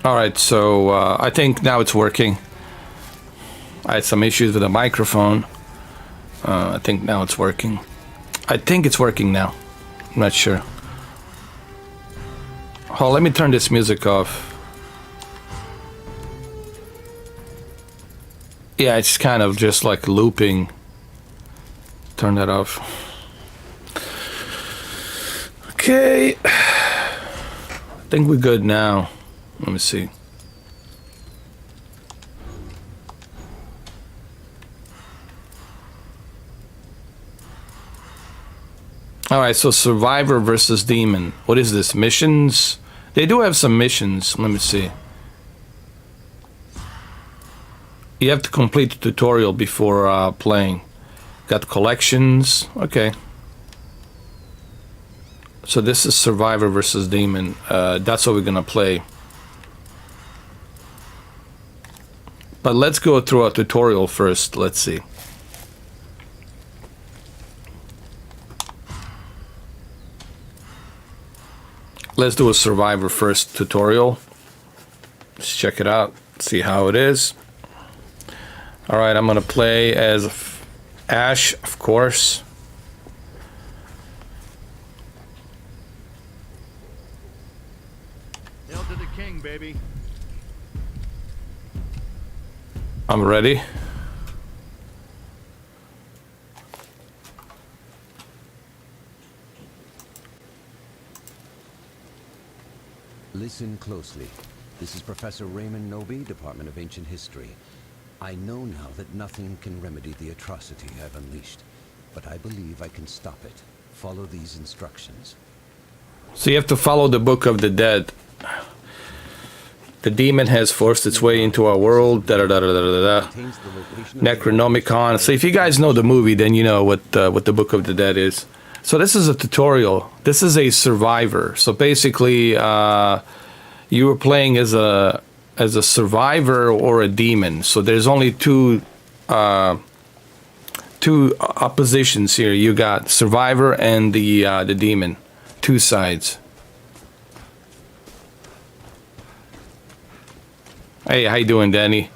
Alright, so I think now it's working. I had some issues with the microphone. I think now it's working. I think it's working now. I'm not sure. Oh, let me turn this music off. Yeah, it's kind of just like looping. Turn that off. Okay. I think we're good now. Let me see. Alright, so Survivor versus Demon. What is this? Missions? They do have some missions. Let me see. You have to complete the tutorial before playing. Got collections. Okay. So this is Survivor versus Demon. That's what we're gonna play. But let's go through a tutorial first. Let's see. Let's do a Survivor first tutorial. Let's check it out. See how it is. Alright, I'm gonna play as Ash, of course. Hail to the king, baby. I'm ready. Listen closely. This is Professor Raymond Noby, Department of Ancient History. I know now that nothing can remedy the atrocity I've unleashed, but I believe I can stop it. Follow these instructions. So you have to follow the Book of the Dead. The demon has forced its way into our world. Necronomicon. So if you guys know the movie, then you know what the Book of the Dead is. So this is a tutorial. This is a survivor. So basically, you were playing as a survivor or a demon. So there's only two oppositions here. You got survivor and the demon. Two sides. Hey, how you doing, Danny?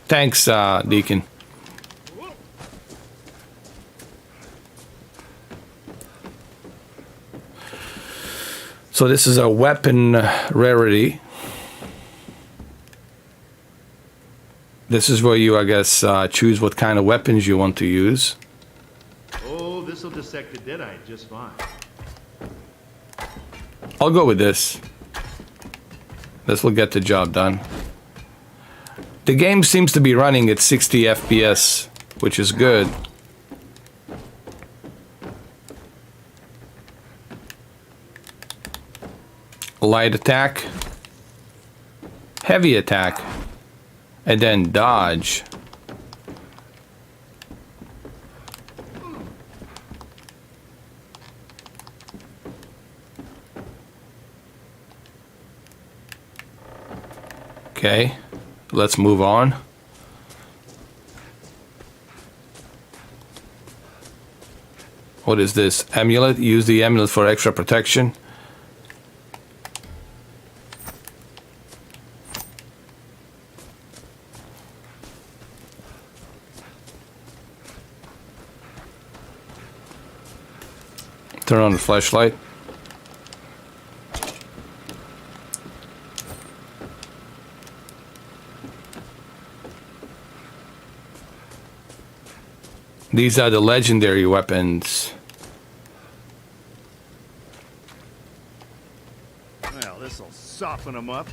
Thanks, Deacon. So this is a weapon rarity. This is where you, I guess, choose what kind of weapons you want to use. Oh, this'll dissect the deadite just fine. I'll go with this. This will get the job done. The game seems to be running at 60 FPS, which is good. Light attack, heavy attack, and then dodge. Okay, let's move on. What is this? Amulet. Use the amulet for extra protection. Turn on the flashlight. These are the legendary weapons. Well, this'll soften them up.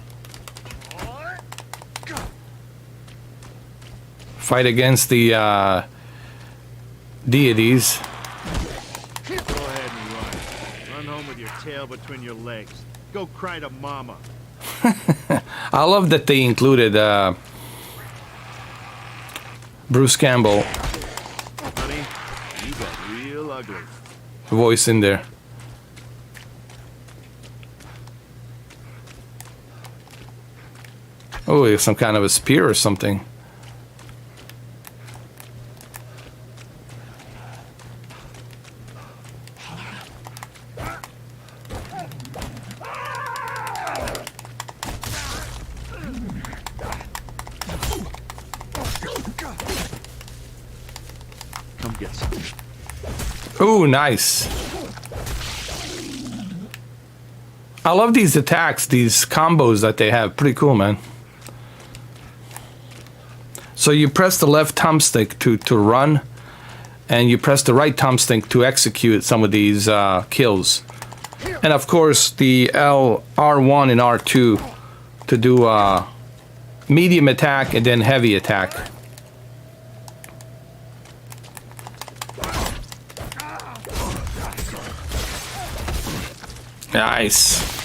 Fight against the deities. Go ahead and run. Run home with your tail between your legs. Go cry to mama. I love that they included Bruce Campbell Honey, you got real ugly. voice in there. Oh, it's some kind of a spear or something. Ooh, nice. I love these attacks, these combos that they have. Pretty cool, man. So you press the left thumbstick to run, and you press the right thumbstick to execute some of these kills. And of course, the R1 and R2 to do medium attack and then heavy attack. Nice.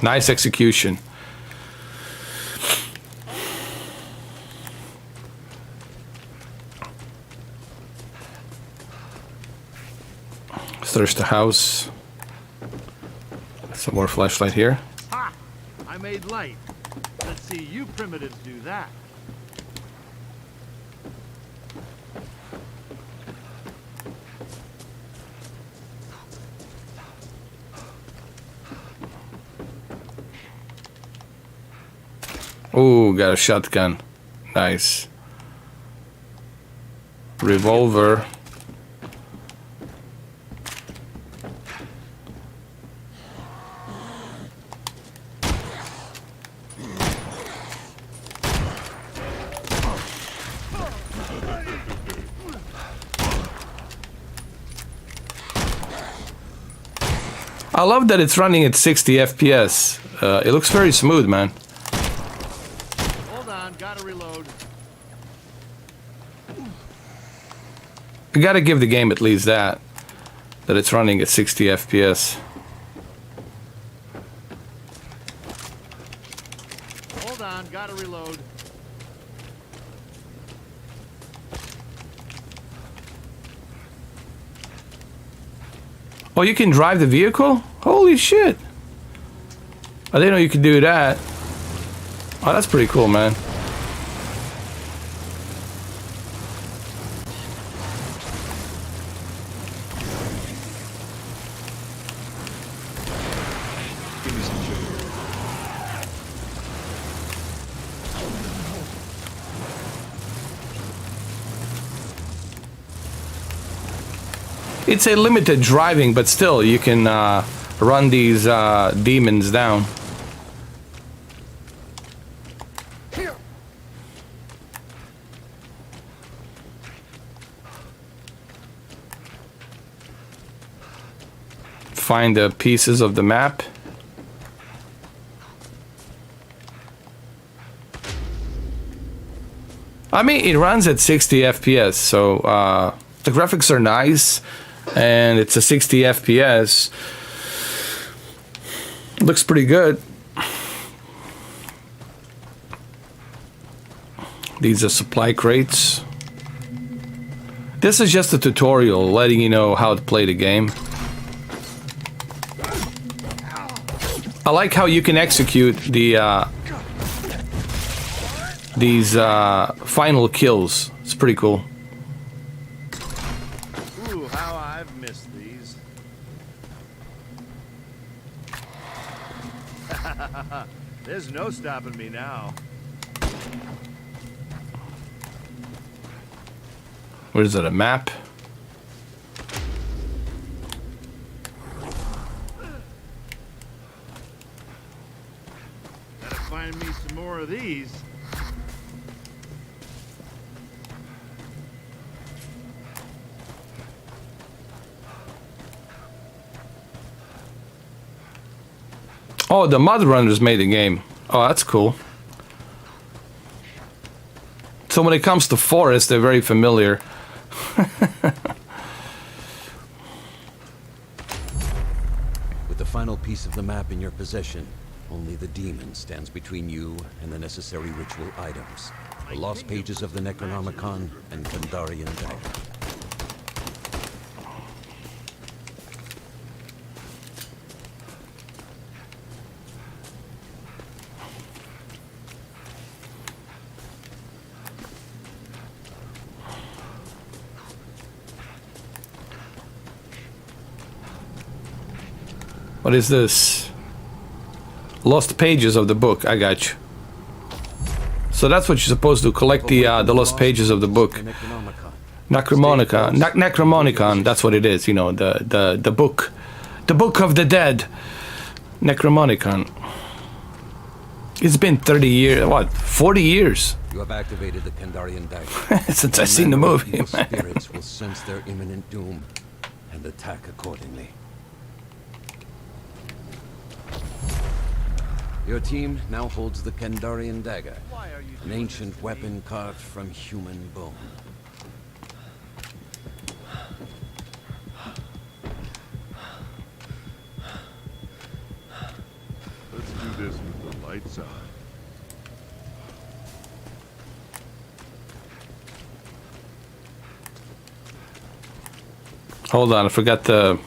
Nice execution. Search the house. Some more flashlight here. Ha! I made light. Let's see you primitives do that. Ooh, got a shotgun. Nice. Revolver. I love that it's running at 60 FPS. It looks very smooth, man. Hold on, gotta reload. You gotta give the game at least that it's running at 60 FPS. Hold on, gotta reload. Oh, you can drive the vehicle? Holy shit. I didn't know you could do that. Oh, that's pretty cool, man. Give me some sugar. It's a limited driving, but still, you can run these demons down. Find the pieces of the map. I mean, it runs at 60 FPS, so the graphics are nice, and it's a 60 FPS. Looks pretty good. These are supply crates. This is just a tutorial letting you know how to play the game. I like how you can execute these final kills. It's pretty cool. Ooh, how I've missed these. There's no stopping me now. What is it, a map? Gotta find me some more of these. Oh, the Mud Runners made the game. Oh, that's cool. So when it comes to forest, they're very familiar. With the final piece of the map in your possession, only the demon stands between you and the necessary ritual items. The lost pages of the Necronomicon and Kandarian dagger. What is this? Lost pages of the book. I got you. So that's what you're supposed to collect, the lost pages of the book. Necromonicon. Necromonicon, that's what it is, you know, the book. The Book of the Dead. Necromonicon. It's been 30 years, what, 40 years? You have activated the Kandarian dagger. Since I seen the movie, Evil man. spirits will sense their imminent doom and attack accordingly. Your team now holds the Kandarian dagger, an ancient weapon carved from human bone. Let's do this with the lights on. Hold on, I forgot the...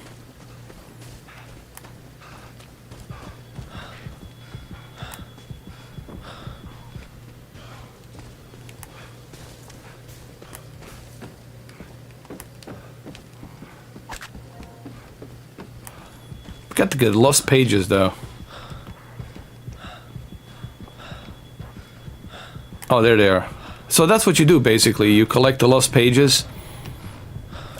Forgot to get lost pages though. Oh, there they are. So that's what you do basically. You collect the lost pages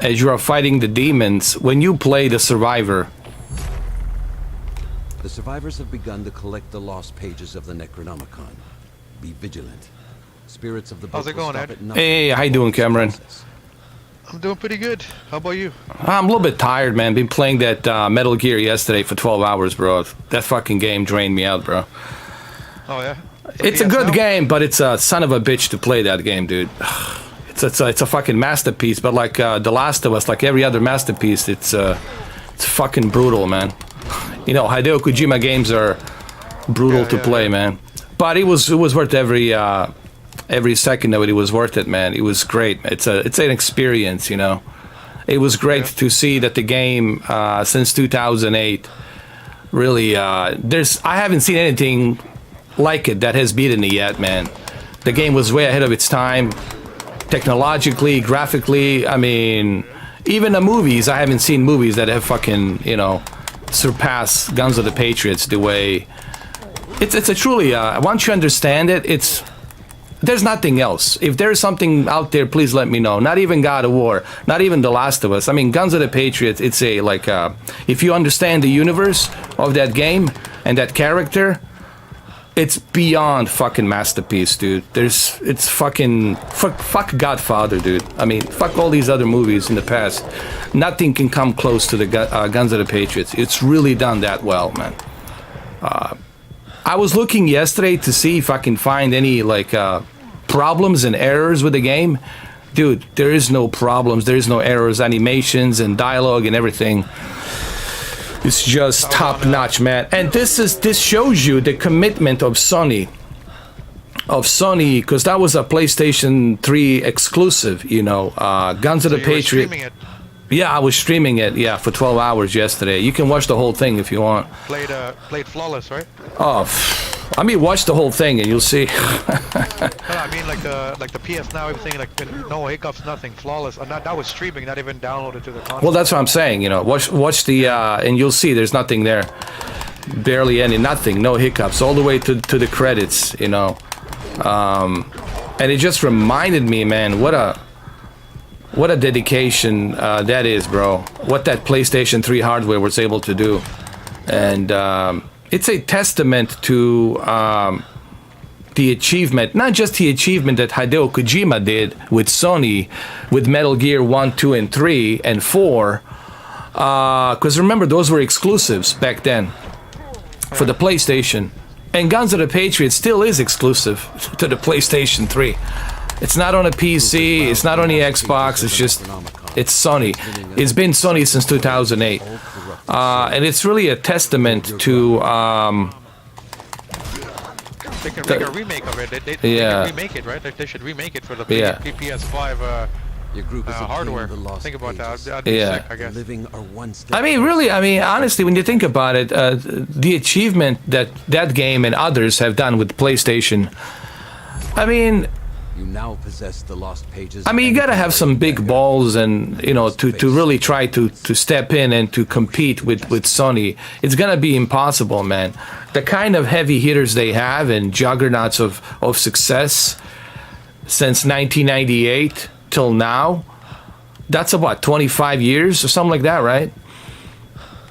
as you are fighting the demons. When you play the survivor, The survivors have begun to collect the lost pages of the Necronomicon. Be vigilant. Spirits of the book How's it will going, stop Ed? at nothing Hey, to how you doing, halt this Cameron? process. I'm doing pretty good. How about you? I'm a little bit tired, man. Been playing that Metal Gear yesterday for 12 hours, bro. That fucking game drained me out, bro. Oh yeah. It's a PS good now? game, but it's a son of a bitch to play that game, dude. It's a fucking masterpiece, but like The Last of Us, like every other masterpiece, it's fucking brutal, man. You know, Hideo Kojima games are brutal to play, man. But it was worth every second of it. It was worth it, man. It was great. It's an experience, you know. It was great to see that the game since 2008 really I haven't seen anything like it that has beaten it yet, man. The game was way ahead of its time, technologically, graphically. I mean, even the movies, I haven't seen movies that have fucking, you know, surpassed Guns of the Patriots the way. It's a truly, once you understand it, there's nothing else. If there's something out there, please let me know. Not even God of War, not even The Last of Us. I mean, Guns of the Patriots, it's if you understand the universe of that game and that character, it's beyond fucking masterpiece, dude. It's fucking, fuck Godfather, dude. I mean, fuck all these other movies in the past. Nothing can come close to the Guns of the Patriots. It's really done that well, man. I was looking yesterday to see if I can find any problems and errors with the game. Dude, there is no problems, there is no errors, animations and dialogue and everything. It's just top notch, man. And this shows you the commitment of Sony, because that was a PlayStation 3 exclusive, you know. Guns of the Patriot. Streaming it. Yeah, I was streaming it, yeah, for 12 hours yesterday. You can watch the whole thing if you want. Played flawless, right? Oh, I mean, watch the whole thing and you'll see. No, I mean like the PS Now, everything like no hiccups, nothing, flawless. And that was streaming, not even downloaded to the console. Well, that's what I'm saying, you know. Watch the and you'll see there's nothing there. Barely any, nothing, no hiccups, all the way to the credits, you know. And it just reminded me, man, what a dedication that is, bro. What that PlayStation 3 hardware was able to do. And it's a testament to the achievement, not just the achievement that Hideo Kojima did with Sony, with Metal Gear 1, 2, and 3, and 4. Because remember, those were exclusives back then for the PlayStation. And Guns of the Patriots still is exclusive to the PlayStation 3. It's not on a PC, it's not on the Xbox, it's Sony. It's been Sony since 2008. And it's really a testament to... They can make a remake of it. They can remake it, right? They should remake it for the PS5 Your group is hardware. obtaining the lost Think about pages. that. That'd be sick, I guess. Living are one step I mean, really, honestly, when you think about it, the achievement that game and others have done with PlayStation, I mean... You now possess the lost pages. I mean, you gotta have some big balls and, you know, to really try to step in and to compete with Sony. It's gonna be impossible, man. The kind of heavy hitters they have and juggernauts of success since 1998 till now, That's about 25 years or something like that, right?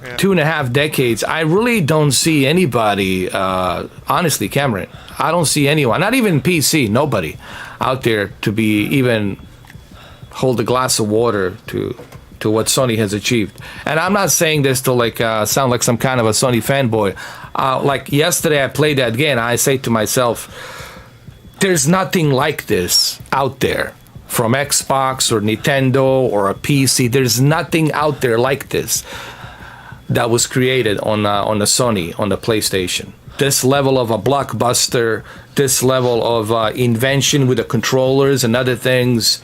Yeah. 2.5 decades. I really don't see anybody, honestly, Cameron, I don't see anyone, not even PC, nobody out there to be even hold a glass of water to what Sony has achieved. And I'm not saying this to like sound like some kind of a Sony fanboy. Like yesterday I played that game, I say to myself, there's nothing like this out there from Xbox or Nintendo or a PC. There's nothing out there like this that was created on the Sony, on the PlayStation. This level of a blockbuster, this level of invention with the controllers and other things.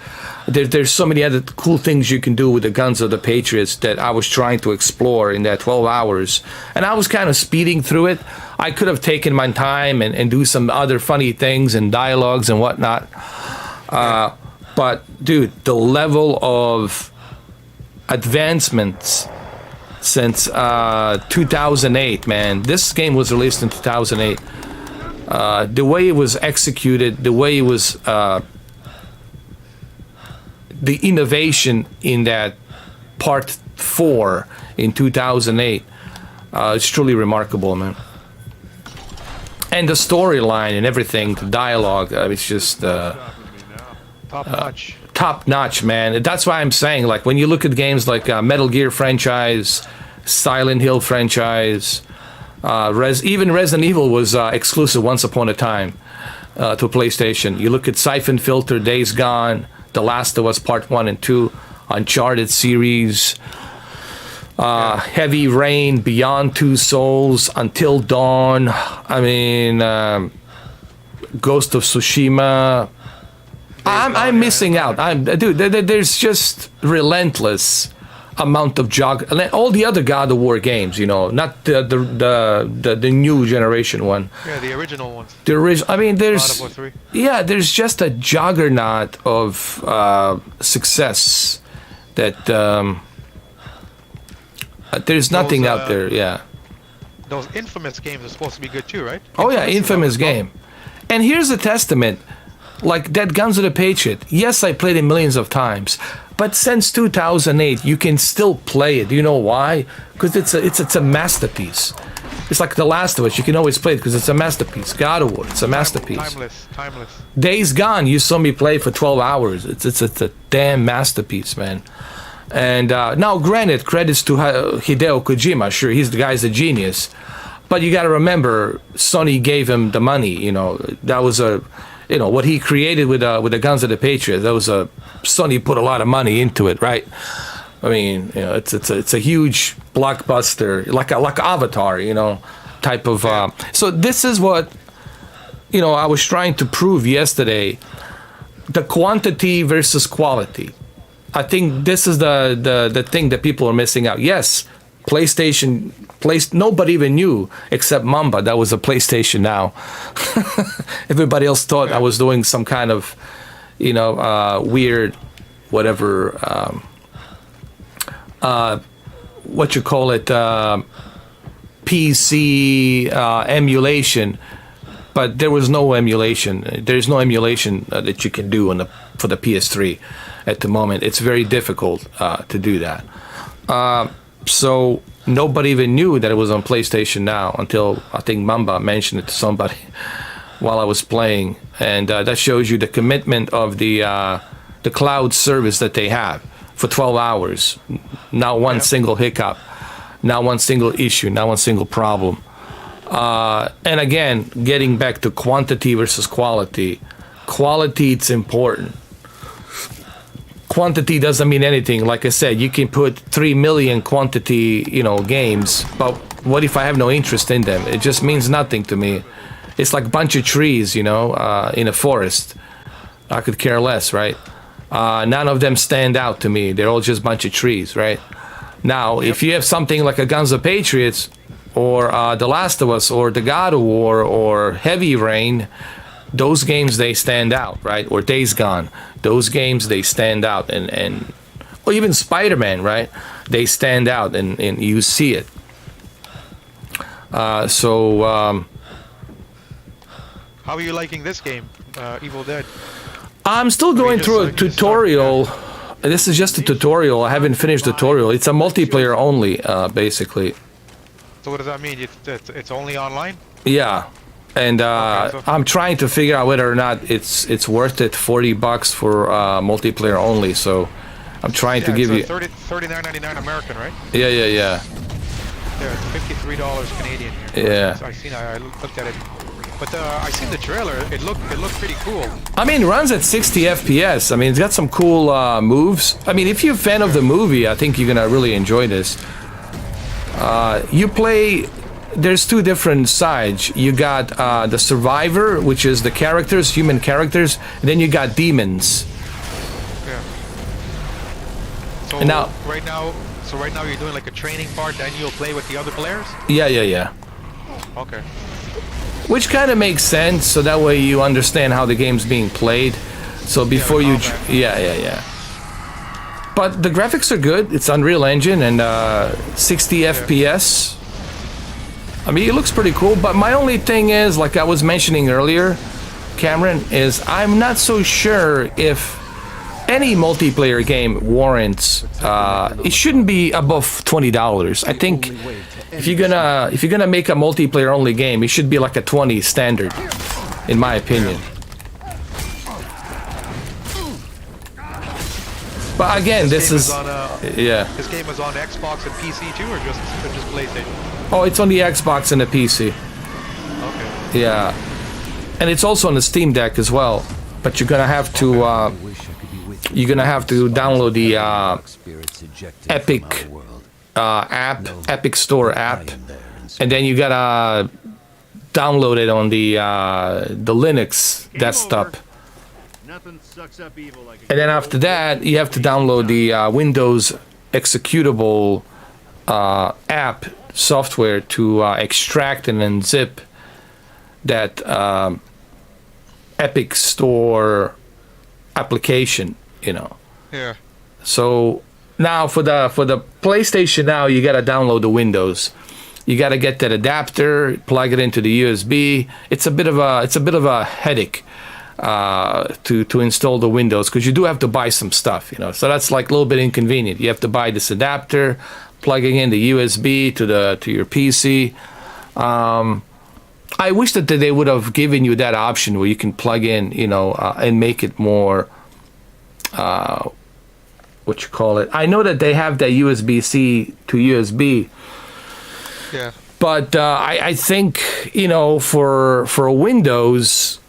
There's so many other cool things you can do with the Guns of the Patriots that I was trying to explore in that 12 hours. And I was kind of speeding through it. I could have taken my time and do some other funny things and dialogues and whatnot. But, dude, the level of advancements since 2008, man. This game was released in 2008. The way it was executed, the way it was... the innovation in that part 4 in 2008 is truly remarkable, man. And the storyline and everything, the dialogue, it's just top notch, man. That's why I'm saying, like, when you look at games like Metal Gear franchise, Silent Hill franchise, even Resident Evil was exclusive once upon a time to PlayStation. You look at Siphon Filter, Days Gone, The Last of Us Part 1 and 2, Uncharted series, Heavy Rain, Beyond Two Souls, Until Dawn, I mean, Ghost of Tsushima. I'm missing out. Dude, there's just relentless amount of all the other God of War games, you know, not the new generation one. Yeah, the original ones. The original. I mean, there's God of War 3. Yeah, there's just a juggernaut of success that there's nothing out there. Yeah. Those Infamous games are supposed to be good too, right? Oh yeah, Infamous game. And here's a testament. Like that Guns of the Patriot. Yes, I played it millions of times, but since 2008, you can still play it. Do you know why? Because it's a masterpiece. It's like The Last of Us. You can always play it because it's a masterpiece. God of War, it's a masterpiece. Timeless. Days Gone, you saw me play for 12 hours. It's a damn masterpiece, man. And now, granted, credits to Hideo Kojima. Sure, he's the guy's a genius, but you got to remember, Sony gave him the money. You know, that was what he created with the Guns of the Patriot. That was Sony put a lot of money into it, right? I mean, you know, it's a huge blockbuster, like Avatar, you know, type of. So this is what, you know, I was trying to prove yesterday: the quantity versus quality. I think this is the thing that people are missing out. Yes, PlayStation. Nobody even knew except Mamba that was a PlayStation Now. Everybody else thought I was doing some kind of, you know, weird, whatever, what you call it, PC emulation. But there was no emulation. There's no emulation that you can do for the PS3 at the moment. It's very difficult to do that. So nobody even knew that it was on PlayStation Now until I think Mamba mentioned it to somebody while I was playing, and that shows you the commitment of the cloud service that they have for 12 hours. Not one single hiccup, not one single issue, not one single problem. And again, getting back to quantity versus quality. Quality, it's important. Quantity doesn't mean anything. Like I said, you can put 3 million quantity, you know, games, but what if I have no interest in them? It just means nothing to me. It's like a bunch of trees, you know, in a forest. I could care less, right? None of them stand out to me. They're all just a bunch of trees, right? Now, if you have something like a Guns of Patriots or The Last of Us or the God of War or Heavy Rain, those games, they stand out, right? Or Days Gone. Those games, they stand out. And or even Spider-Man, right? They stand out and you see it. How are you liking this game, Evil Dead? I'm still going through a tutorial. This is just a tutorial. I haven't finished the tutorial. It's a multiplayer only, basically. So what does that mean? It's only online? Yeah, and Okay, so- I'm trying to figure out whether or not it's worth it. $40 for multiplayer only. So I'm trying to give you. $39.99 American, right? Yeah. Yeah, it's $53 Canadian here. Yeah. I looked at it. But I seen the trailer. It looked pretty cool. I mean, it runs at 60 FPS. I mean, it's got some cool moves. I mean, if you're a fan of the movie, I think you're gonna really enjoy this. You play. There's two different sides. You got the survivor, which is the characters, human characters. And then you got demons. Yeah. So And now- right now you're doing like a training part. Then you'll play with the other players. Yeah. Okay. Which kind of makes sense, so that way you understand how the game's being played. So before the you, combat. yeah. But the graphics are good. It's Unreal Engine and 60 FPS. I mean, it looks pretty cool. But my only thing is, like I was mentioning earlier, Cameron, is I'm not so sure if any multiplayer game warrants. It shouldn't be above $20. I think. If you're gonna make a multiplayer only game, it should be like a 20 standard, in my opinion. But again, this is yeah. This game is on Xbox and PC too, or just PlayStation? Oh, it's on the Xbox and the PC. Okay. Yeah, and it's also on the Steam Deck as well. But you're gonna have to download the Epic app, Epic Store app, and then you gotta download it on the Linux desktop. Nothing sucks up evil like a And then after that, you have to download the Windows executable app software to extract and unzip that Epic Store application. Yeah. So now for the PlayStation, now you gotta download the Windows. You gotta get that adapter, plug it into the USB. It's a bit of a headache to install the Windows, because you do have to buy some stuff, So that's like a little bit inconvenient. You have to buy this adapter, plugging in the USB to your PC. I wish that they would have given you that option where you can plug in, and make it more. What you call it? I know that they have that USB-C to USB, Yeah. but I think for a Windows,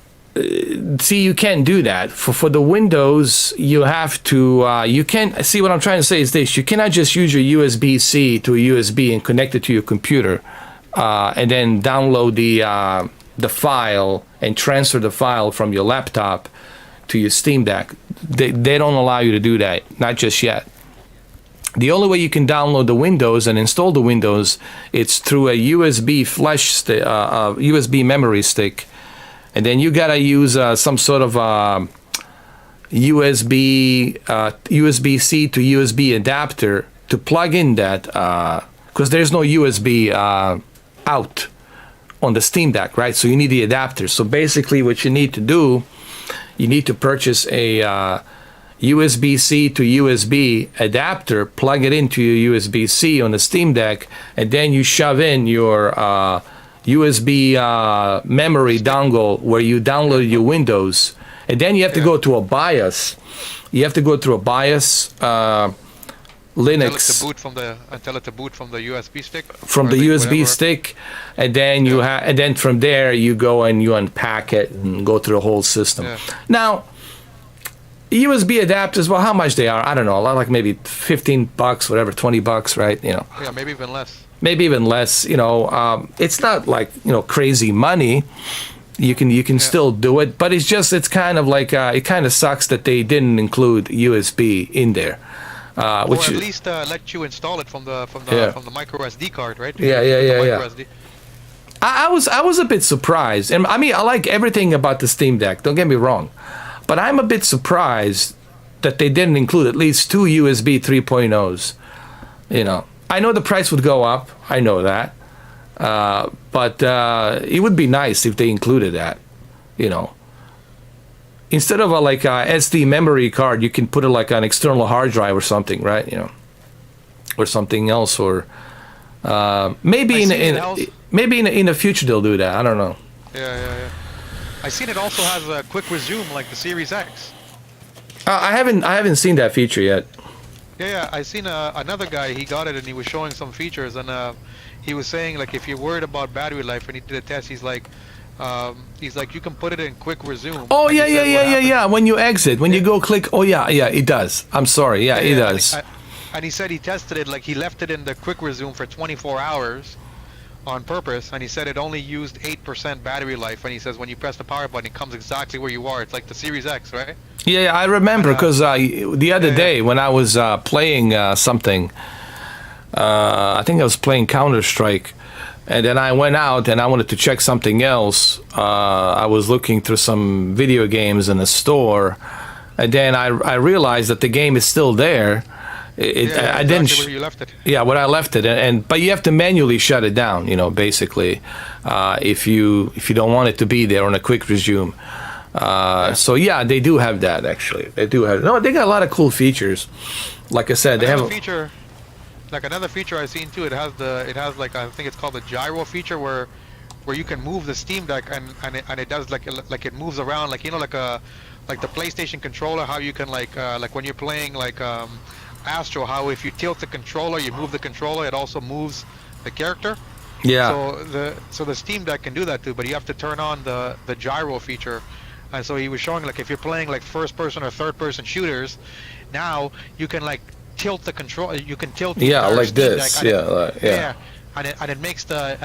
see, you can't do that. For the Windows, you have to you can't see. What I'm trying to say is this: you cannot just use your USB-C to a USB and connect it to your computer, and then download the file and transfer the file from your laptop to your Steam Deck. They don't allow you to do that, not just yet. The only way you can download the Windows and install the Windows, it's through a USB flash stick, USB memory stick, and then you gotta use some sort of USB-C to USB adapter to plug in that, because there's no USB out on the Steam Deck, right? So you need the adapter. So basically, what you need to do, you need to purchase a USB-C to USB adapter, plug it into your USB-C on the Steam Deck, and then you shove in your USB memory dongle where you download your Windows. And then you have to go to a BIOS. You have to go through a BIOS Linux. Tell it to boot from the USB stick. From the USB stick, and then and then from there you go and you unpack it and go through the whole system. Yeah. Now, USB adapters, well, how much they are? I don't know. Like maybe $15, whatever, $20, right? Yeah, maybe even less. Maybe even less. It's not like crazy money. You can still do it, but it's kind of like it kind of sucks that they didn't include USB in there. Which or at least let you install it from the micro SD card, right? Yeah. SD. I was a bit surprised, and I mean I like everything about the Steam Deck. Don't get me wrong, but I'm a bit surprised that they didn't include at least 2 USB 3.0s. I know the price would go up. I know that, but it would be nice if they included that. instead of like a SD memory card, you can put it like an external hard drive or something, right? You know, or something else, or maybe in the future they'll do that. I don't know. Yeah. I seen it also has a quick resume like the Series X. I haven't seen that feature yet. Yeah. I seen another guy. He got it and he was showing some features and he was saying like if you're worried about battery life and he did a test, he's like you can put it in quick resume. Oh yeah. When you exit, when you go click. Oh yeah, it does. I'm sorry. Yeah, it does. And he said he tested it like he left it in the quick resume for 24 hours. On purpose, and he said it only used 8% battery life, and he says when you press the power button it comes exactly where you are. It's like the Series X, right? Yeah, I remember because the other day when I was playing something, I think I was playing Counter-Strike, and then I went out and I wanted to check something else. I was looking through some video games in the store, and then I realized that the game is still there. I didn't. Where you left it. Yeah, where I left it, but you have to manually shut it down. You know, basically, if you don't want it to be there on a quick resume. So yeah, they do have that actually. They do have. No, they got a lot of cool features. Like I said, they have a feature. Like another feature I've seen too. It has like I think it's called the gyro feature where you can move the Steam Deck and it does like it moves around like like the PlayStation controller. How you can like when you're playing like Astro, how if you tilt the controller, you move the controller, it also moves the character. Yeah. So the Steam Deck can do that too, but you have to turn on the gyro feature. And so he was showing like if you're playing like first person or third person shooters, now you can like tilt the control. You can tilt. Like this. Yeah. And it makes the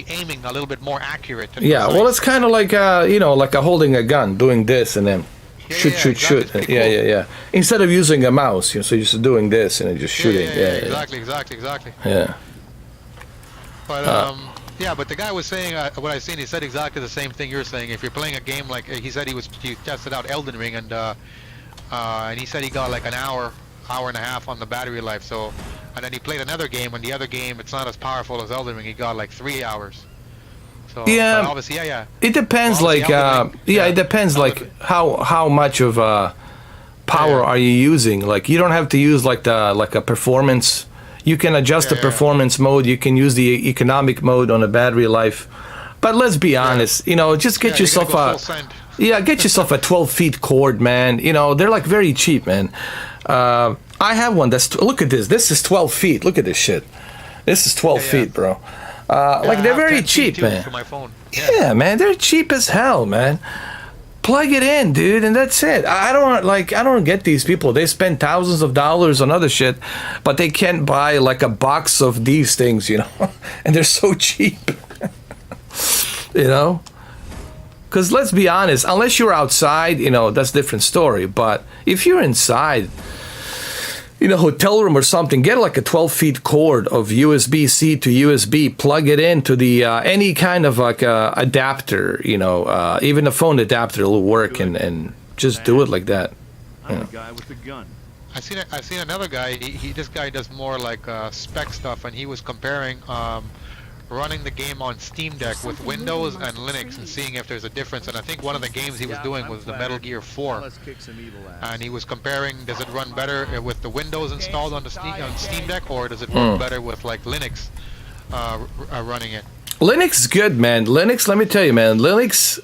aiming a little bit more accurate. Yeah. Well, it's kind of like like holding a gun, doing this and then. Shoot. Cool. Yeah. Instead of using a mouse, so you're just doing this and just shooting. Exactly. Yeah. But but the guy was saying what I seen. He said exactly the same thing you're saying. If you're playing a game like he said he tested out Elden Ring and he said he got like an hour and a half on the battery life. So and then he played another game and the other game it's not as powerful as Elden Ring. He got like 3 hours. So, yeah, obviously, it depends. Well, it depends. Like how much of power are you using? Like you don't have to use like a performance. You can adjust the performance mode. You can use the economic mode on a battery life. But let's be honest. Just get yourself get yourself a 12-feet cord, man. They're like very cheap, man. I have one look at this. This is 12 feet. Look at this shit. This is 12 feet, bro. They're very cheap, man. For my phone. Yeah, man, they're cheap as hell, man. Plug it in, dude, and that's it. I don't get these people. They spend thousands of dollars on other shit, but they can't buy like a box of these things, and they're so cheap. Because let's be honest, unless you're outside, that's a different story. But if you're inside, hotel room or something, get like a 12-feet cord of USB-C to USB, plug it into the any kind of like adapter, even a phone adapter will work and just do it like that. I'm a guy with a gun. I've seen another guy. This guy does more like spec stuff, and he was comparing running the game on Steam Deck with Windows and Linux and seeing if there's a difference. And I think one of the games he was doing was the Metal Gear 4. And he was comparing, does it run better with the Windows installed on Steam Deck, or does it run better with like Linux running it? Linux is good, man. Linux, let me tell you, man. Linux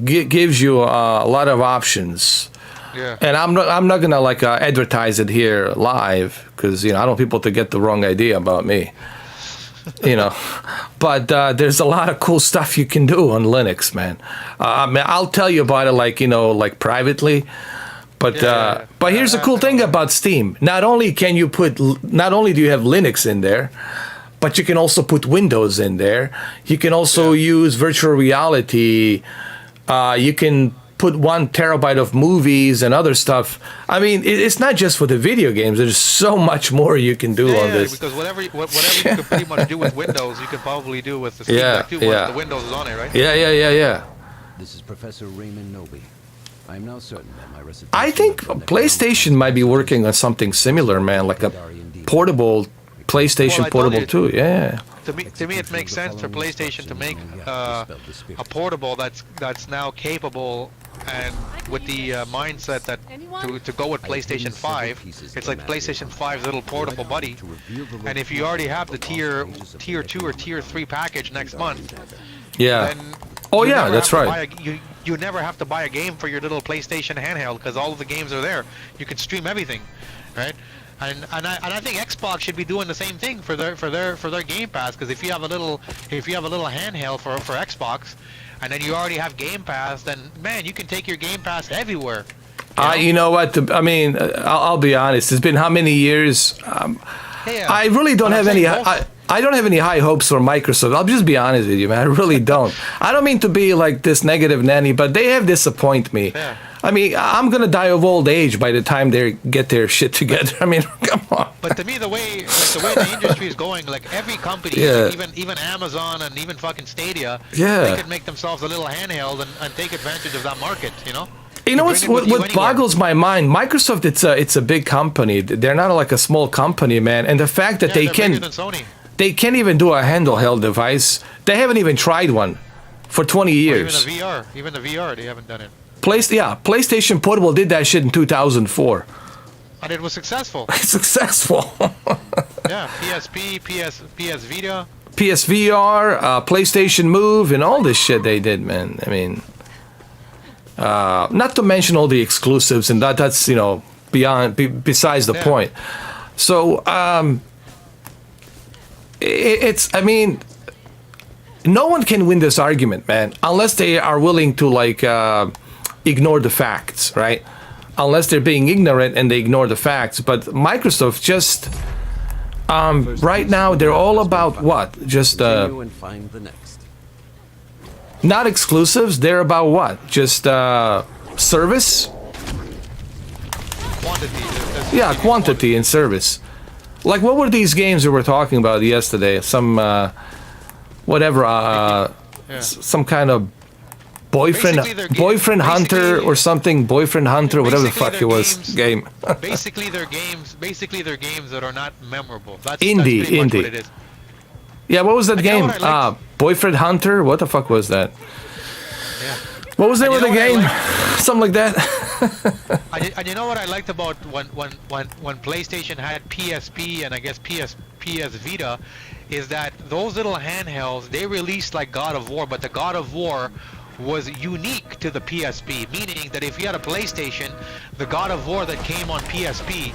gives you a lot of options. Yeah. And I'm not gonna like advertise it here live because I don't want people to get the wrong idea about me. But there's a lot of cool stuff you can do on Linux, man. I'll tell you about it like privately. But here's the cool thing about Steam. Not only do you have Linux in there, but you can also put Windows in there. You can also use virtual reality. You can put 1 terabyte of movies and other stuff. I mean, it's not just for the video games. There's so much more you can do on this. Because whatever you can pretty much do with Windows, you can probably do with the Steam Deck too. The Windows is on it, right? Yeah. This is Professor Raymond Noby. I'm now certain that my recipe. I think PlayStation might be working on something similar, man, like a portable PlayStation portable too. Yeah. to me it makes sense for PlayStation to make a portable that's now capable and with the mindset that to go with PlayStation 5. It's like PlayStation 5's little portable buddy. And if you already have the tier 2 or tier 3 package next month, yeah. then Oh you yeah, never that's have to right. buy you never have to buy a game for your little PlayStation handheld because all of the games are there. You can stream everything, right? And I think Xbox should be doing the same thing for their Game Pass, because if you have a little handheld for Xbox, and then you already have Game Pass, then man, you can take your Game Pass everywhere. You know what? I mean, I'll be honest. It's been how many years? I really don't have any. I don't have any high hopes for Microsoft. I'll just be honest with you, man. I really don't. I don't mean to be like this negative nanny, but they have disappointed me. Yeah. I mean, I'm gonna die of old age by the time they get their shit together. I mean, come on. But to me, the way the industry is going, like every company, Yeah. even Amazon and even fucking Stadia, Yeah. they could make themselves a little handheld and take advantage of that market, you know? You know Bring it with you what anywhere. boggles my mind? Microsoft, it's a big company. They're not like a small company, man. And the fact that Yeah, they they're can bigger than Sony. they can't even do a handheld device. They haven't even tried one for 20 Or years. even the VR, they haven't done it. PlayStation Portable did that shit in 2004. And it was successful. Successful. Yeah, PSP, PS Vita. PSVR, PlayStation Move, and all this shit they did, man. I mean, not to mention all the exclusives, and that's besides the point. So I mean, no one can win this argument, man, unless they are willing to ignore the facts, right? Unless they're being ignorant and they ignore the facts. But Microsoft just right now they're all about what? Just And find the next. not exclusives. They're about what? Just service. Quantity. Yeah, quantity and service. Like, what were these games we were talking about yesterday? Some whatever, some kind of Basically, they're boyfriend hunter or something. Boyfriend hunter, whatever the fuck it was. Game. Basically, they're games that are not memorable. That's Indie. pretty much what it is. Yeah, what was that And you know game? what I liked? Boyfriend hunter. What the fuck was that? Yeah. What was the name of And the you know game? what I Something like that. And you know what I liked about when PlayStation had PSP and I guess PS Vita, is that those little handhelds, they released like God of War, but the God of War was unique to the PSP, meaning that if you had a PlayStation, the God of War that came on PSP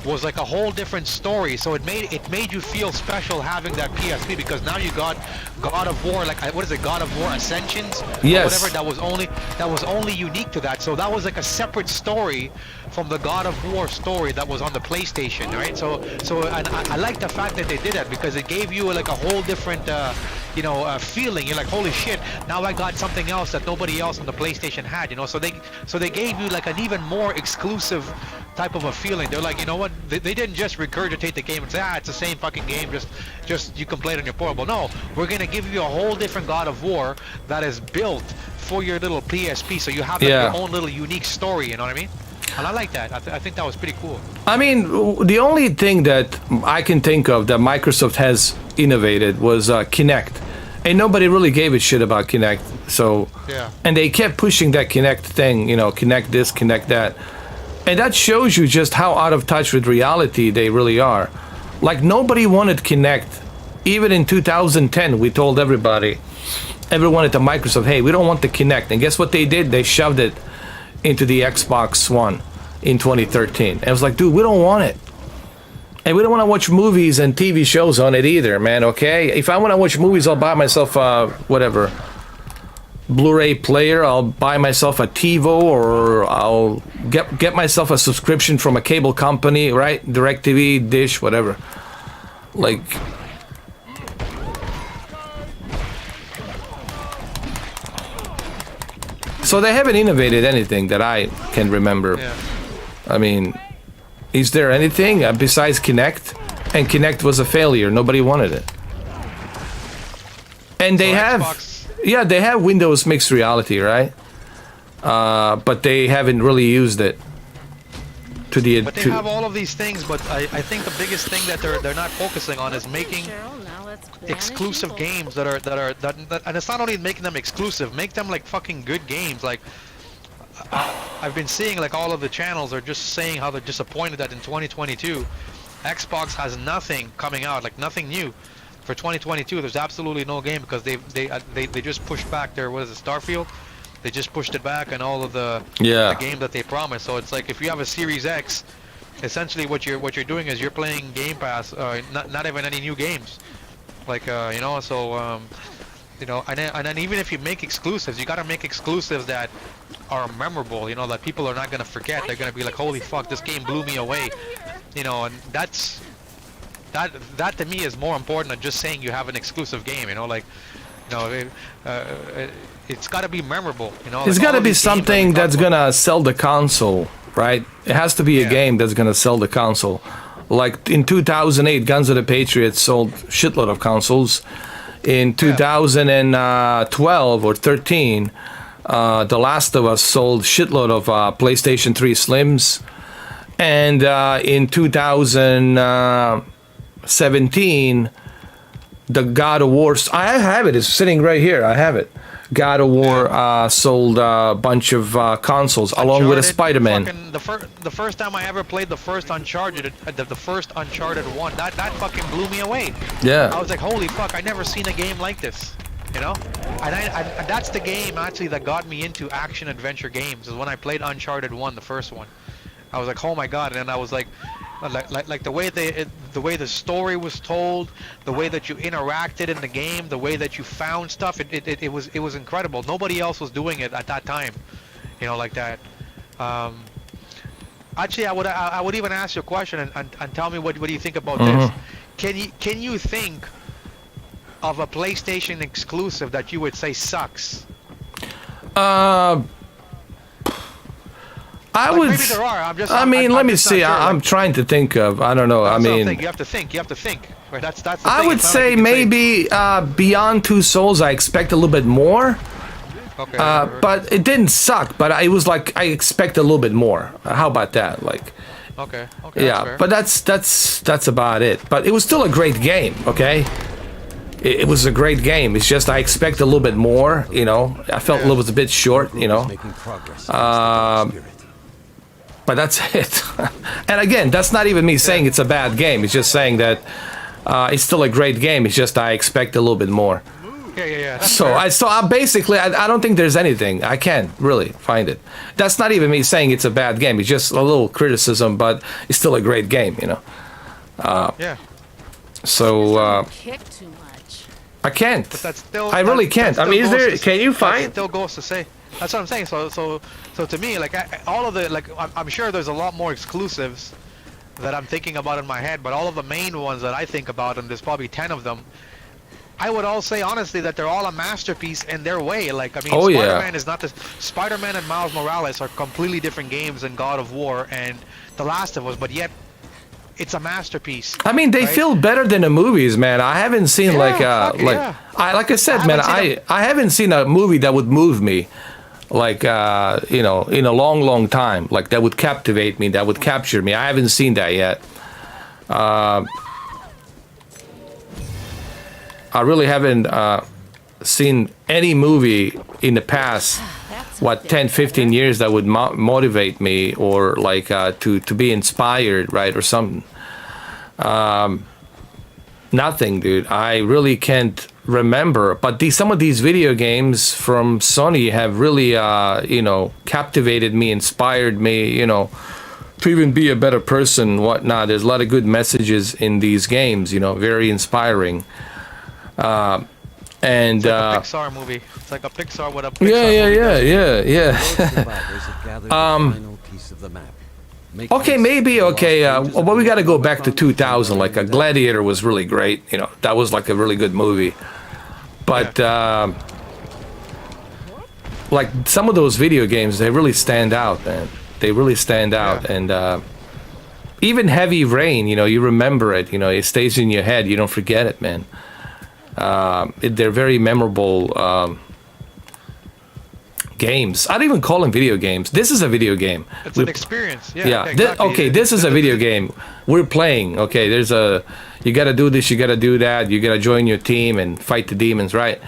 was like a whole different story. So it made you feel special having that PSP, because now you got God of War, like what is it, God of War Ascensions? Yes. Or whatever, that was only unique to that. So that was like a separate story from the God of War story that was on the PlayStation, right? So and I like the fact that they did that, because it gave you like a whole different feeling. You're like, holy shit, now I got something else that nobody else on the PlayStation had, you know. So they gave you like an even more exclusive type of a feeling. They're like, you know what, they didn't just regurgitate the game and say, it's the same fucking game, just you can play it on your portable. No, we're gonna give you a whole different God of War that is built for your little PSP, so you have like, your own little unique story, you know what I mean? And I like that. I think that was pretty cool. I mean, the only thing that I can think of that Microsoft has innovated was Kinect. And nobody really gave a shit about Kinect. So, Yeah. And they kept pushing that Kinect thing, Kinect this, Kinect that. And that shows you just how out of touch with reality they really are. Like, nobody wanted Kinect. Even in 2010, we told everyone at the Microsoft, hey, we don't want the Kinect. And guess what they did? They shoved it into the Xbox One in 2013. And I was like, dude, we don't want it. And we don't want to watch movies and TV shows on it either, man, okay? If I want to watch movies, I'll buy myself a, Blu-ray player. I'll buy myself a TiVo, or I'll get myself a subscription from a cable company, right? DirecTV, Dish, whatever. Like... So they haven't innovated anything that I can remember. Yeah. I mean, is there anything besides Kinect? And Kinect was a failure. Nobody wanted it. And they they have Windows Mixed Reality, right? But they haven't really used it. to the But they have all of these things, but I think the biggest thing that they're not focusing on is making exclusive games that and it's not only making them exclusive, make them like fucking good games. Like I've been seeing like all of the channels are just saying how they're disappointed that in 2022 Xbox has nothing coming out, like nothing new. For 2022 there's absolutely no game because they just pushed back their, what is it, Starfield? They just pushed it back and all of the game that they promised. So it's like if you have a Series X, essentially what you're doing is you're playing Game Pass, not even any new games. Like you know, so you know, and then even if you make exclusives, you gotta make exclusives that are memorable. You know, that people are not gonna forget. They're gonna be like, holy fuck, this game blew me away. You know, and that to me is more important than just saying you have an exclusive game. You know, like, you know, it's got to be memorable. You know, it's like got to be something that's gonna sell the console, right? It has to be a game that's gonna sell the console. Like in 2008, Guns of the Patriots sold shitload of consoles. In 2012 or 13, The Last of Us sold shitload of PlayStation 3 Slims. And in 2017, the God of War, I have it, it's sitting right here, I have it. God of War sold a bunch of consoles along with a Spider-Man. The first time I ever played the first Uncharted, the first Uncharted one, that fucking blew me away. Yeah. I was like, holy fuck, I never seen a game like this. You know, and that's the game actually that got me into action adventure games. Is when I played Uncharted 1, the first one. I was like, oh my god, and then I was like the way the way the story was told, the way that you interacted in the game, the way that you found stuff, it was incredible. Nobody else was doing it at that time, you know, like that. Actually, I would even ask you a question and tell me what do you think about this? Can you think of a PlayStation exclusive that you would say sucks? I like would. Maybe there are. Let me see. Sure. I'm trying to think of. I don't know. You have to think. Right? That's the I thing. would say maybe Beyond Two Souls. I expect a little bit more. Okay. But it didn't suck. But it was like I expect a little bit more. How about that? Like. Okay. Yeah, but that's about it. But it was still a great game. Okay. It was a great game. It's just I expect a little bit more. You know, I felt it was a bit short. You know. But that's it. And again, that's not even me saying it's a bad game. It's just saying that it's still a great game. It's just I expect a little bit more. Yeah. So I basically I don't think there's anything. I can't really find it. That's not even me saying it's a bad game. It's just a little criticism, but it's still a great game. You know. Yeah. So Kick too much. I can't. But that's still. I really can't. I mean, is there? Can you find? That still goes to say. That's what I'm saying. So to me, like all of the I'm sure there's a lot more exclusives that I'm thinking about in my head, but all of the main ones that I think about, and there's probably 10 of them, I would all say honestly that they're all a masterpiece in their way. Like I mean, Spider-Man is not the Spider-Man and Miles Morales are completely different games than God of War and The Last of Us, but yet it's a masterpiece. I mean, they feel better than the movies, man. I haven't seen like I said, man, I haven't seen a movie that would move me. Like, you know, in a long time, like that would captivate me, that would capture me. I haven't seen that yet. I really haven't seen any movie in the past, 10, 15 years that would motivate me or like to be inspired, right, or something. Nothing, dude. I really can't remember, but some of these video games from Sony have really you know, captivated me, inspired me, you know, to even be a better person, whatnot. There's a lot of good messages in these games, you know, very inspiring. And it's like a Pixar movie. It's like a Pixar with a Pixar yeah. Okay, maybe, well, we got to go back to 2000. Like, a Gladiator was really great. You know, that was like a really good movie. But, like, some of those video games, they really stand out, man. They really stand out. And even Heavy Rain, you know, you remember it. You know, it stays in your head. You don't forget it, man. They're very memorable games. I don't even call them video games. This is a video game. It's an experience. Yeah. Yeah. Exactly. Okay, this is a video game. We're playing. Okay, you got to do this, you got to do that, you got to join your team and fight the demons, right?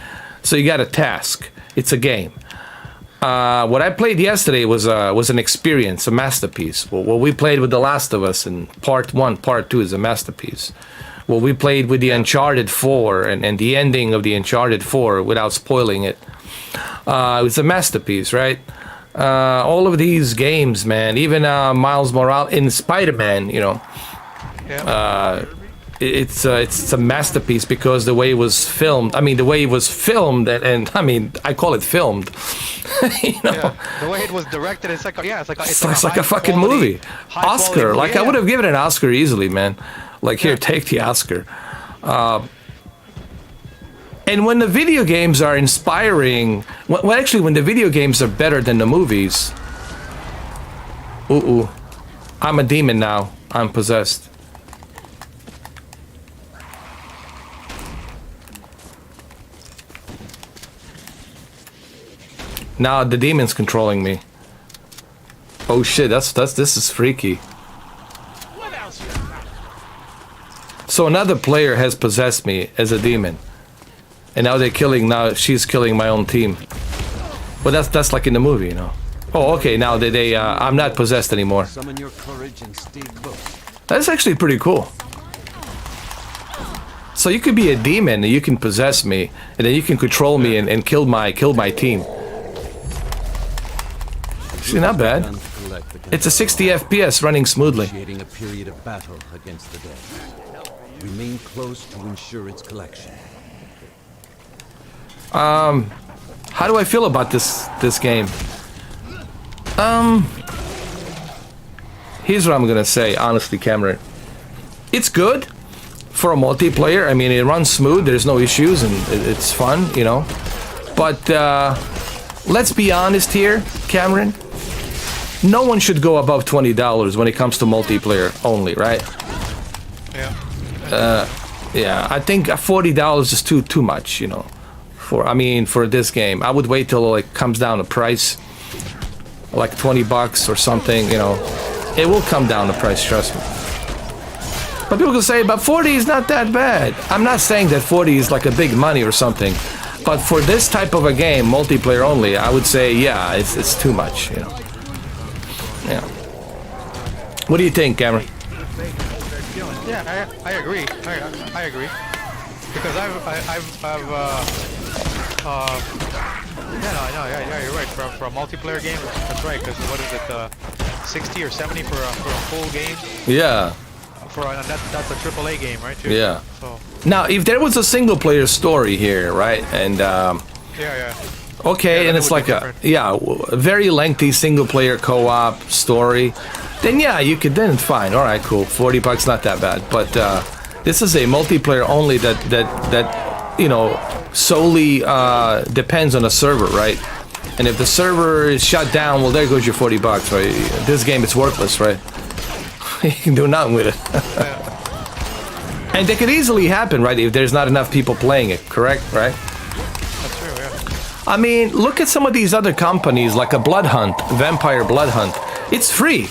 So you got a task. It's a game. What I played yesterday was an experience, a masterpiece. What we played with The Last of Us in Part 1, Part 2 is a masterpiece. What we played with the Uncharted 4 and the ending of the Uncharted 4, without spoiling it, it was a masterpiece, right? All of these games, man, even Miles Morales in Spider-Man, you know, it's a masterpiece because the way it was filmed. I mean, the way it was filmed, and I mean, I call it filmed. You know? Yeah. The way it was directed, it's like It's like a fucking movie. Oscar, like I would have given it an Oscar easily, man. Like here, take the Oscar. And when the video games are inspiring, well, actually, when the video games are better than the movies. Ooh, I'm a demon now. I'm possessed. Now the demon's controlling me. Oh shit, this is freaky. So another player has possessed me as a demon. And now she's killing my own team. Well, that's like in the movie, you know. Oh, okay, now I'm not possessed anymore. Summon your courage and stay bold. That's actually pretty cool. So you could be a demon and you can possess me, and then you can control me and kill my team. See, not bad. It's a 60 FPS running smoothly. Initiating a period of battle against the dead. Remain close to ensure its collection. How do I feel about this game? Here's what I'm gonna say, honestly, Cameron. It's good for a multiplayer. I mean, it runs smooth. There's no issues, and it's fun, you know. But let's be honest here, Cameron. No one should go above $20 when it comes to multiplayer only, right? Yeah. Yeah, I think $40 is too much, you know. For this game, I would wait till it comes down to price, like $20 or something, you know. It will come down to price, trust me. But people can say, but 40 is not that bad. I'm not saying that 40 is like a big money or something, but for this type of a game, multiplayer only, I would say, yeah, it's too much, you know. Yeah. What do you think, Cameron? Yeah, I agree. I agree. Because yeah, you're right. For a multiplayer game, that's right. Because what is it, 60 or 70 for a full game? Yeah. And that's a AAA game, right? Too? Yeah. So. Now, if there was a single player story here, right, and Yeah. okay, and it's like a very lengthy single player co-op story, then yeah, you could, then fine, all right, cool, $40, not that bad. But this is a multiplayer only that you know, solely depends on a server, right? And if the server is shut down, well, there goes your $40, right? This game, it's worthless, right? You can do nothing with it. And that could easily happen, right, if there's not enough people playing it, correct, right? That's true, yeah. I mean, look at some of these other companies, like a Blood Hunt, Vampire Blood Hunt. It's free.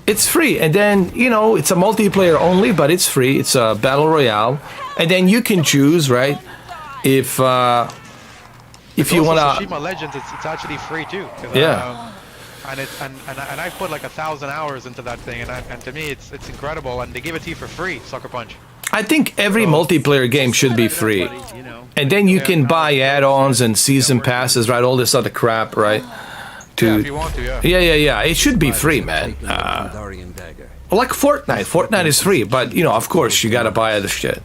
It's free, and then, you know, it's a multiplayer only, but it's free. It's a battle royale, and then you can choose, right? If you wanna. Tsushima Legends, it's actually free too. Yeah. And I put like 1,000 hours into that thing, and to me it's incredible, and they give it to you for free, Sucker Punch. I think every multiplayer game should be free, and then you can buy add-ons and season passes, right? All this other crap, right? Yeah, if you want to, yeah. Yeah. It should be free, man. Like Fortnite. Fortnite is free, but you know, of course, you gotta buy other shit.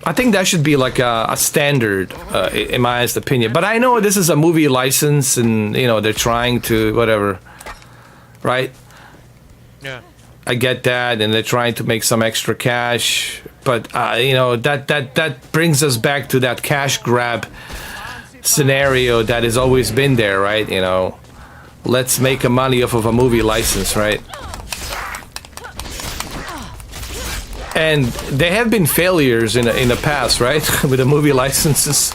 I think that should be like a standard, in my honest opinion. But I know this is a movie license, and you know they're trying to whatever, right? Yeah. I get that, and they're trying to make some extra cash. But you know that brings us back to that cash grab scenario that has always been there, right? You know, let's make a money off of a movie license, right? And they have been failures in the past, right? With the movie licenses.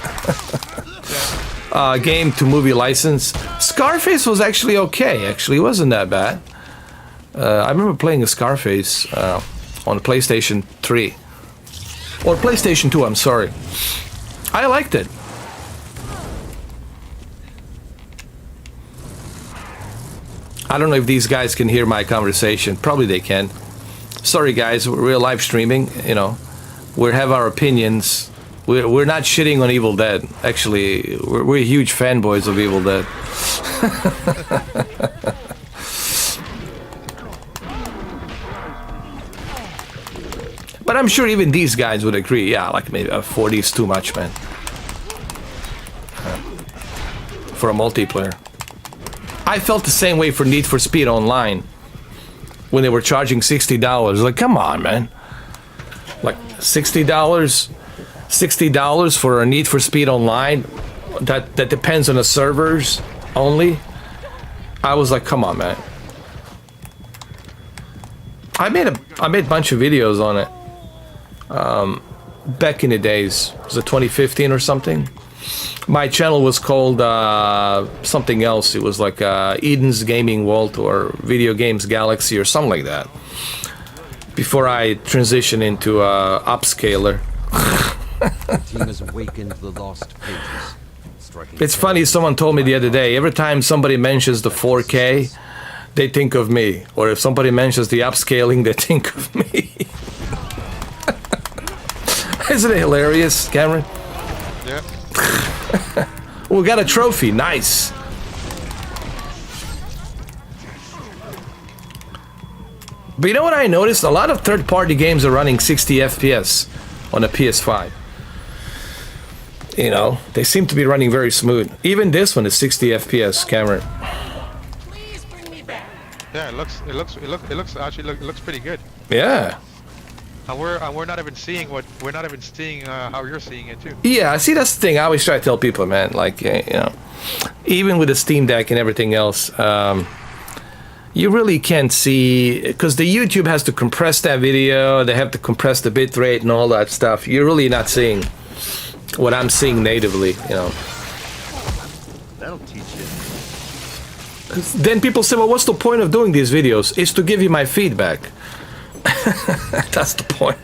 Game to movie license. Scarface was actually okay. Actually, it wasn't that bad. I remember playing a Scarface on PlayStation 3. Or PlayStation 2, I'm sorry. I liked it. I don't know if these guys can hear my conversation. Probably they can. Sorry guys, we're live streaming, you know. We have our opinions. We're not shitting on Evil Dead. Actually, we're huge fanboys of Evil Dead. But I'm sure even these guys would agree. Yeah, like maybe 40 is too much, man. For a multiplayer. I felt the same way for Need for Speed Online. When they were charging $60. Like, come on, man. Like, $60? $60 for a Need for Speed Online? That depends on the servers only? I was like, come on, man. I made a bunch of videos on it. Back in the days. Was it 2015 or something? My channel was called something else. It was like Eden's Gaming Vault or Video Games Galaxy or something like that. Before I transitioned into upscaler. Team has awakened the lost pages. It's funny, someone told me the other day, every time somebody mentions the 4K, they think of me. Or if somebody mentions the upscaling, they think of me. Isn't it hilarious, Cameron? Yeah. We got a trophy, nice. But you know what I noticed? A lot of third-party games are running 60 FPS on a PS5. You know, they seem to be running very smooth. Even this one is 60 FPS, Cameron. Yeah, it looks pretty good. Yeah. And we're not even seeing how you're seeing it too. Yeah, see, that's the thing. I always try to tell people, man. Like, you know, even with the Steam Deck and everything else, you really can't see, because the YouTube has to compress that video. They have to compress the bit rate and all that stuff. You're really not seeing what I'm seeing natively, you know. That'll teach you. Then people say, well, what's the point of doing these videos? It's to give you my feedback. That's the point.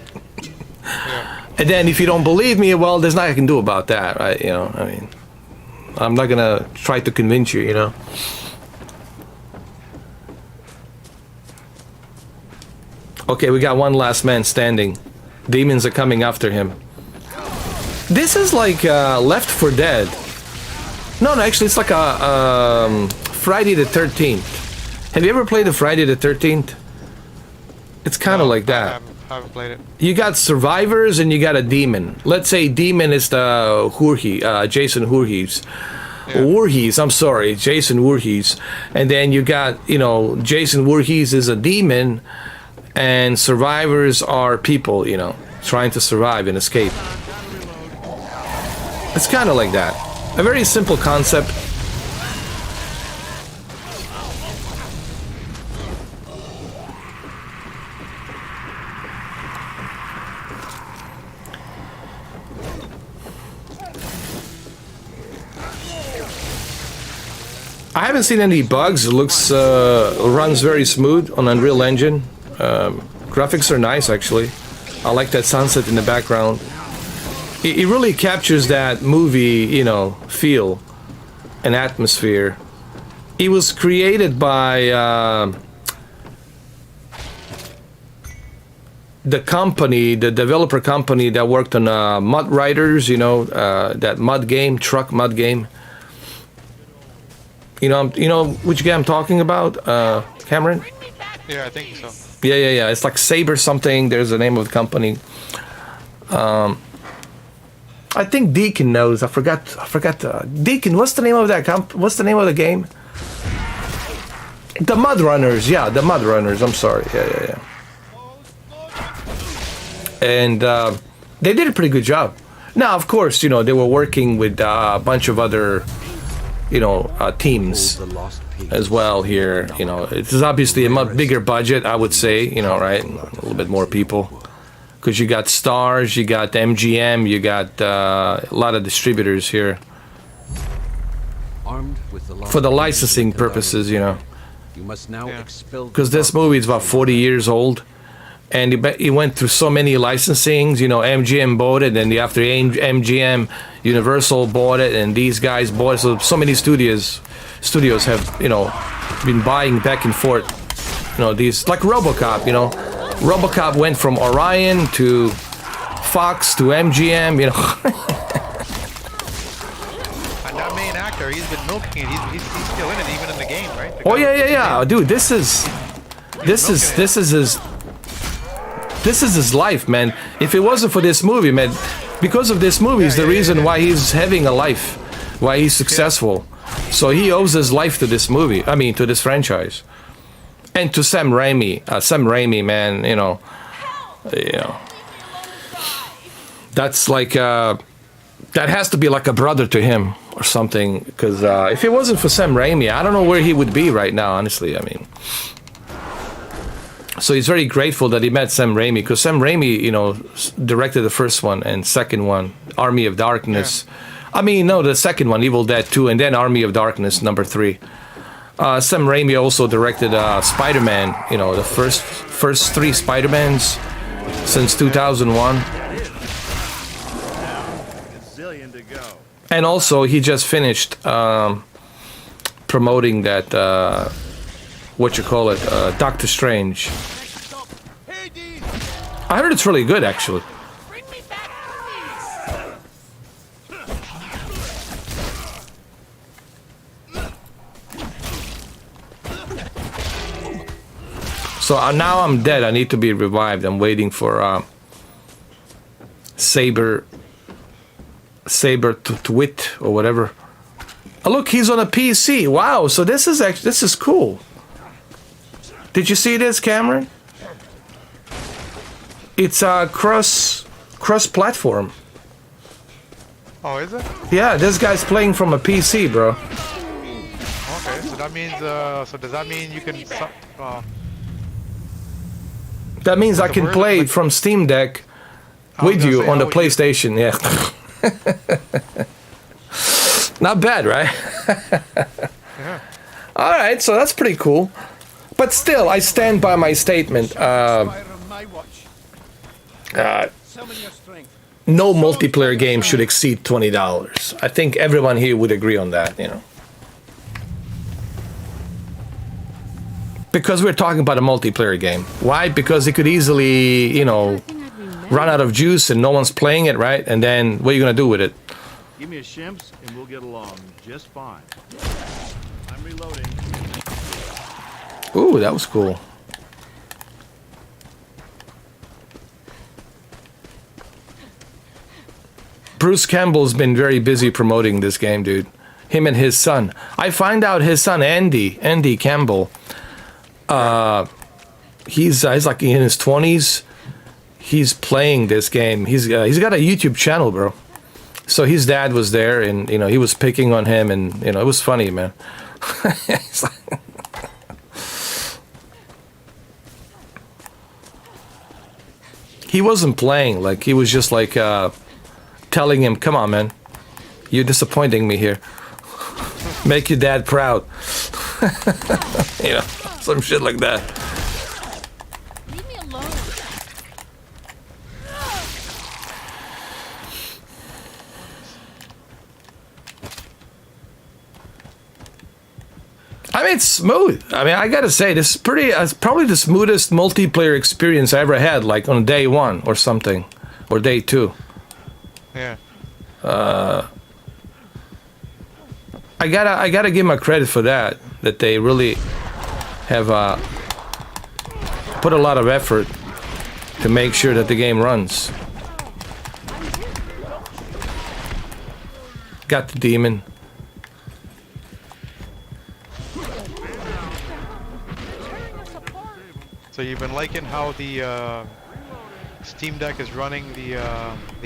Yeah. And then if you don't believe me, well, there's nothing I can do about that, right? You know, I mean, I'm not gonna try to convince you, you know. Okay, we got one last man standing. Demons are coming after him. This is like Left 4 Dead. No, actually, it's like a Friday the 13th. Have you ever played the Friday the 13th? It's kind of like that. I haven't played it. You got survivors and you got a demon. Let's say demon is the Jason Voorhees. Yeah. Voorhees, I'm sorry, Jason Voorhees. And then you got, you know, Jason Voorhees is a demon, and survivors are people, you know, trying to survive and escape. It's kind of like that. A very simple concept. I haven't seen any bugs. It looks runs very smooth on Unreal Engine. Graphics are nice, actually. I like that sunset in the background. It really captures that movie, you know, feel and atmosphere. It was created by the company, the developer company that worked on Mud Riders, you know, that mud game, truck mud game. You know which game I'm talking about, Cameron? Yeah, I think so. Yeah. It's like Saber something. There's the name of the company. I think Deacon knows. I forgot. Deacon, what's the name of that what's the name of the game? The Mud Runners. Yeah, the Mud Runners. I'm sorry. Yeah. And they did a pretty good job. Now, of course, you know, they were working with a bunch of other, you know, teams as well here. You know, it's obviously a much bigger budget, I would say, you know, right? A little bit more people. because you got Stars, you got MGM, you got a lot of distributors here. Armed with the For the licensing purposes, you know. You must now expel. Because this movie is about 40 years old, and he went through so many licensings. You know, MGM bought it, and after MGM, Universal bought it, and these guys bought it. So many studios have, you know, been buying back and forth. You know, these, like RoboCop. You know, RoboCop went from Orion to Fox to MGM. You know. That main actor, he's been milking it. He's still in it, even in the game, right? Oh yeah, dude. This is his life, man. If it wasn't for this movie, man, because of this movie is the reason why he's having a life, why he's successful. So he owes his life to this movie. I mean, to this franchise, and to Sam Raimi. Sam Raimi, man. You know, that's like that has to be like a brother to him or something. Because if it wasn't for Sam Raimi, I don't know where he would be right now. Honestly, I mean. So he's very grateful that he met Sam Raimi, because Sam Raimi, you know, directed the first one and second one, Army of Darkness. Yeah. I mean, no, the second one, Evil Dead 2, and then Army of Darkness, number 3. Sam Raimi also directed Spider-Man, you know, the first 3 Spider-Mans since 2001. And also, he just finished promoting that... Doctor Strange. I heard it's really good, actually. So now I'm dead. I need to be revived. I'm waiting for Saber Twit or whatever. Oh, look, he's on a PC. Wow. So this is cool. Did you see this, Cameron? It's a cross-platform. Oh, is it? Yeah, this guy's playing from a PC, bro. Okay, so that means, so does that mean you can, that means I can play from Steam Deck with you on the PlayStation, yeah. Not bad, right? Yeah. Alright, so that's pretty cool. But still, I stand by my statement. No multiplayer game should exceed $20. I think everyone here would agree on that, you know. Because we're talking about a multiplayer game. Why? Because it could easily, you know, run out of juice and no one's playing it, right? And then what are you going to do with it? Give me a shimps and we'll get along just fine. I'm reloading. Ooh, that was cool. Bruce Campbell's been very busy promoting this game, dude. Him and his son. I find out his son, Andy Campbell, he's like in his 20s. He's playing this game. He's got a YouTube channel, bro. So his dad was there, and you know he was picking on him, and you know it was funny, man. It's like he wasn't playing, like he was just like telling him, "Come on, man, you're disappointing me here. Make your dad proud." You know, some shit like that. Leave me alone. I mean, it's smooth. I mean, I gotta say, this is probably the smoothest multiplayer experience I ever had, like on day 1 or something, or day 2. Yeah. I gotta give my credit for that they really have put a lot of effort to make sure that the game runs. Got the demon. So you've been liking how the Steam Deck is running the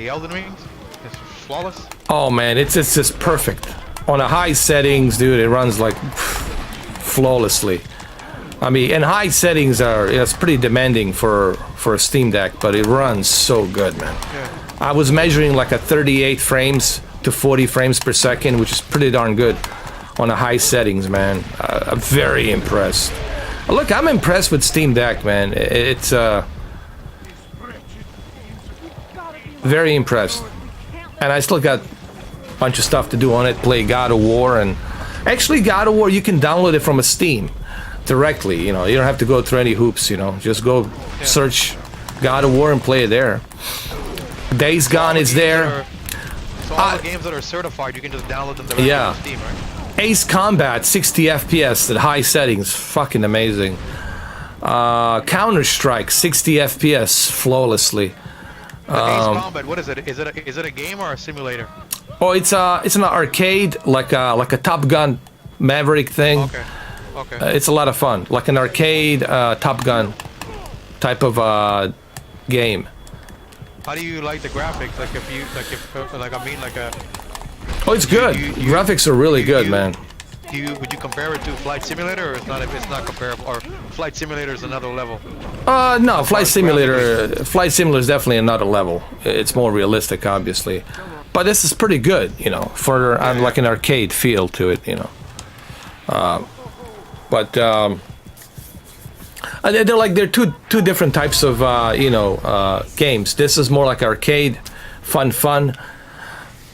Elden Rings? It's flawless? Oh man, it's just perfect. On a high settings, dude, it runs like flawlessly. I mean, and high settings are, it's pretty demanding for a Steam Deck, but it runs so good, man. Yeah. I was measuring like a 38 frames to 40 frames per second, which is pretty darn good on the high settings, man. I'm very impressed. Look, I'm impressed with Steam Deck, man. It's very impressed. And I still got a bunch of stuff to do on it. Play God of War, and actually God of War, you can download it from a Steam directly. You know, you don't have to go through any hoops. You know, just go search God of War and play it there. Days Gone is there. So all the games that are certified, you can just download them directly on Steam, right? Ace Combat 60 FPS at high settings, fucking amazing. Counter-Strike 60 FPS flawlessly. Ace Combat, what is it? Is it a game or a simulator? Oh, it's an arcade, like a Top Gun Maverick thing. Okay. Okay. It's a lot of fun, like an arcade Top Gun type of game. How do you like the graphics? Oh, it's good. Graphics are really good, man. Would you compare it to Flight Simulator, or it's not comparable, or Flight Simulator is another level? No, Flight Simulator is definitely another level. It's more realistic, obviously, but this is pretty good, you know, for like an arcade feel to it, you know. But they're two different types of games. This is more like arcade, fun.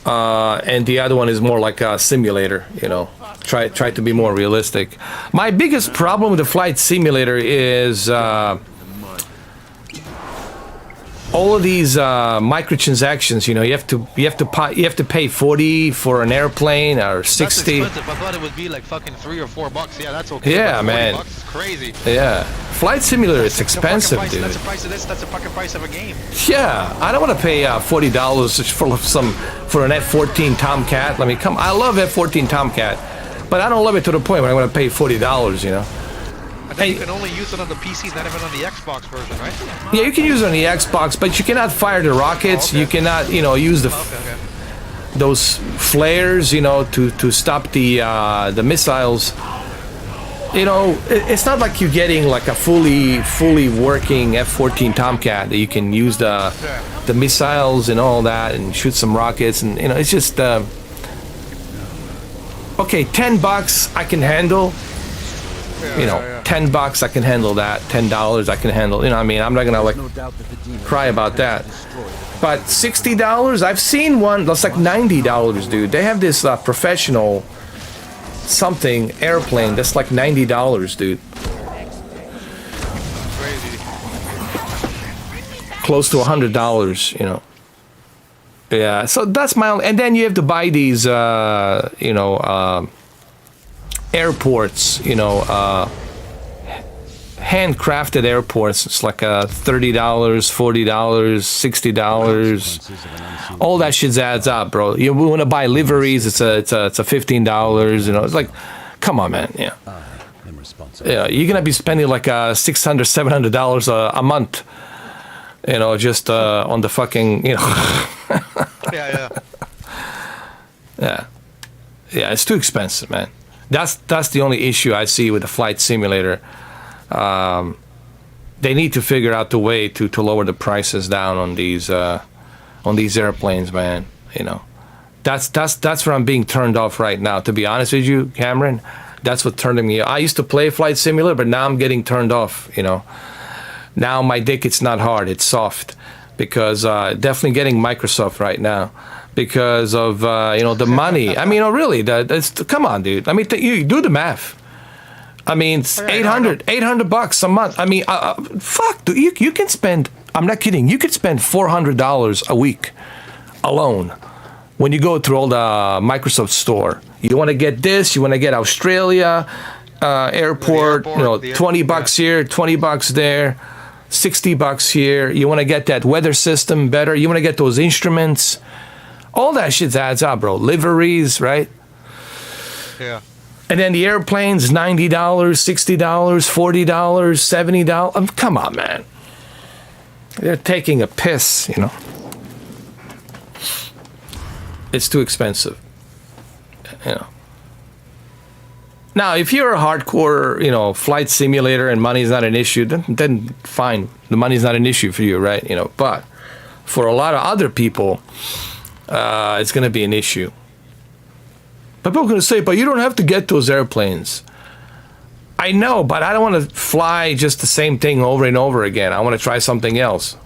And the other one is more like a simulator, you know, try to be more realistic. My biggest problem with the Flight Simulator is all of these microtransactions. You know, you have to pay 40 for an airplane or 60. That's expensive. I thought it would be like fucking $3 or $4. Yeah, that's okay. Yeah, man. $40 is crazy. Yeah, Flight Simulator is expensive, dude. That's the price of this. That's the fucking price of a game. Yeah, I don't want to pay $40 for an F-14 Tomcat. I love F-14 Tomcat, but I don't love it to the point where I want to pay $40. You know. I think you can only use it on the PCs, not even on the Xbox version, right? Yeah, you can use it on the Xbox, but you cannot fire the rockets. You cannot, use those flares, to stop the missiles. You know, it's not like you're getting like a fully working F-14 Tomcat that you can use the missiles and all that and shoot some rockets, and it's just okay. $10 I can handle. $10 I can handle that. $10 I can handle. You know, what I mean, I'm not gonna cry about that. But $60, I've seen one that's like $90, dude. They have this professional something airplane that's like $90, dude. Crazy. Close to $100, you know. Yeah, so that's my only, and then you have to buy these, airports, handcrafted airports. It's like $30, $40, $60. All that shit adds up, bro. You want to buy liveries? It's a $15. You know, it's like, come on, man. Yeah. Yeah, you're gonna be spending like $600, $700 a month. You know, just on the fucking, Yeah. Yeah, it's too expensive, man. That's the only issue I see with the Flight Simulator. They need to figure out the way to lower the prices down on these airplanes, man. You know, that's where I'm being turned off right now. To be honest with you, Cameron, that's what turned me off. I used to play Flight Simulator, but now I'm getting turned off. You know, now my dick, it's not hard, it's soft, because definitely getting Microsoft right now. Because of the money. I mean, really, come on, dude. I mean, you do the math. I mean, it's $800 a month. I mean, fuck, dude. You can spend. I'm not kidding. You could spend $400 a week alone when you go through all the Microsoft store. You want to get this. You want to get Australia airport. $20 here, $20 there, $60 here. You want to get that weather system better. You want to get those instruments. All that shit adds up, bro. Liveries, right? Yeah. And then the airplanes, $90, $60, $40, $70. Come on, man. They're taking a piss, you know. It's too expensive. You know. Now, if you're a hardcore, flight simulator and money's not an issue, then fine. The money's not an issue for you, right? But for a lot of other people, it's going to be an issue. But people are going to say, but you don't have to get those airplanes. I know, but I don't want to fly just the same thing over and over again. I want to try something else.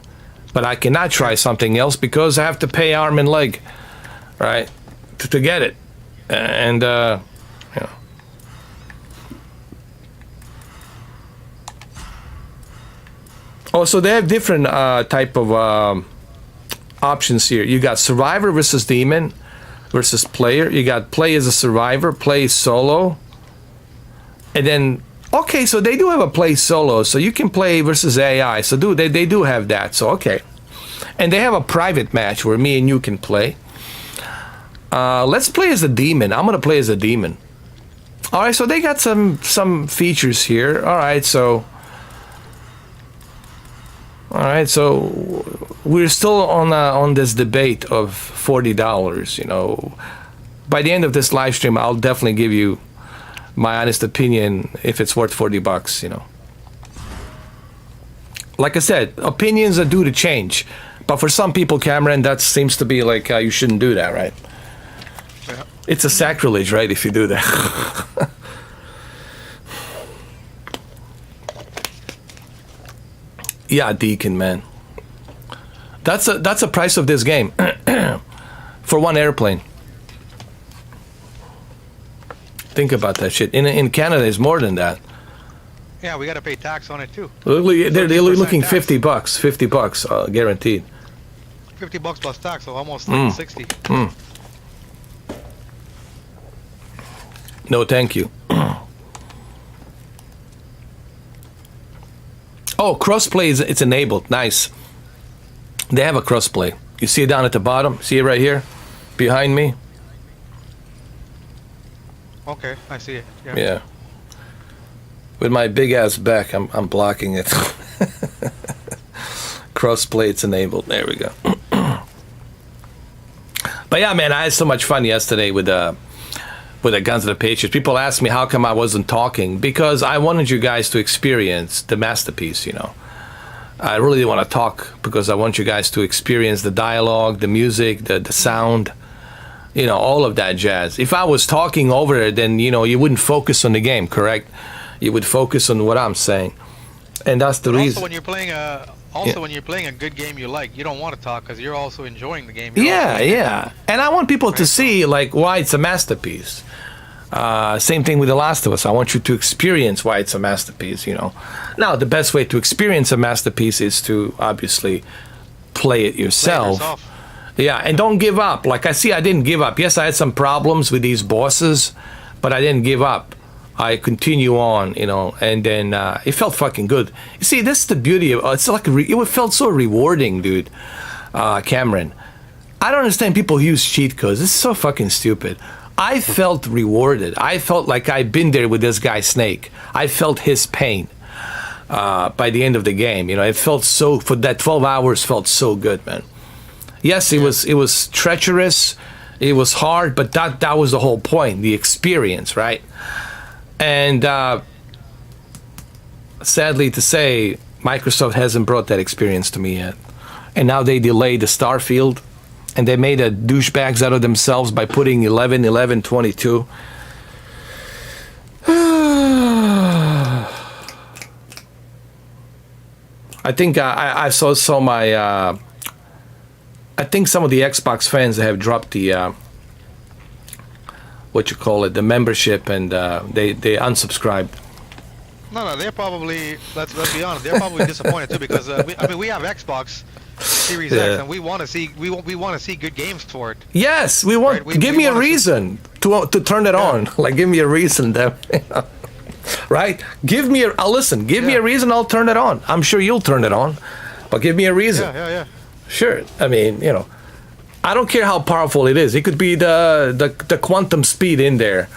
But I cannot try something else because I have to pay arm and leg, right, to get it. And, Oh, so they have different type of options here. You got survivor versus demon versus player. You got play as a survivor, play solo. And then, okay, so they do have a play solo. So you can play versus AI. So they do have that. So, okay. And they have a private match where me and you can play. Let's play as a demon. I'm going to play as a demon. All right, so they got some features here. All right, so we're still on this debate of $40. By the end of this live stream, I'll definitely give you my honest opinion if it's worth $40. Like I said, opinions are due to change, but for some people, Cameron, that seems to be like you shouldn't do that, right? Yeah. It's a sacrilege, right? If you do that. Yeah, Deacon, man. That's a price of this game for one airplane. Think about that shit. In Canada, it's more than that. Yeah, we got to pay tax on it too. They're looking tax. $50 guaranteed. $50 plus tax, so almost like 60. No, thank you. Oh, crossplay it's enabled. Nice. They have a crossplay. You see it down at the bottom? See it right here? Behind me? Okay, I see it. Yeah. With my big ass back, I'm blocking it. Crossplay it's enabled. There we go. But yeah, man, I had so much fun yesterday with the Guns of the Patriots. People asked me how come I wasn't talking, because I wanted you guys to experience the masterpiece. I really didn't want to talk because I want you guys to experience the dialogue, the music, the sound, all of that jazz. If I was talking over it, then you wouldn't focus on the game, correct? You would focus on what I'm saying, and that's the reason. Also, when you're playing a good game you like, you don't want to talk because you're also enjoying the game. Yeah. And I want people to see why it's a masterpiece. Same thing with The Last of Us. I want you to experience why it's a masterpiece. Now the best way to experience a masterpiece is to obviously play it yourself. Yeah, and don't give up. Like I didn't give up. Yes, I had some problems with these bosses, but I didn't give up. I continue on, and then it felt fucking good. You see, this is the beauty of it's like it felt so rewarding, dude. Cameron, I don't understand people who use cheat codes. This is so fucking stupid. I felt rewarded. I felt like I'd been there with this guy Snake. I felt his pain by the end of the game. It felt for that 12 hours felt so good, man. Yes, it was treacherous, it was hard, but that was the whole point, the experience, right? And sadly to say, Microsoft hasn't brought that experience to me yet. And now they delayed the Starfield, and they made a douchebags out of themselves by putting 11/11/22. I think I saw my. I think some of the Xbox fans have dropped the the membership, and they unsubscribed. No, they're probably, let's be honest, they're probably disappointed too, because we have Xbox Series X, and we want to see good games for it. Yes, we want. Right? Give me a reason to turn it on. Give me a reason, right? Give me listen. Give me a reason. I'll turn it on. I'm sure you'll turn it on, but give me a reason. Yeah. Sure. I mean, I don't care how powerful it is. It could be the quantum speed in there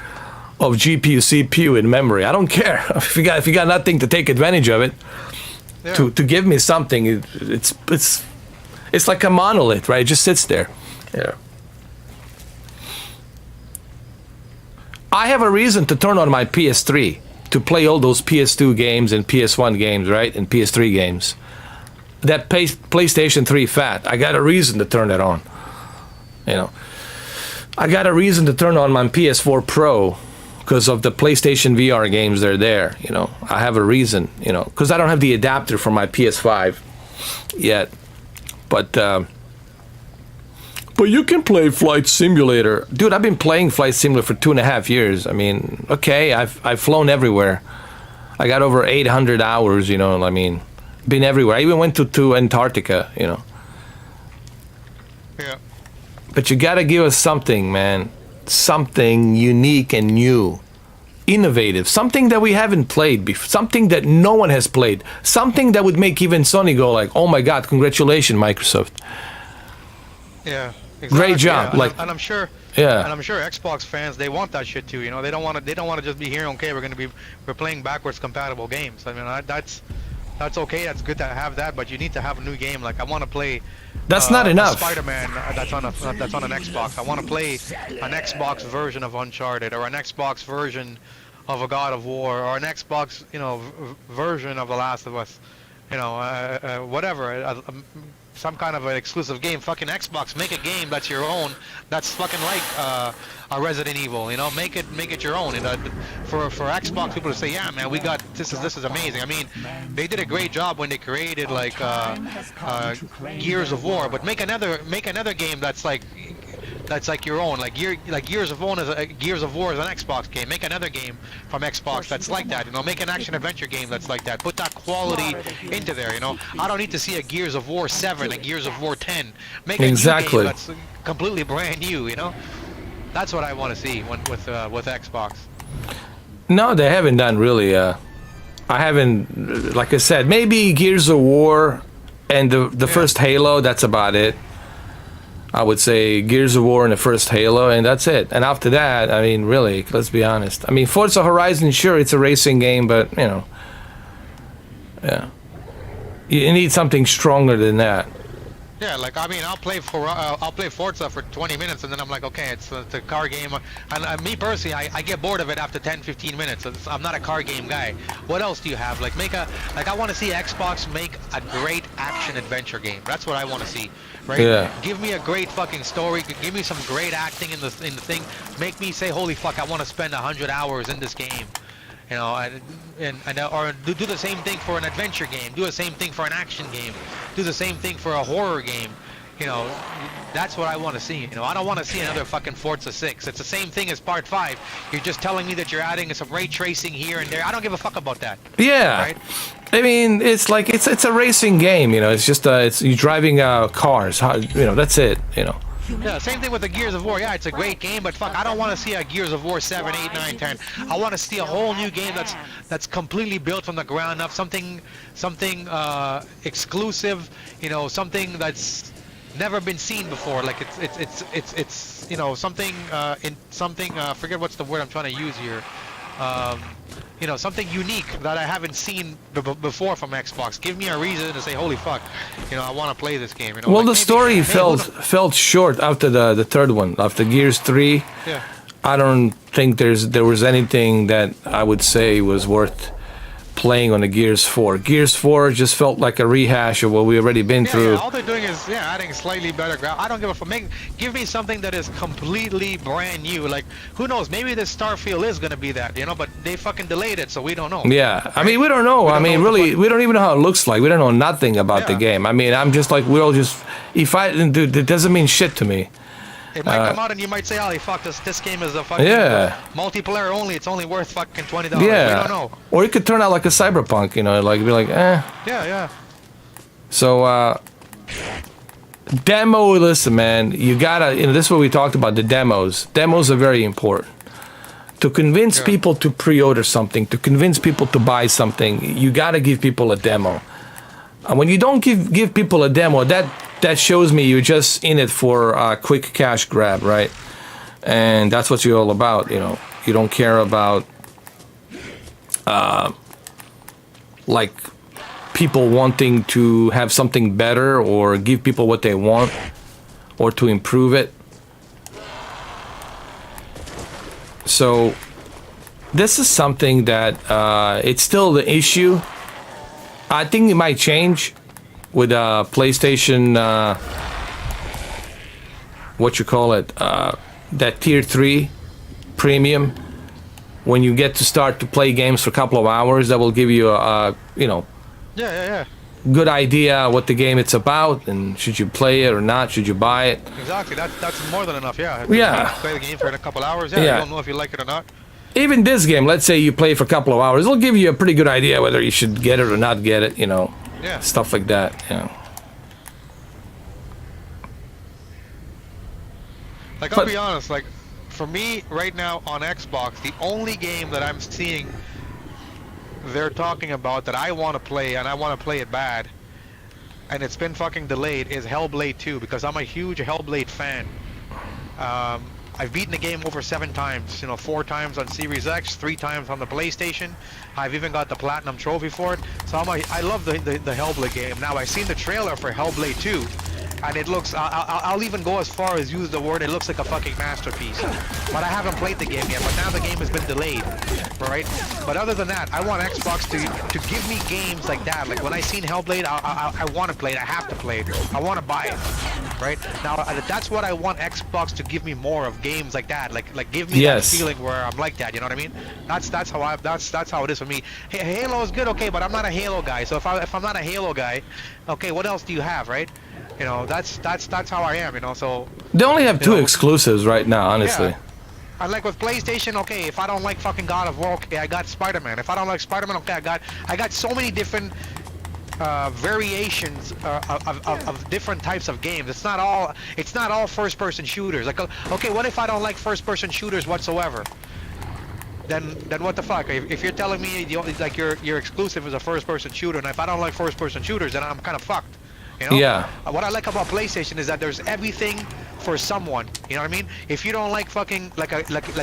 of GPU, CPU, and memory. I don't care. If you got nothing to take advantage of it, to give me something, it's like a monolith, right? It just sits there. Yeah. I have a reason to turn on my PS3 to play all those PS2 games and PS1 games, right? And PS3 games. That PlayStation 3 fat. I got a reason to turn it on. You know. I got a reason to turn on my PS4 Pro because of the PlayStation VR games that are there. You know. I have a reason, you know, because I don't have the adapter for my PS5 yet. But you can play Flight Simulator. Dude, I've been playing Flight Simulator for 2.5 years. I mean, okay, I've flown everywhere. I got over 800 hours, you know, I mean, been everywhere. I even went to Antarctica, you know. Yeah. But you gotta give us something, man. Something unique and new. Innovative. Something that we haven't played before. Something that no one has played. Something that would make even Sony go like, oh my God, congratulations, Microsoft. Yeah. Exactly. Great job. Yeah. Like, and I'm sure. yeah. And I'm sure Xbox fans, they want that shit too. You know, they don't want to just be here. Okay, we're playing backwards compatible games. I mean, that's okay. That's good to have that, but you need to have a new game. Like I want to play. That's not enough. Spider-Man that's on an Xbox. I want to play an Xbox version of Uncharted or an Xbox version of a God of War or an Xbox, you know, version of The Last of Us. You know, whatever. Some kind of an exclusive game. Fucking Xbox, make a game that's your own. That's fucking like a Resident Evil. You know, make it your own. And for Xbox people to say, yeah, man, we got this is amazing. I mean, they did a great job when they created like Gears of War. But make another game that's like your own. Like Gears of War is an Xbox game. Make another game from Xbox that's like that. You know, make an action adventure game that's like that. Put that quality into there. You know, I don't need to see a Gears of War 7, a Gears of War 10. Make a new game that's completely brand new. You know, that's what I want to see with Xbox. No, they haven't done really. I haven't, like I said, maybe Gears of War and the first Halo. That's about it. I would say Gears of War and the first Halo, and that's it. And after that, I mean, really, let's be honest. I mean, Forza Horizon, sure, it's a racing game, but, you know, yeah. You need something stronger than that. Yeah, like I mean, I'll play Forza for 20 minutes, and then I'm like, okay, it's a car game. And me personally, I get bored of it after 10-15 minutes. I'm not a car game guy. What else do you have? Like I want to see Xbox make a great action adventure game. That's what I want to see, right? Yeah. Give me a great fucking story. Give me some great acting in the thing. Make me say, holy fuck, I want to spend 100 hours in this game. You know, or do the same thing for an adventure game. Do the same thing for an action game. Do the same thing for a horror game. You know, that's what I want to see. You know, I don't want to see another fucking Forza 6. It's the same thing as Part 5. You're just telling me that you're adding some ray tracing here and there. I don't give a fuck about that. Yeah. Right? I mean, it's like it's a racing game. You know, it's just it's you driving cars. You know, that's it. You know. Yeah, same thing with the Gears of War. Yeah, it's a great game, but fuck, I don't want to see a Gears of War 7, 8, 9, 10. I want to see a whole new game that's completely built from the ground up, something exclusive, you know, something that's never been seen before. Like it's you know, something forget what's the word I'm trying to use here. You know, something unique that I haven't seen before from Xbox. Give me a reason to say, holy fuck, you know, I want to play this game. You know, well, like the story felt short after the third one, after Gears 3. Yeah. I don't think there was anything that I would say was worth playing on the Gears 4. Gears 4 just felt like a rehash of what we already been through. Yeah, all they're doing is adding slightly better graphics. I don't give a fuck. Give me something that is completely brand new. Like, who knows? Maybe this Starfield is gonna be that, you know. But they fucking delayed it, so we don't know. Yeah, I mean, we don't know. I mean, really, we don't even know how it looks like. We don't know nothing about the game. I mean, I'm just like, we'll just. If I didn't do, it doesn't mean shit to me. It might come out and you might say, "Oh, fuck this game is a fucking multiplayer only. It's only worth fucking $20." Yeah, we don't know. Or it could turn out like a Cyberpunk, you know, like be like, eh. Yeah. So, demo. Listen, man, you gotta. You know, this is what we talked about. The demos. Demos are very important. To convince people to pre-order something, to convince people to buy something, you gotta give people a demo. And when you don't give people a demo, that shows me you're just in it for a quick cash grab, right? And that's what you're all about, you know. You don't care about, like, people wanting to have something better or give people what they want or to improve it. So this is something that it's still the issue. I think it might change with PlayStation. What you call it? That tier 3 premium. When you get to start to play games for a couple of hours, that will give you a good idea what the game it's about, and should you play it or not, should you buy it. Exactly, that's more than enough, yeah. Play the game for a couple hours, you don't know if you like it or not. Even this game, let's say you play for a couple of hours, it'll give you a pretty good idea whether you should get it or not get it, stuff like that, Like, I'll be honest, like, for me, right now, on Xbox, the only game that I'm seeing they're talking about that I want to play, and I want to play it bad, and it's been fucking delayed, is Hellblade 2, because I'm a huge Hellblade fan. I've beaten the game over 7 times, 4 times on Series X, 3 times on the PlayStation. I've even got the Platinum Trophy for it, so I love the Hellblade game. Now, I've seen the trailer for Hellblade 2, and it looks, I'll even go as far as use the word, it looks like a fucking masterpiece. But I haven't played the game yet, but now the game has been delayed, right? But other than that, I want Xbox to give me games like that. Like, when I seen Hellblade, I want to play it, I have to play it, I want to buy it, right? Now, that's what I want Xbox to give me more of, games like that. Like give me that feeling where I'm like that, you know what I mean? That's how it is for me. Halo is good, okay, but I'm not a Halo guy, so if I'm not a Halo guy, okay, what else do you have, right? That's how I am, so... They only have 2 exclusives right now, honestly. Yeah. And like with PlayStation, okay, if I don't like fucking God of War, okay, I got Spider-Man. If I don't like Spider-Man, okay, I got so many different variations of different types of games. It's not all first-person shooters. Like, okay, what if I don't like first-person shooters whatsoever? Then what the fuck? If you're telling me like your exclusive is a first-person shooter, and if I don't like first-person shooters, then I'm kind of fucked. Yeah. What I like about PlayStation is that there's everything for someone. You know what I mean? If you don't like fucking like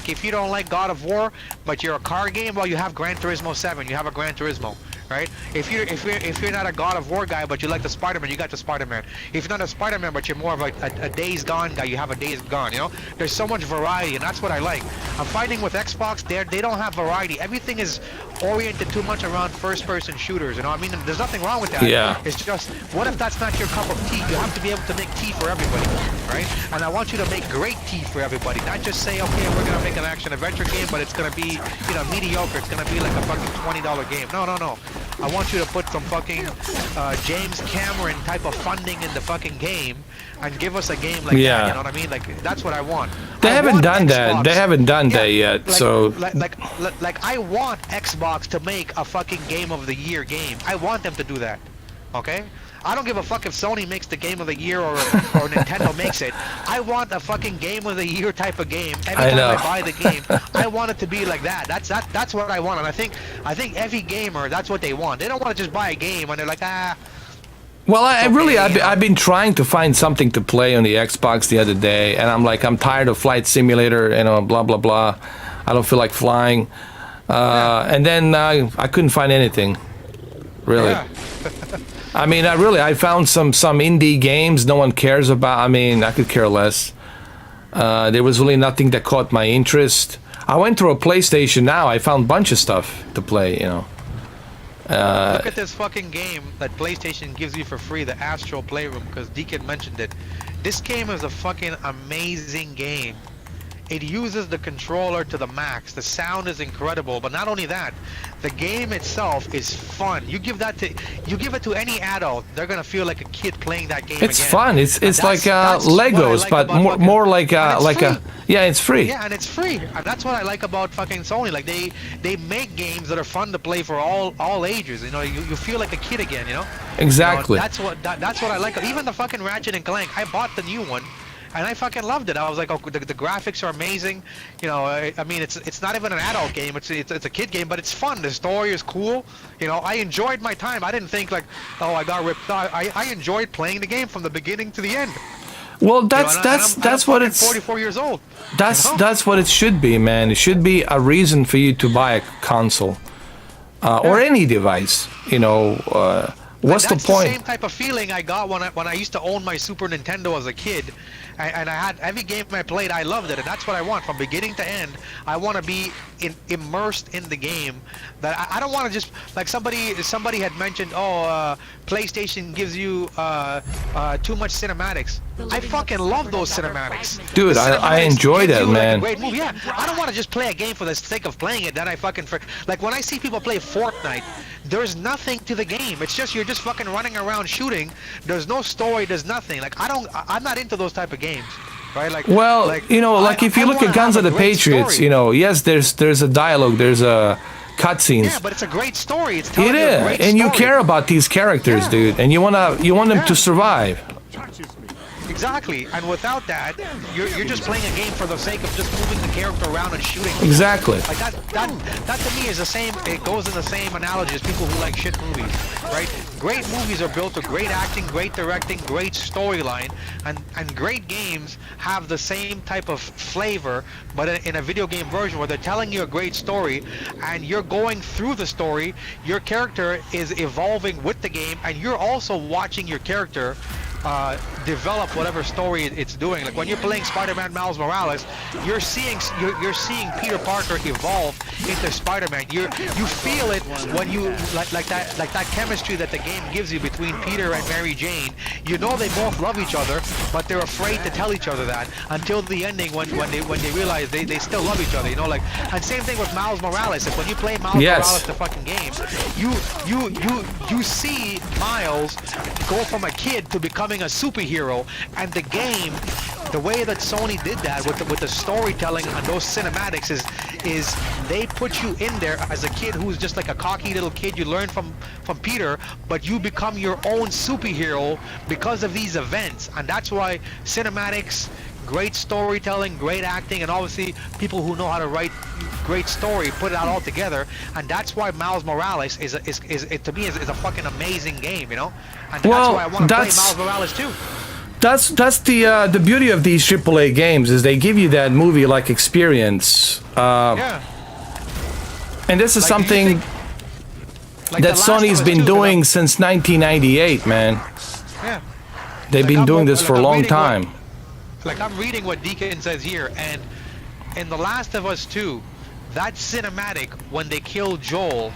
if you don't like God of War, but you're a car game, well, you have Gran Turismo 7. You have a Gran Turismo, right? If you're not a God of War guy, but you like the Spider-Man, you got the Spider-Man. If you're not a Spider-Man, but you're more of a Days Gone guy, you have a Days Gone. There's so much variety, and that's what I like. I'm finding with Xbox, they don't have variety. Everything is oriented too much around first-person shooters. I mean, there's nothing wrong with that. Yeah. It's just, what if that's not your cup of tea? You have to be able to make tea for everybody, right? And I want you to make great tea for everybody, not just say, okay, we're gonna make an action-adventure game, but it's gonna be, mediocre. It's gonna be like a fucking $20 game. No. I want you to put some fucking James Cameron type of funding in the fucking game and give us a game like that, you know what I mean? Like, that's what I want. They haven't done that. They haven't done that yet, so... Like, I want Xbox to make a fucking Game of the Year game. I want them to do that, okay? I don't give a fuck if Sony makes the Game of the Year or Nintendo makes it. I want a fucking Game of the Year type of game. Every time I buy the game, I want it to be like that. That's what I want, and I think every gamer, that's what they want. They don't want to just buy a game and they're like, Well, I've been trying to find something to play on the Xbox the other day, and I'm tired of Flight Simulator, blah blah blah. I don't feel like flying, and then I couldn't find anything, really. Yeah. I mean, I found some indie games no one cares about. I mean, I could care less. There was really nothing that caught my interest. I went through a PlayStation now. I found a bunch of stuff to play, Look at this fucking game that PlayStation gives you for free, the Astral Playroom, because Deacon mentioned it. This game is a fucking amazing game. It uses the controller to the max. The sound is incredible, but not only that, the game itself is fun. You give it to any adult, they're gonna feel like a kid playing that game. It's fun. It's like Legos, but more like it's free. Yeah, and it's free. And that's what I like about fucking Sony. Like they make games that are fun to play for all ages. You feel like a kid again. Exactly. That's what I like. Even the fucking Ratchet and Clank. I bought the new one. And I fucking loved it. I was like, oh, the graphics are amazing. I mean, it's not even an adult game. It's a kid game, but it's fun. The story is cool. I enjoyed my time. I didn't think like, oh, I got ripped off. I enjoyed playing the game from the beginning to the end. Well, that's what it's. 44 years old. That's what it should be, man. It should be a reason for you to buy a console, or any device. What's the That's point? the same type of feeling I got when I used to own my Super Nintendo as a kid, and I had every game I played, I loved it, and that's what I want from beginning to end. I want to be immersed in the game. That I don't want to just like somebody had mentioned, PlayStation gives you too much cinematics. I fucking love those cinematics. Dude, The I cinematics enjoy give that, you, like, a man. great movie. Yeah, I don't want to just play a game for the sake of playing it. Then I fucking like when I see people play Fortnite, there's nothing to the game. It's just you're just fucking running around shooting. There's no story. There's nothing. Like I'm not into those type of games, right? Like Well, if you look at Guns of the Patriots, yes, there's a dialogue, there's a cutscenes. Yeah, but it's a great story. It's telling It you a is, great and you story. care about these characters, dude, and you want them to survive. Exactly, and without that, you're just playing a game for the sake of just moving the character around and shooting. Exactly. Like that to me is the same. It goes in the same analogy as people who like shit movies, right? Great movies are built with great acting, great directing, great storyline, and great games have the same type of flavor, but in a video game version where they're telling you a great story, and you're going through the story. Your character is evolving with the game, and you're also watching your character develop whatever story it's doing. Like when you're playing Spider-Man Miles Morales, you're seeing Peter Parker evolve into Spider-Man. You feel it when you like that chemistry that the game gives you between Peter and Mary Jane. You know they both love each other, but they're afraid to tell each other that until the ending when they realize they still love each other. And same thing with Miles Morales. Like when you play Miles Morales the fucking game, you see Miles go from a kid to becoming a superhero, and the game, the way that Sony did that with the storytelling and those cinematics is they put you in there as a kid who's just like a cocky little kid. You learn from Peter, but you become your own superhero because of these events, and that's why cinematics, great storytelling, great acting, and obviously people who know how to write great story put it out all together, and that's why Miles Morales is to me is a fucking amazing game, And that's why I want to play Miles Morales too. That's the beauty of these AAA games is they give you that movie-like experience. And this is something that Sony's been doing since 1998, man. Yeah. They've been doing this for a long time. I'm reading what Deacon says here, and in The Last of Us 2, that cinematic when they kill Joel,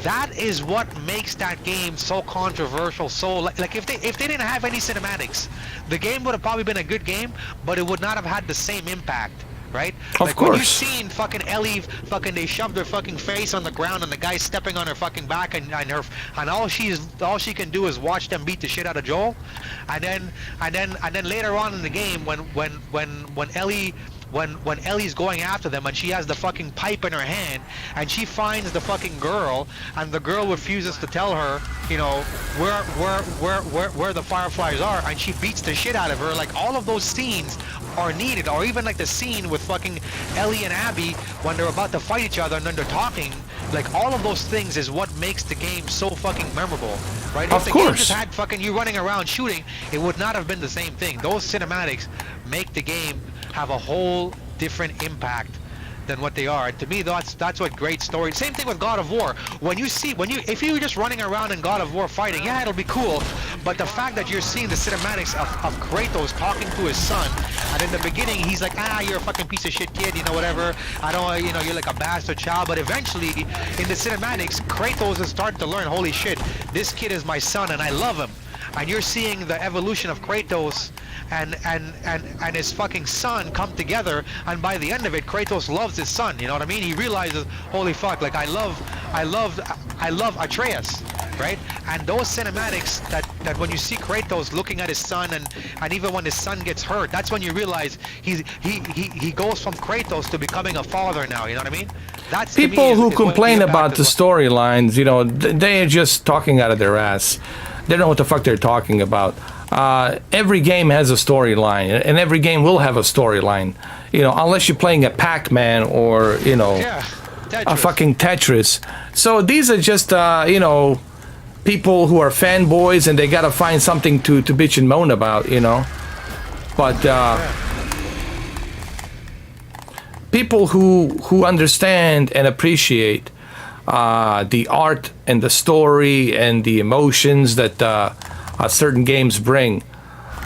that is what makes that game so controversial. So like if they didn't have any cinematics, the game would have probably been a good game, but it would not have had the same impact, right? Of course. When you've seen fucking Ellie, they shoved her fucking face on the ground and the guy's stepping on her fucking back, and all she can do is watch them beat the shit out of Joel, and then later on in the game when Ellie's going after them and she has the fucking pipe in her hand and she finds the fucking girl and the girl refuses to tell her, where the fireflies are, and she beats the shit out of her. Like all of those scenes are needed, or even like the scene with fucking Ellie and Abby when they're about to fight each other and then they're talking. Like all of those things is what makes the game so fucking memorable, right? If the game just had fucking you running around shooting, it would not have been the same thing. Those cinematics make the game have a whole different impact than what they are. And to me, that's what great story. Same thing with God of War. If you're just running around in God of War fighting, yeah, it'll be cool. But the fact that you're seeing the cinematics of Kratos talking to his son, and in the beginning he's like, you're a fucking piece of shit kid, whatever. I don't, you're like a bastard child. But eventually, in the cinematics, Kratos is starting to learn, holy shit, this kid is my son, and I love him. And you're seeing the evolution of Kratos and his fucking son come together, and by the end of it, Kratos loves his son. You know what I mean? He realizes, holy fuck, like I love Atreus, right? And those cinematics that when you see Kratos looking at his son, and even when his son gets hurt, that's when you realize he goes from Kratos to becoming a father now. You know what I mean? That's people who complain about the storylines. They are just talking out of their ass. They don't know what the fuck they're talking about. Every game has a storyline, and every game will have a storyline. Unless you're playing a Pac-Man or a fucking Tetris. So these are just people who are fanboys, and they gotta find something to bitch and moan about. But people who understand and appreciate the art and the story and the emotions that certain games bring,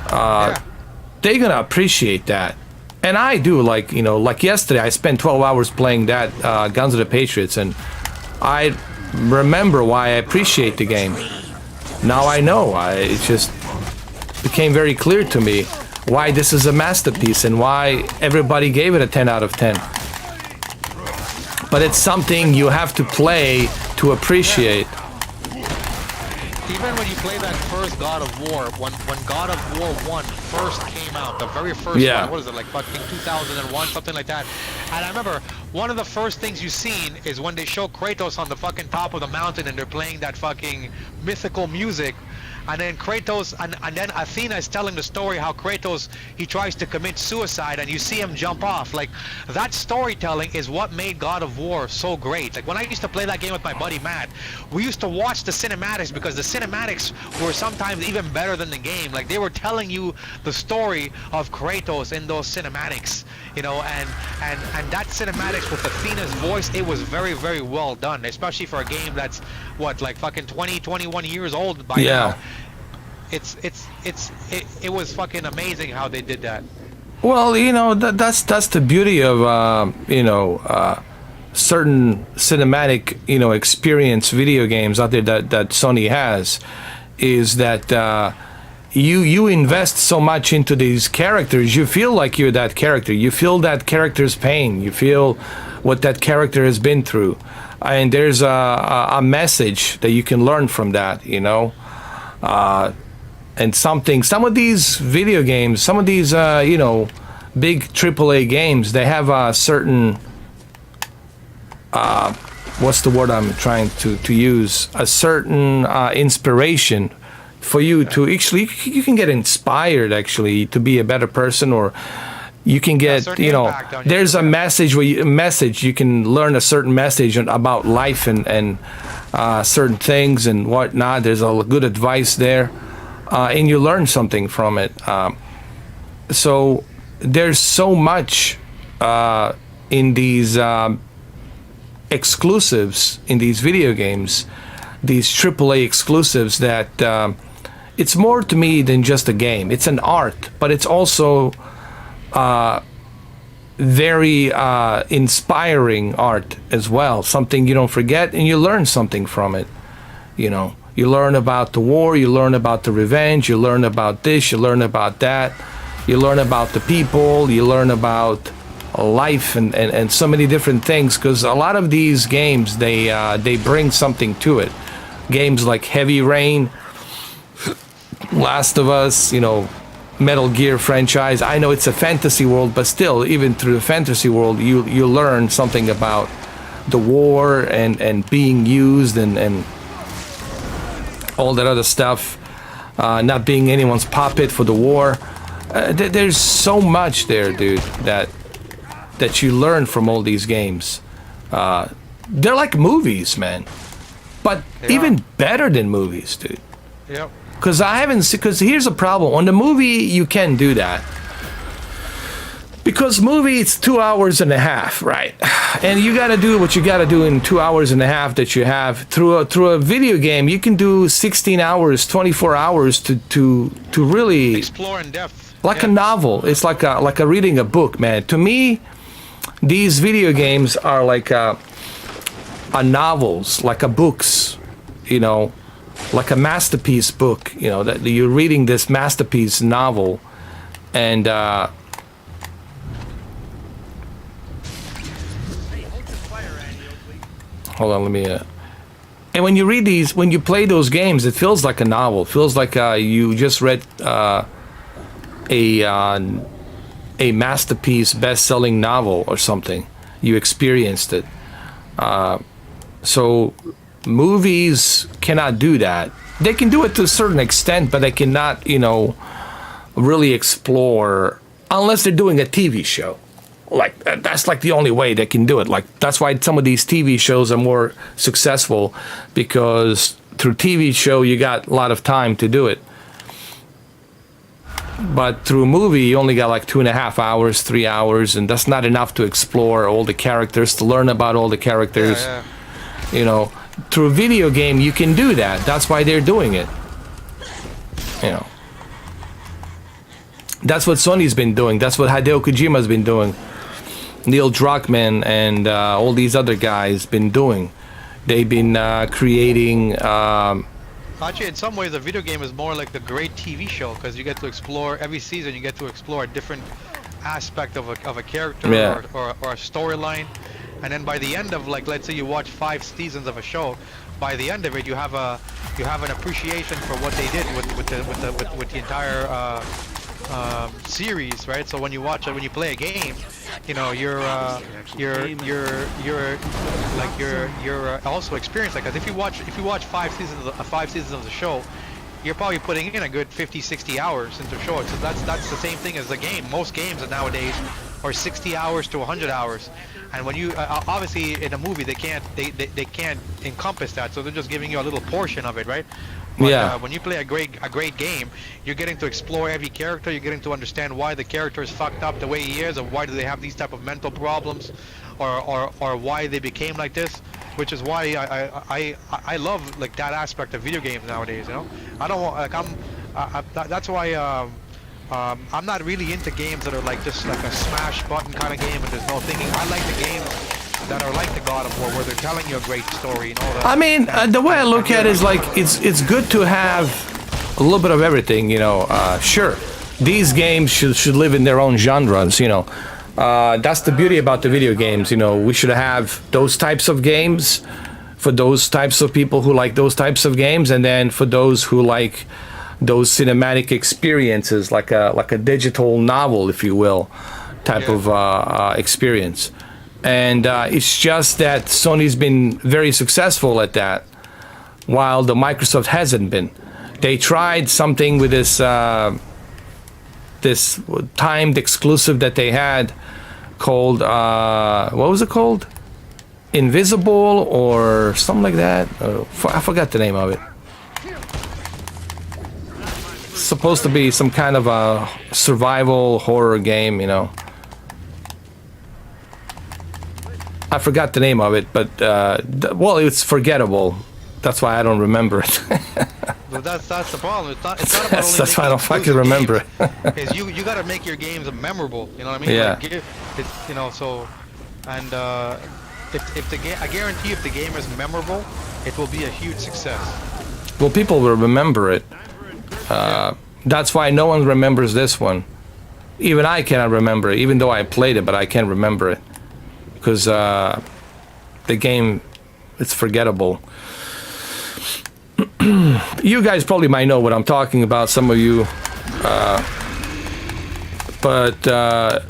they're gonna appreciate that. And I do, like, you know, like yesterday, I spent 12 hours playing that Guns of the Patriots, and I remember why I appreciate the game. Now I know. It just became very clear to me why this is a masterpiece and why everybody gave it a 10 out of 10. But it's something you have to play to appreciate. Even when you play that first God of War, when God of War 1 first came out, the very first one, what is it, like fucking 2001, something like that. And I remember one of the first things you've seen is when they show Kratos on the fucking top of the mountain and they're playing that fucking mythical music. And then Kratos, and then Athena is telling the story how Kratos, he tries to commit suicide and you see him jump off. Like, that storytelling is what made God of War so great. Like, when I used to play that game with my buddy Matt, we used to watch the cinematics because the cinematics were sometimes even better than the game. Like, they were telling you the story of Kratos in those cinematics, you know, and that cinematics with Athena's voice, it was very, very well done, especially for a game that's, what, like fucking 20, 21 years old by now. It was fucking amazing how they did that. Well, you know, that's the beauty of certain cinematic, you know, experience video games out there that Sony has, is that you invest so much into these characters, you feel like you're that character, you feel that character's pain, you feel what that character has been through, and there's a message that you can learn from that, you know. And some of these video games, some of these, you know, big AAA games, they have a certain, what's the word I'm trying to use? A certain inspiration for you to actually, you can get inspired actually to be a better person, or you can get, you know, there's a message where you can learn a certain message about life and certain things and whatnot. There's a good advice there. And you learn something from it. So there's so much in these exclusives, in these video games, these AAA exclusives, that it's more to me than just a game. It's an art, but it's also very inspiring art as well. Something you don't forget, and you learn something from it, you know. You learn about the war, you learn about the revenge, you learn about this, you learn about that, you learn about the people, you learn about life and so many different things, because a lot of these games, they bring something to it. Games like Heavy Rain, Last of Us, you know, Metal Gear franchise. I know it's a fantasy world, but still, even through the fantasy world, you learn something about the war and being used and all that other stuff, not being anyone's puppet for the war. There's so much there, dude, that you learn from all these games. They're like movies, man, but even better than movies, dude. Yep. Because here's a problem. On the movie, you can do that. Because movie, it's 2 hours and a half, right? And you got to do what you got to do in 2 hours and a half that you have. Through a video game, you can do 16 hours, 24 hours to really explore in depth. Like a novel. It's like a reading a book, man. To me, these video games are like a novels, like a books, you know, like a masterpiece book, you know, that you're reading this masterpiece novel, and hold on, let me. And when you read these, when you play those games, it feels like a novel. It feels like you just read a masterpiece, best-selling novel or something. You experienced it. So movies cannot do that. They can do it to a certain extent, but they cannot, you know, really explore unless they're doing a TV show. Like, that's like the only way they can do it. Like, that's why some of these TV shows are more successful, because through TV show you got a lot of time to do it. But through a movie you only got like 2.5 hours, 3 hours, and that's not enough to explore all the characters, to learn about all the characters. You know, through a video game, you can do that. That's why they're doing it. You know, that's what Sony's been doing. That's what Hideo Kojima's been doing. Neil Druckmann and all these other guys been doing. They've been creating. Actually, in some ways, a video game is more like the great TV show because you get to explore every season. You get to explore a different aspect of a character or a storyline, and then by the end of, like, let's say you watch 5 seasons of a show, by the end of it, you have an appreciation for what they did with the entire series, right? So when you play a game, you know, you're also experienced, like, 'cause if you watch 5 seasons of the show, you're probably putting in a good 50-60 hours into the show. So that's the same thing as the game. Most games nowadays are 60 hours to 100 hours, and when you obviously in a movie they can't encompass that, so they're just giving you a little portion of it, right? But, when you play a great game, you're getting to explore every character. You're getting to understand why the character is fucked up the way he is, or why do they have these type of mental problems, or why they became like this. Which is why I love, like, that aspect of video games nowadays. You know, I don't want, like, that's why I'm not really into games that are like just like a smash button kind of game and there's no thinking. I like the games that are like the God of War, where they're telling you a great story. You know, I mean, the way I look at it is like it's good to have a little bit of everything. You know, sure, these games should live in their own genres. You know, that's the beauty about the video games. You know, we should have those types of games for those types of people who like those types of games, and then for those who like those cinematic experiences, like a digital novel, if you will, type of experience. And it's just that Sony's been very successful at that, while the Microsoft hasn't been. They tried something with this this timed exclusive that they had called what was it called? Invisible or something like that. I forgot the name of it. It's supposed to be some kind of a survival horror game, you know. I forgot the name of it, but well, it's forgettable. That's why I don't remember it. Well, that's the problem. It's not about that's why I don't fucking remember it. Is you got to make your games memorable. You know what I mean? Yeah. Like, it's, you know, so, and if the game, I guarantee if the game is memorable, it will be a huge success. Well, people will remember it. That's why no one remembers this one. Even I cannot remember it, even though I played it, but I can't remember it. Because the game, it's forgettable. You guys probably might know what I'm talking about, some of you. But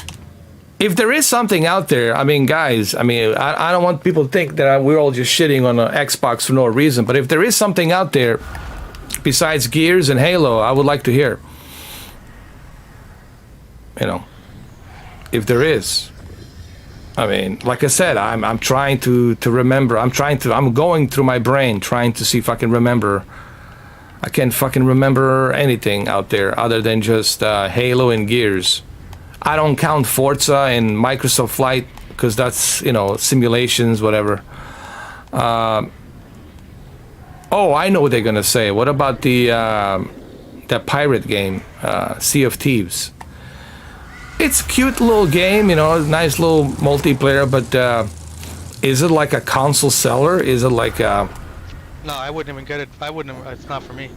if there is something out there, I mean, guys, I mean, I don't want people to think that we're all just shitting on Xbox for no reason. But if there is something out there besides Gears and Halo, I would like to hear. You know, if there is. I mean, like I said, I'm trying to remember. I'm going through my brain trying to see if I can remember. I can't fucking remember anything out there other than just Halo and Gears. I don't count Forza and Microsoft Flight because that's, you know, simulations, whatever. Oh, I know what they're gonna say. What about that pirate game, Sea of Thieves? It's a cute little game, you know, nice little multiplayer, but is it like a console seller? Is it like a... No, I wouldn't even get it. It's not for me.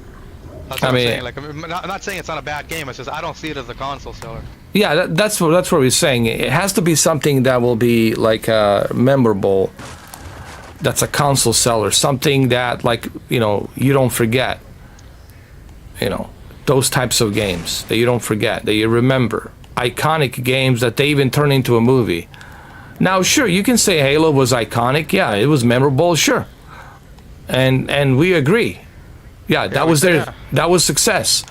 That's I what I'm mean, saying. Like, I'm not saying it's not a bad game. It's just I don't see it as a console seller. Yeah, that's what we're saying. It has to be something that will be like memorable. That's a console seller. Something that, like, you know, you don't forget. You know, those types of games that you don't forget, that you remember. Iconic games that they even turn into a movie. Now, sure, you can say Halo was iconic. Yeah, it was memorable. Sure, and we agree. Yeah, that was success.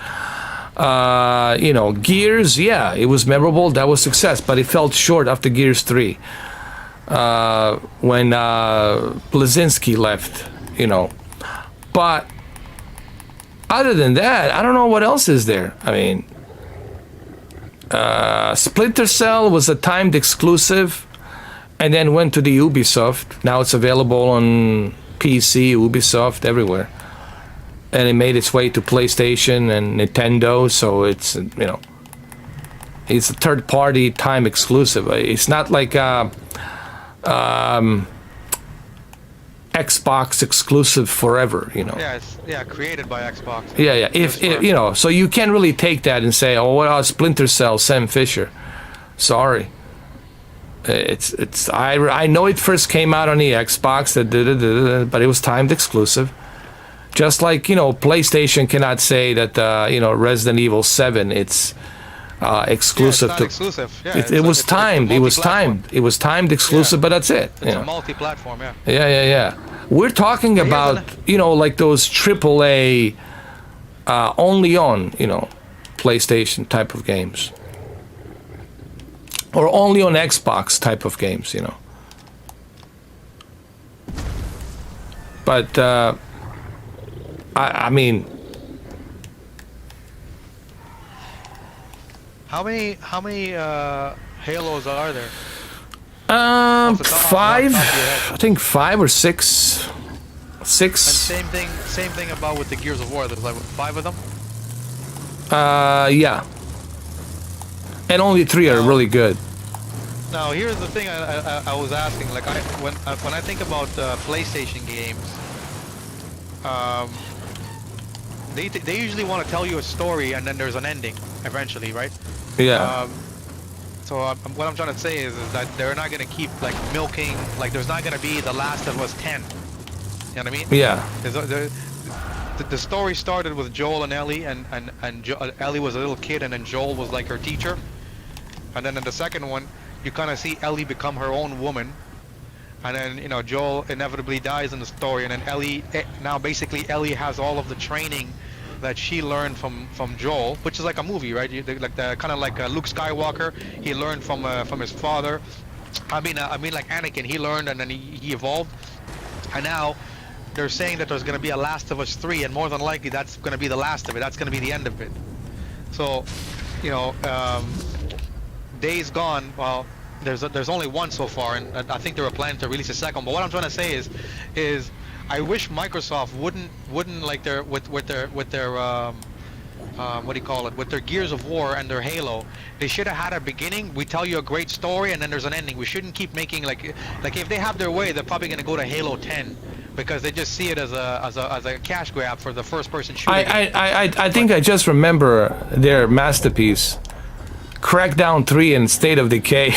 You know, Gears. Yeah, it was memorable. That was success, but it fell short after Gears 3 when Blazinski left. You know, but other than that, I don't know what else is there. I mean. Splinter Cell was a timed exclusive and then went to the Ubisoft. Now it's available on PC, Ubisoft, everywhere. And it made its way to PlayStation and Nintendo, so it's, it's a third-party time exclusive. It's not like Xbox exclusive forever, Yeah, it's created by Xbox. Yeah. If so you can't really take that and say, "Oh, well, Splinter Cell, Sam Fisher." Sorry. I know it first came out on the Xbox, but it was timed exclusive. Just like, PlayStation cannot say that, Resident Evil 7, it's exclusive it's not to. exclusive. Yeah, It was timed. It was timed. It was timed exclusive, but that's it. It's a multi-platform, yeah. Yeah. We're talking about, like those AAA, only on, PlayStation type of games. Or only on Xbox type of games, But, I mean, how many Halos are there? five. I think 5 or 6. And 6. same thing about with the Gears of War. There's like 5 of them. Yeah. And only 3 are really good. Now here's the thing I was asking. Like when I think about PlayStation games, they usually want to tell you a story and then there's an ending eventually, right? Yeah. So what I'm trying to say is that they're not going to keep like milking, like there's not going to be The Last of Us 10. You know what I mean? Yeah. The story started with Joel and Ellie, and Ellie was a little kid, and then Joel was like her teacher. And then in the second one, you kind of see Ellie become her own woman. And then, Joel inevitably dies in the story, and then Ellie has all of the training that she learned from Joel, which is like a movie, right? Like Luke Skywalker, he learned from his father. I mean like Anakin, he learned and then he evolved. And now they're saying that there's going to be a Last of Us 3, and more than likely that's going to be the last of it. That's going to be the end of it. So, Days Gone, well, there's only one so far, and I think they were planning to release a second. But what I'm trying to say is I wish Microsoft wouldn't like with their what do you call it, with their Gears of War and their Halo. They should have had a beginning. We tell you a great story and then there's an ending. We shouldn't keep making like if they have their way, they're probably going to go to Halo 10 because they just see it as a cash grab for the first person shooter. I think I just remember their masterpiece, Crackdown 3 and State of Decay.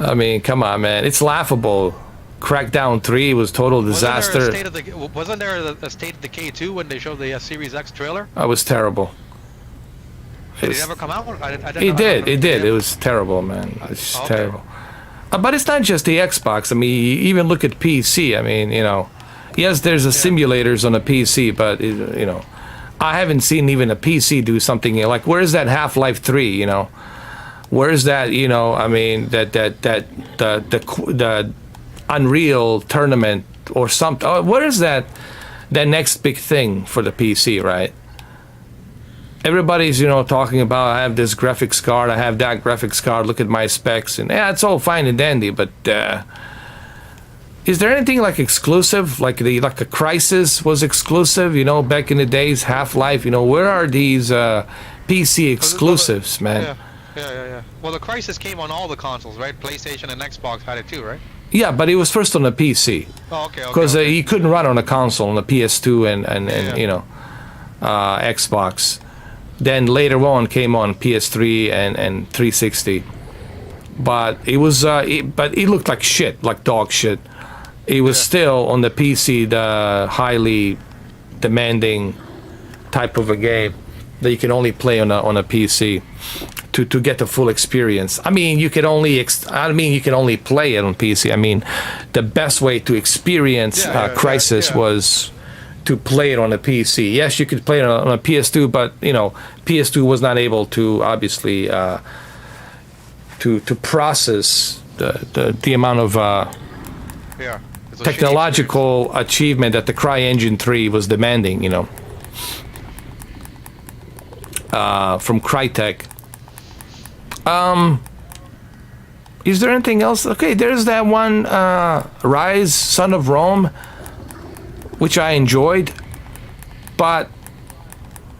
I mean, come on, man. It's laughable. Crackdown 3 was total disaster. Wasn't there a State of Decay 2 when they showed the Series X trailer? That was terrible. Did it ever come out? It did. It was terrible, man. It's terrible. But it's not just the Xbox. I mean, even look at PC. I mean, yes, there's simulators on a PC, but, I haven't seen even a PC do something like, where's that Half-Life 3, Where's that, I mean, the Unreal tournament or something? What is that next big thing for the PC, right? Everybody's, talking about, I have this graphics card, I have that graphics card, look at my specs, and it's all fine and dandy, but is there anything like exclusive, like a Crysis was exclusive, back in the days, Half-Life, where are these PC exclusives, man? Yeah. Well, the Crysis came on all the consoles, right? PlayStation and Xbox had it too, right? Yeah, but it was first on the PC. Oh, okay. Because you couldn't run on a console, on the PS2 and Xbox. Then later on came on PS3 and 360. But it was, but it looked like shit, like dog shit. It was still on the PC, the highly demanding type of a game that you can only play on a PC to get the full experience. I mean, you can only play it on PC. I mean, the best way to experience Crysis was to play it on a PC. Yes, you could play it on a PS2, but PS2 was not able to obviously to process the amount of technological achievement that the CryEngine 3 was demanding, from Crytek. Is there anything else? Okay, there's that one, Rise, Son of Rome, which I enjoyed, but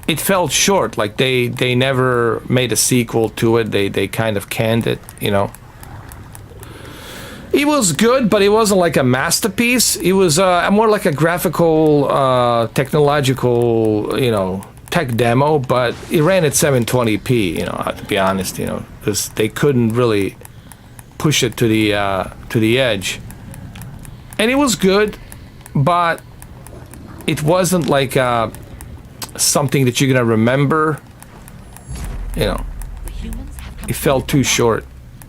it felt short. Like they never made a sequel to it. They kind of canned it, you know. It was good, but it wasn't like a masterpiece. It was more like a graphical, technological, you know, tech demo, but it ran at 720p, you know, to be honest, you know, because they couldn't really push it to the edge. And it was good, but it wasn't like something that you're gonna remember, you know. It felt too short.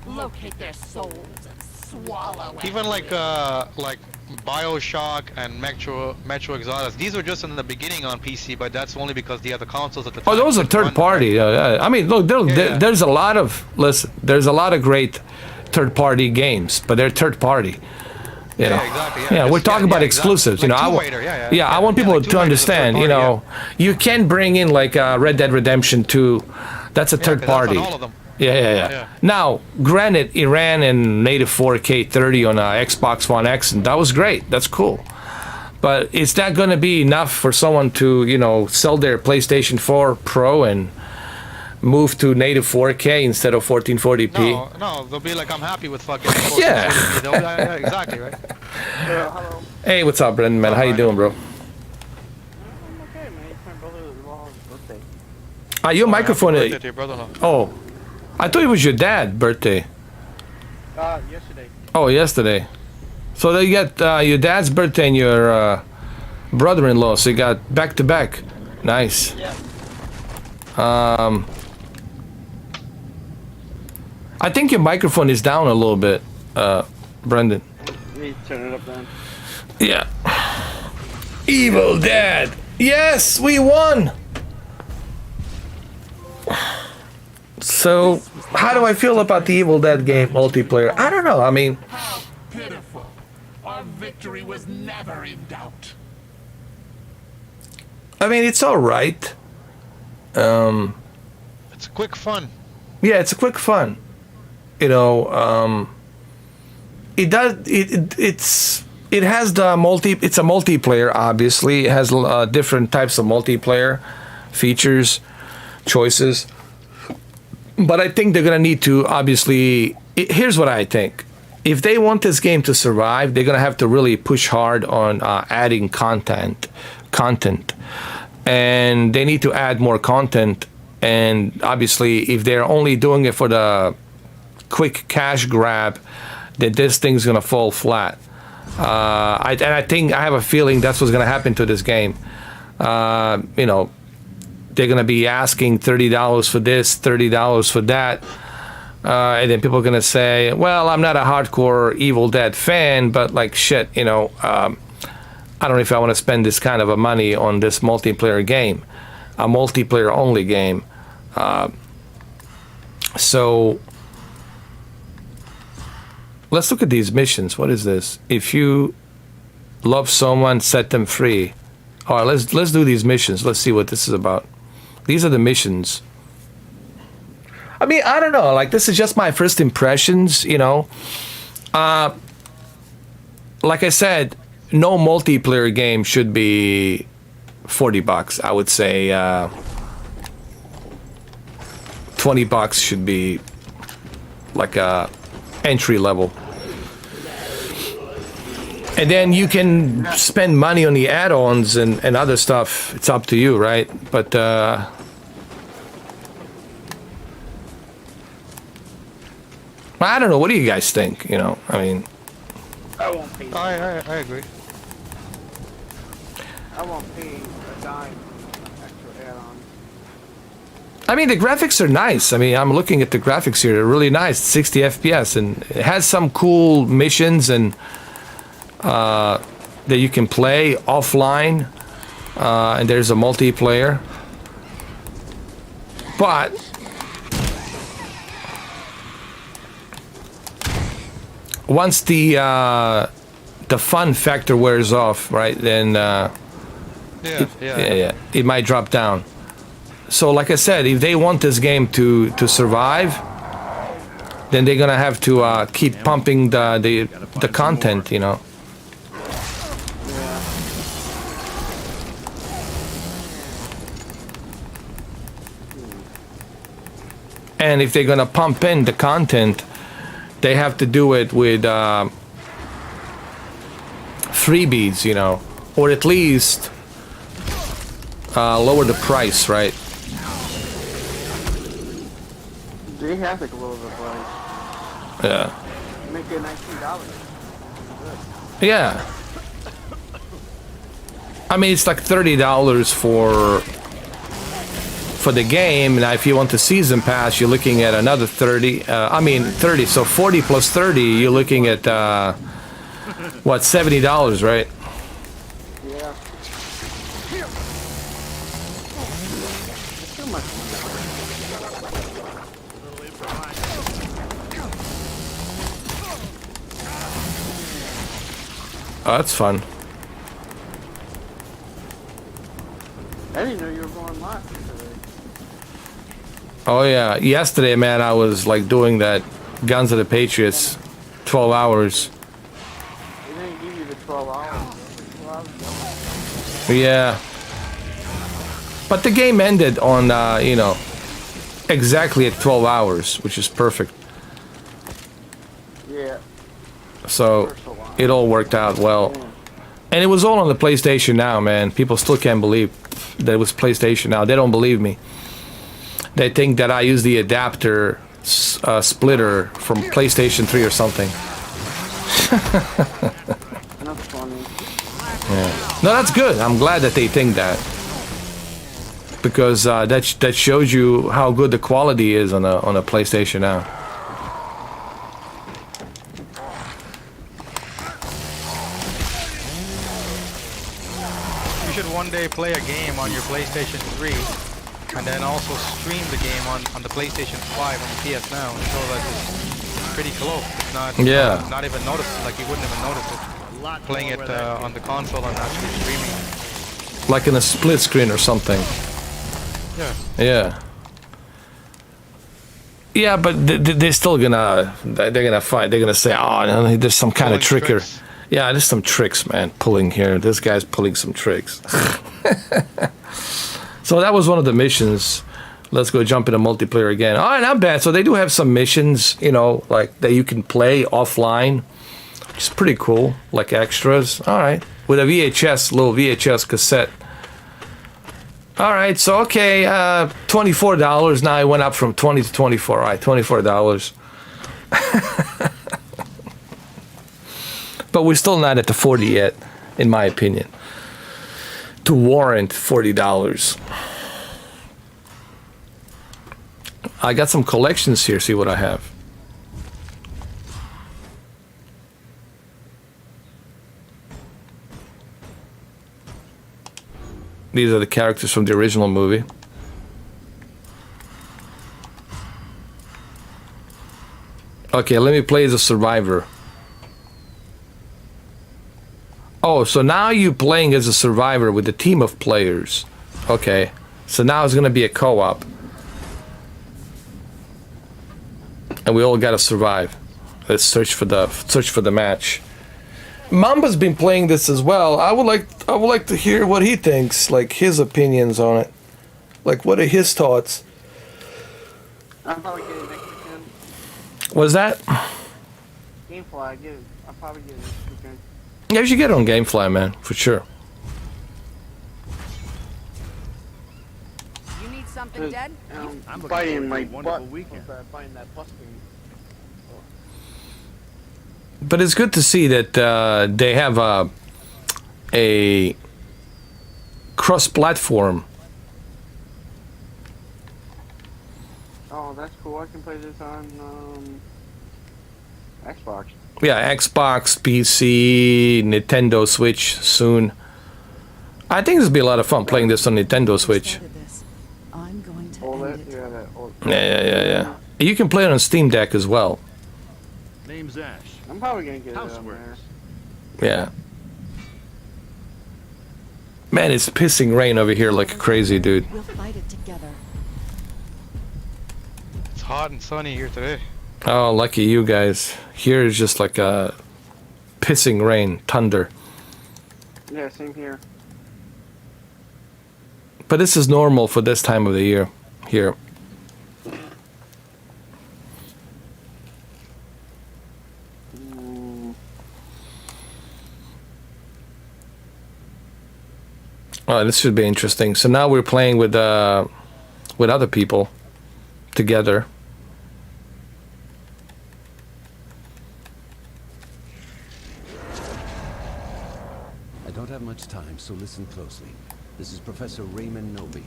Locate their souls and swallow it. Even like BioShock and Metro Exodus, these were just in the beginning on PC, but that's only because they had the consoles at the time. Oh, those are third party. I mean, look, there's a lot of there's a lot of great third party games, but they're third party. You know? Exactly. Yeah, Yeah, we're talking about exclusives. Exactly. You know, Like I want people like to understand. You know, you can bring in like Red Dead Redemption 2. That's a third party. That's on all of them. Yeah. Now, granted, it ran in native 4K 30 on Xbox One X, and that was great. That's cool. But is that going to be enough for someone to, you know, sell their PlayStation 4 Pro and move to native 4K instead of 1440p? No, they'll be like, I'm happy with fucking 1440p. Yeah. Exactly, right? Hello. Hey, what's up, Brendan, man? How you doing, bro? I'm okay, man. It's my brother's birthday. Your microphone... Happy birthday to your brother, huh? Oh, I thought it was your dad's birthday. Yesterday. Oh, yesterday. So they got your dad's birthday and your brother-in-law, so you got back-to-back. Nice. Yeah. I think your microphone is down a little bit, Brendan. You turn it up then. Yeah. Evil Dead. Yes, we won. So, how do I feel about the Evil Dead game multiplayer? I don't know. I mean, How pitiful. Our victory was never in doubt. it's all right. It's quick fun. Yeah, it's a quick fun. You know, it does. It has the It's a multiplayer. Obviously, it has different types of multiplayer features, choices. But I think they're gonna need to obviously. Here's what I think: if they want this game to survive, they're gonna have to really push hard on adding content, and they need to add more content. And obviously, if they're only doing it for the quick cash grab, then this thing's gonna fall flat. I have a feeling that's what's gonna happen to this game. You know, they're gonna be asking $30 for this, $30 for that, and then people are gonna say, "Well, I'm not a hardcore Evil Dead fan, but like shit, you know, I don't know if I want to spend this kind of a money on this multiplayer game, a multiplayer only game." So let's look at these missions. What is this? If you love someone, set them free. All right, let's do these missions. Let's see what this is about. These are the missions. I mean, I don't know. Like, this is just my first impressions, you know. Like I said, no multiplayer game should be $40. I would say $20 should be like a entry level. And then you can spend money on the add-ons and other stuff. It's up to you, right? But I don't know. What do you guys think? You know, I mean, I won't pay. I agree. I won't pay a dime extra add-on. I mean, the graphics are nice. I mean, I'm looking at the graphics here. They're really nice, 60 FPS, and it has some cool missions and that you can play offline. And there's a multiplayer. But once the fun factor wears off, right? Then it might drop down. So, like I said, if they want this game to survive, then they're gonna have to keep pumping the content, you know. Yeah. And if they're gonna pump in the content, they have to do it with freebies, you know, or at least lower the price, right? They have to lower the price. Yeah. Make it $19. Yeah. I mean, it's like $30 for the game. Now, if you want the season pass, you're looking at another 30. 30. So 40 plus 30, you're looking at what, $70, right? Yeah. Too much Oh, that's fun. I didn't know you were going live today. Oh yeah, yesterday, man, I was like doing that Guns of the Patriots, 12 hours. They didn't give you the 12 hours. 12 hours. Yeah. But the game ended on, you know, exactly at 12 hours, which is perfect. Yeah. So it all worked out well. And it was all on the PlayStation Now, man. People still can't believe that it was PlayStation Now. They don't believe me. They think that I use the adapter splitter from PlayStation 3 or something. That's funny. Yeah. No, that's good. I'm glad that they think that. Because that shows you how good the quality is on a PlayStation Now. You should one day play a game on your PlayStation 3 and then also stream the game on the PlayStation 5 on the PS Now and show that it's pretty close. It's not, not even noticeable, like you wouldn't even notice it. Playing it on the console and actually streaming it. Like in a split screen or something. Yeah. Yeah. Yeah, but they're still gonna fight. They're gonna say, "Oh, no, there's some kind of tricker." Tricks. Yeah, there's some tricks, man, pulling here. This guy's pulling some tricks. So that was one of the missions. Let's go jump into multiplayer again. All right, not bad. So they do have some missions, you know, like that you can play offline, which is pretty cool, like extras. All right, with a little VHS cassette. All right, so okay, $24. Now it went up from 20 to 24. All right, $24. But we're still not at the 40 yet, in my opinion, to warrant $40. I got some collections here. See what I have. These are the characters from the original movie. Okay, let me play as a survivor. Oh, so now you're playing as a survivor with a team of players. Okay, so now it's gonna be a co-op. And we all gotta survive. Let's search for the match. Mamba's been playing this as well. I would like to hear what he thinks, like his opinions on it. Like, what are his thoughts? I'll probably get it next weekend. What's that? Gamefly, I'll probably get it next weekend. Yeah, you should get it on Gamefly, man, for sure. You need something dead? I'm looking Biting forward my to a wonderful butt. weekend. Biting that bus thing. But it's good to see that they have a cross-platform. Oh, that's cool. I can play this on Xbox. Yeah, Xbox, PC, Nintendo Switch soon. I think this will be a lot of fun playing this on Nintendo Switch. I'm going to OLED? end it. Yeah, that OLED. Yeah. You can play it on Steam Deck as well. Name's Ash. I'm probably gonna get it on there. Houseworks. Yeah. Man, it's pissing rain over here like crazy, dude. We'll fight it together. It's hot and sunny here today. Oh, lucky you guys. Here is just like a pissing rain, thunder. Yeah, same here. But this is normal for this time of the year here. Oh, this should be interesting. So now we're playing with other people together. I don't have much time, so listen closely. This is Professor Raymond Noby.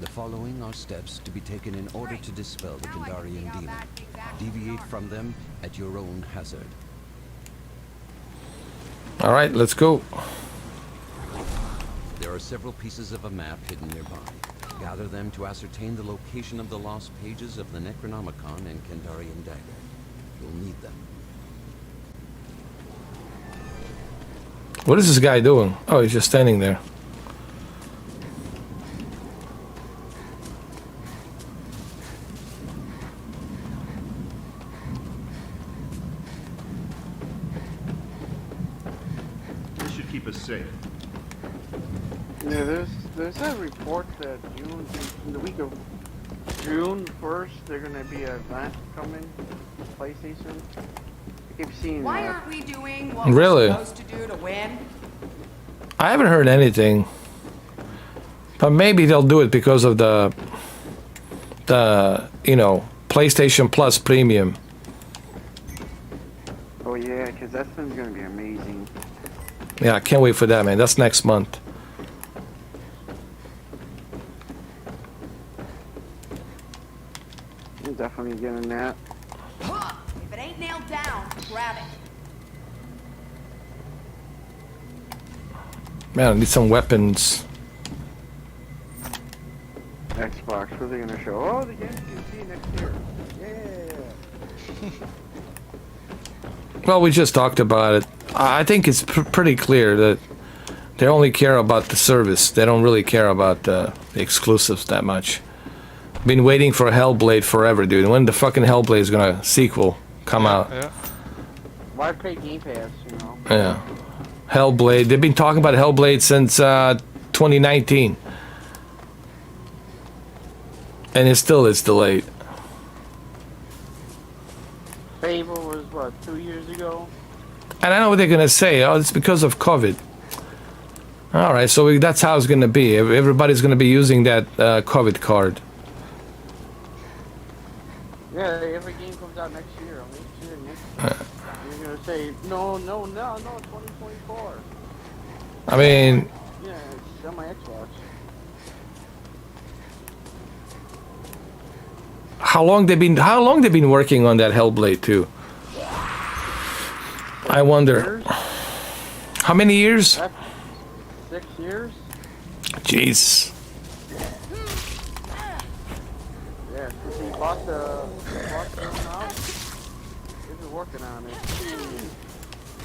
The following are steps to be taken in order to dispel the Kandarian demon. Deviate from them at your own hazard. All right, let's go. There are several pieces of a map hidden nearby. Gather them to ascertain the location of the lost pages of the Necronomicon and Kandarian dagger. You'll need them. What is this guy doing? Oh, he's just standing there. This should keep us safe. Yeah, there's a report that June, in the week of June 1st, they're gonna be an event coming to PlayStation. I keep seeing Why that. aren't we doing what Really? we're supposed to do to win? I haven't heard anything. But maybe they'll do it because of the you know, PlayStation Plus Premium. Oh yeah, because that thing's gonna be amazing. Yeah, I can't wait for that, man. That's next month. I'm definitely getting that. If it ain't nailed down, grab it. Man, I need some weapons. Xbox, what are they gonna show? Oh, the games you see next year. Yeah. Well, we just talked about it. I think it's pretty clear that they only care about the service. They don't really care about the exclusives that much. Been waiting for Hellblade forever, dude. When the fucking Hellblade is gonna sequel come out? Yeah. Why pay Game Pass, you know? Yeah. Hellblade. They've been talking about Hellblade since 2019. And it still is delayed. Fable was, what, 2 years ago? And I know what they're gonna say. Oh, it's because of COVID. All right, so that's how it's gonna be. Everybody's gonna be using that COVID card. Yeah, every game comes out next year. You're gonna say, no, 2024. I mean, Yeah, it's on my Xbox. how long they been working on that Hellblade 2? I wonder. Years? How many years? 6 years? Jeez. Yeah, since he bought the house, he's been working on it.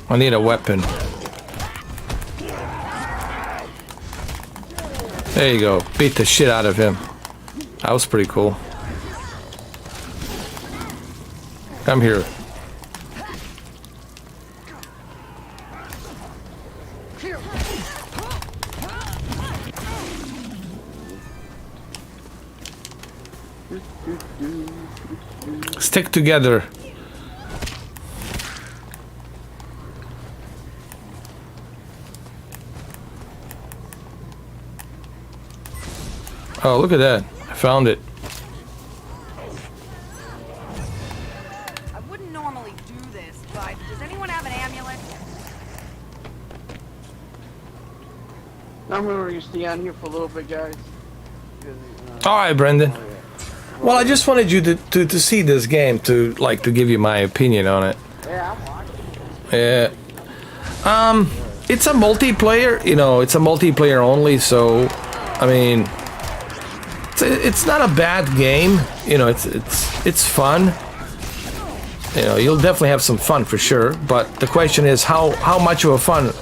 I need a weapon. There you go. Beat the shit out of him. That was pretty cool. Come here. Stick together. Oh, look at that. I found it. I wouldn't normally do this, but does anyone have an amulet? I'm gonna stay on here for a little bit, guys. All right, Brendan. Well, I just wanted you to see this game to give you my opinion on it. Yeah, I'm watching. Yeah. It's a multiplayer. You know, it's a multiplayer only. So, I mean, it's not a bad game. You know, it's fun. You know, you'll definitely have some fun for sure. But the question is, how much of a fun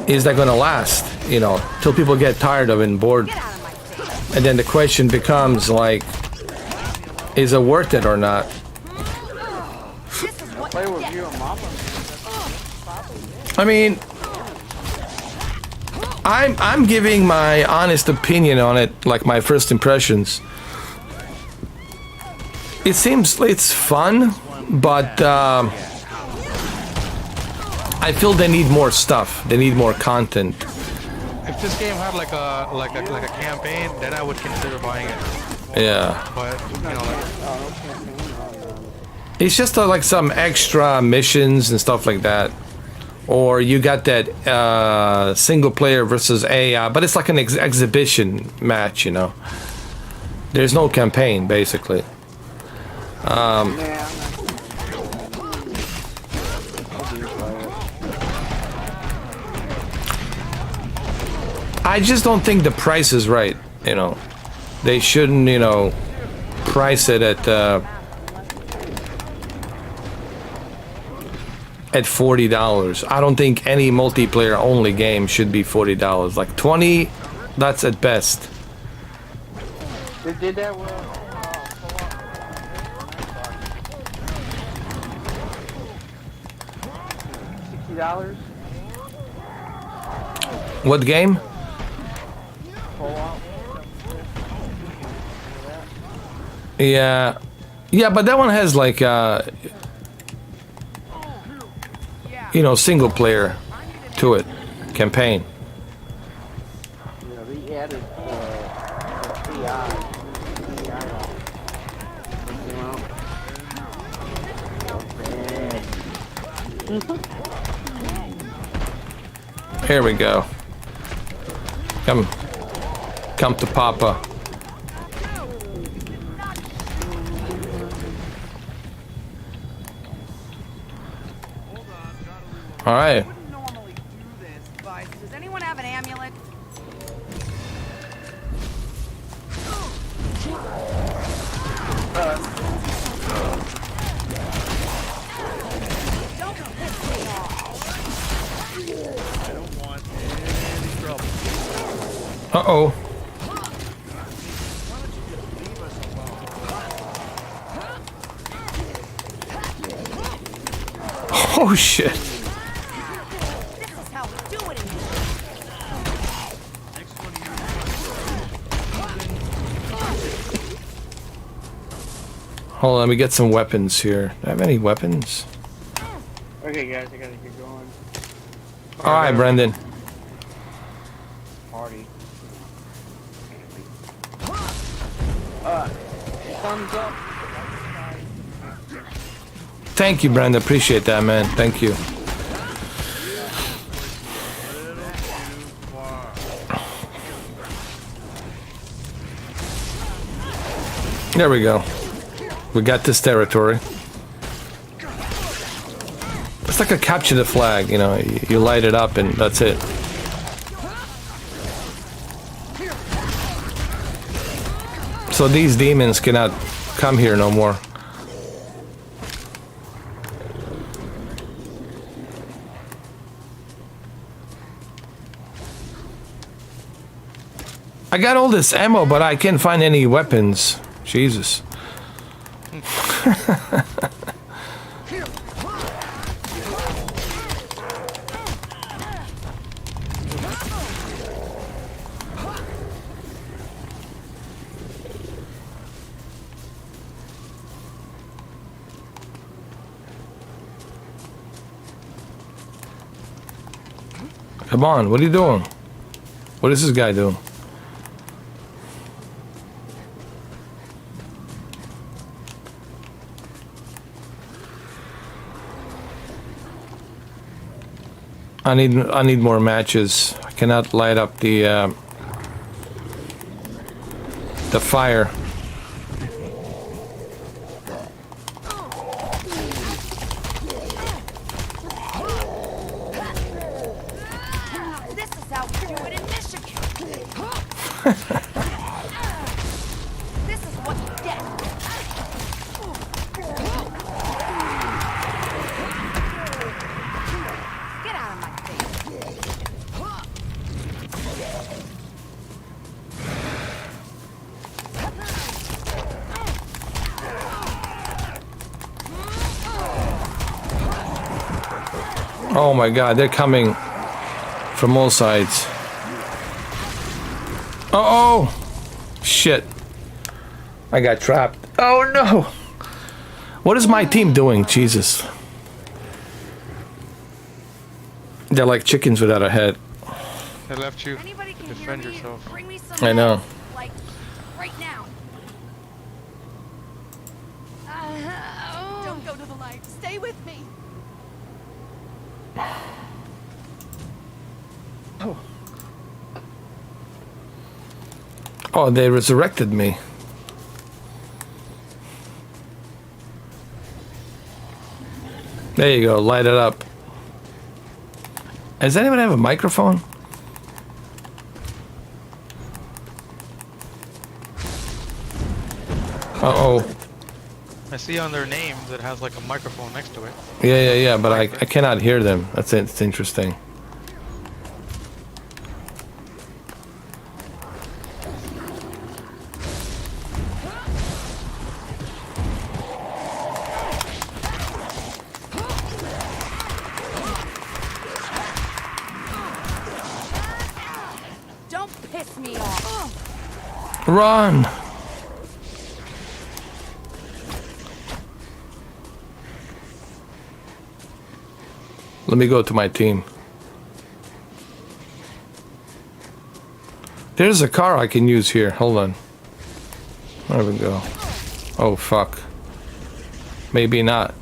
is that going to last? You know, till people get tired of it and bored. Get out of my face. And then the question becomes like, is it worth it or not? play with you and Mama. I mean, I'm giving my honest opinion on it, like my first impressions. It seems it's fun, but I feel they need more stuff. They need more content. If this game had like a campaign, then I would consider buying it. Yeah. But you know, like, It's just like some extra missions and stuff like that. Or you got that single player versus AI, but it's like an exhibition match, you know. There's no campaign, basically. I just don't think the price is right, you know. They shouldn't, you know, price it at $40. I don't think any multiplayer only game should be $40. Like 20, that's at best. They did that with $60. What game? Yeah, but that one has like you know, single player to it, campaign. Yeah, they added Here we go. Come to Papa. All right. I wouldn't normally do this, but does anyone have an amulet? Don't piss me off. I don't want any trouble. Uh-oh. Oh shit. This is how we do it in here. Hold on, let me get some weapons here. Do I have any weapons? Okay, guys, I gotta get going. All right, Brendan. Party. Thumbs up. Thank you, Brendan. Appreciate that, man. Thank you. There we go. We got this territory. It's like a capture the flag, you know. You light it up and that's it. So these demons cannot come here no more. I got all this ammo, but I can't find any weapons. Jesus. Come on, what are you doing? What is this guy doing? I need more matches. I cannot light up the fire. This is how we do it in Michigan. This is what you get. Get out of my face. Oh my god, they're coming from all sides. Oh! Shit. I got trapped. Oh no! What is my team doing? Jesus. They're like chickens without a head. They left you. Anybody can Defend hear me? yourself. Bring me some I know. help, like right now. Don't go to the light. Stay with me. Oh, they resurrected me. There you go, light it up. Does anyone have a microphone? Uh-oh. I see on their names it has like a microphone next to it. Yeah, but I cannot hear them. It's interesting. Don't piss me off. Run! Let me go to my team. There's a car I can use here. Hold on. There we go. Oh, fuck. Maybe not.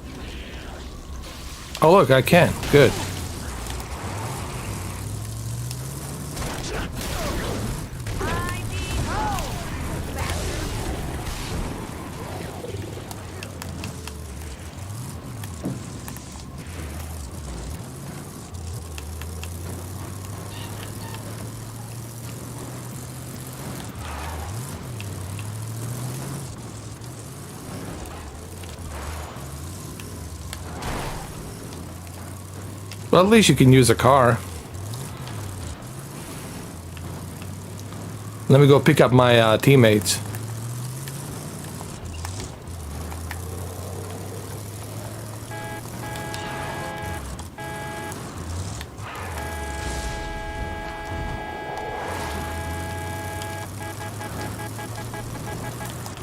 Oh, look, I can. Good. Well, at least you can use a car. Let me go pick up my teammates.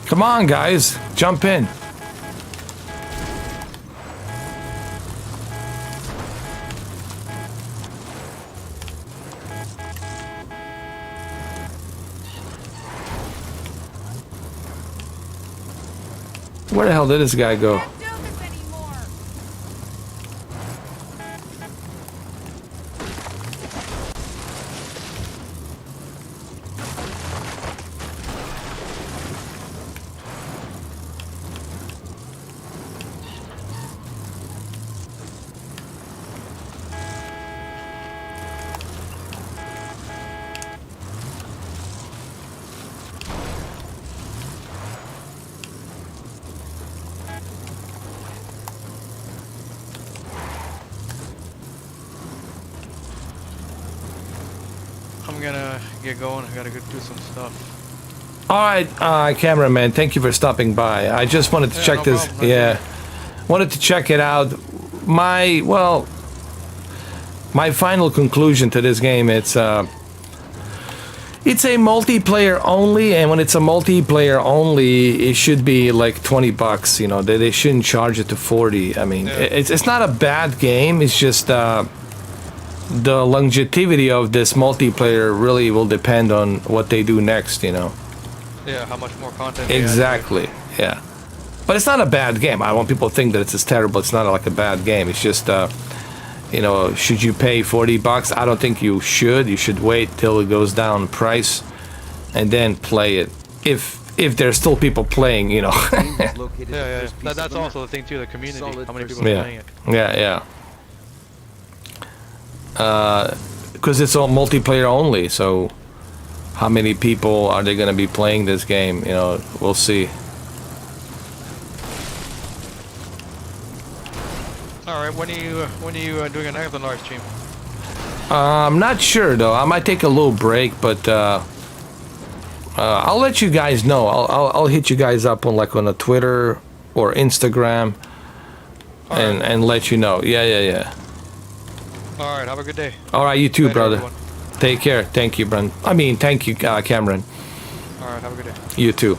Come on, guys, jump in. Where the hell did this guy go? Can't do this anymore. I'm gonna get going. I gotta go do some stuff. All right, cameraman, thank you for stopping by. I just wanted to check no this. problem, Yeah, wanted to check it out. My final conclusion to this game, it's a multiplayer only, and when it's a multiplayer only, it should be like $20. You know, they shouldn't charge it to 40. I mean, it's not a bad game. It's just the longevity of this multiplayer really will depend on what they do next. You know. Yeah, how much more content? they add to it. Exactly. Yeah. But it's not a bad game. I want people to think that it's terrible. It's not like a bad game. It's just, you know, should you pay $40? I don't think you should. You should wait till it goes down in price and then play it. If there's still people playing, you know. Yeah. That's also the thing too. The community. How many people are playing it? Yeah. Because it's all multiplayer only, so how many people are they going to be playing this game? You know, we'll see. All right. When are you doing an Excellent live stream? I'm not sure though. I might take a little break, but I'll let you guys know. I'll hit you guys up on a Twitter or Instagram, and let you know. Yeah. All right, have a good day. All right, you too, Later, brother. everyone. Take care. Thank you, Brent. I mean, thank you, Cameron. All right, have a good day. You too.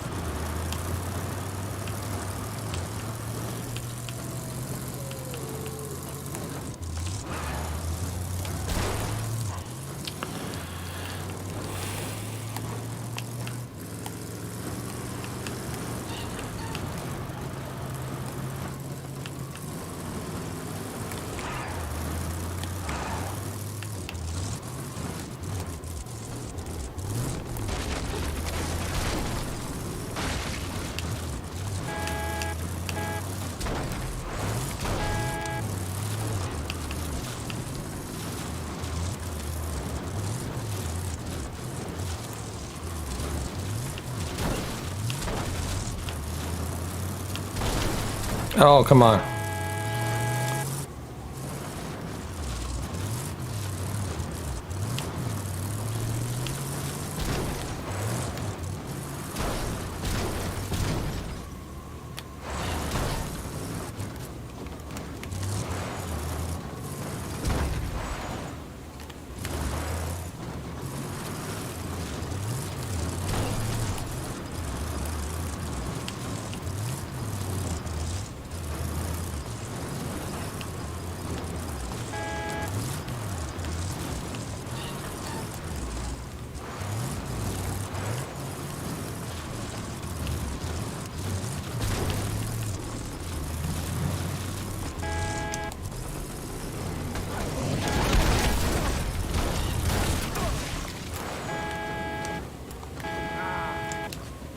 Oh, come on.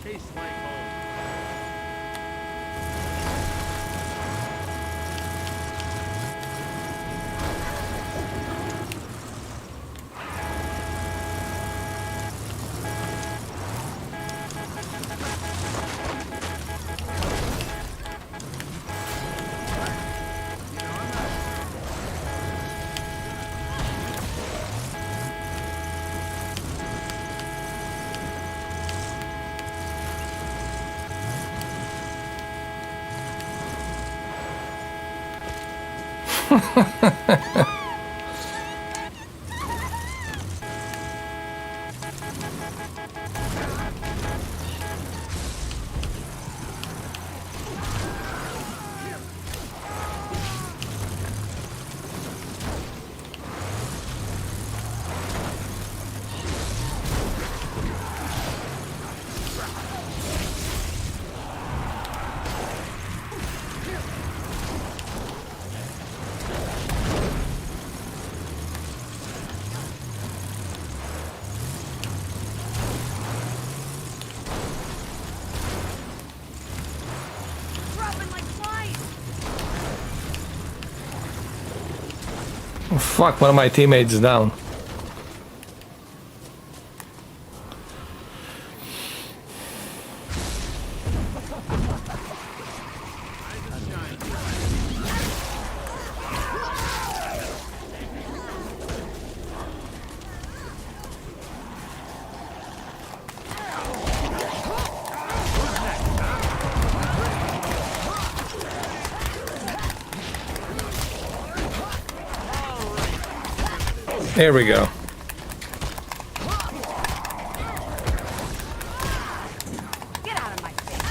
Tastes like home. Dropping like flies. Oh, fuck, one of my teammates is down. There we go. Get out of my face.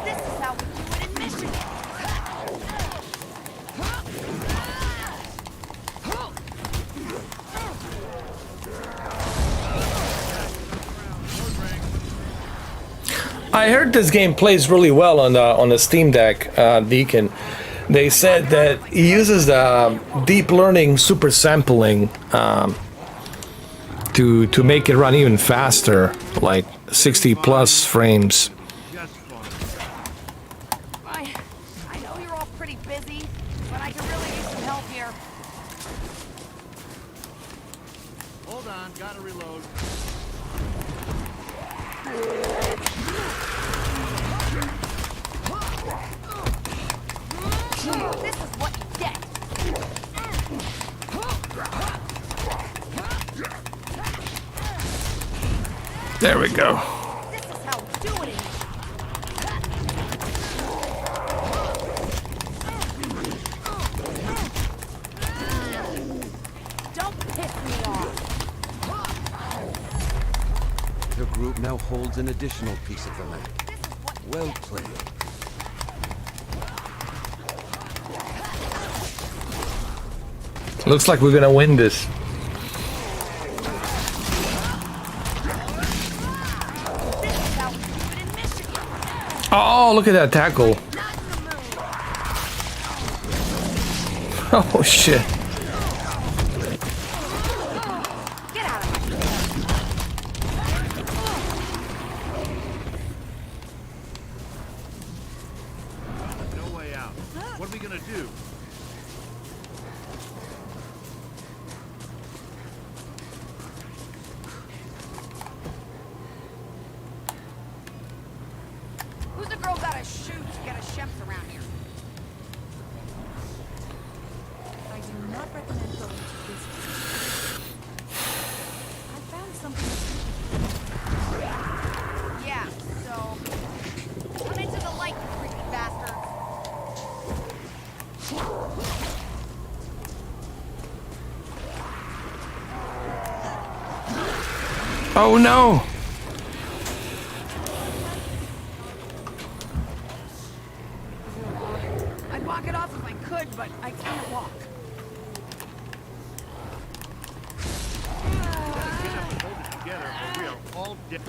This is how we do it in Michigan. I heard this game plays really well on the Steam Deck, Deacon. They said that he uses deep learning super sampling to make it run even faster, like 60 plus frames. Just fun. I know you're all pretty busy, but I could really use some help here. Hold on, gotta reload. There we go. This is how we do it. Don't piss me off. The group now holds an additional piece of the map. Well played. Looks like we're gonna win this. This is how we do it in Michigan. Oh, look at that tackle. Oh shit. Get out of my No way out. What are we gonna do? Who's the girl got a shoot to get a chefs around here? I do not recommend going to this place. I found something. Yeah, so come into the light, you freaky bastard. Oh no. I'd walk it off if I could, but I can't walk. Hold it together, or we are all dead.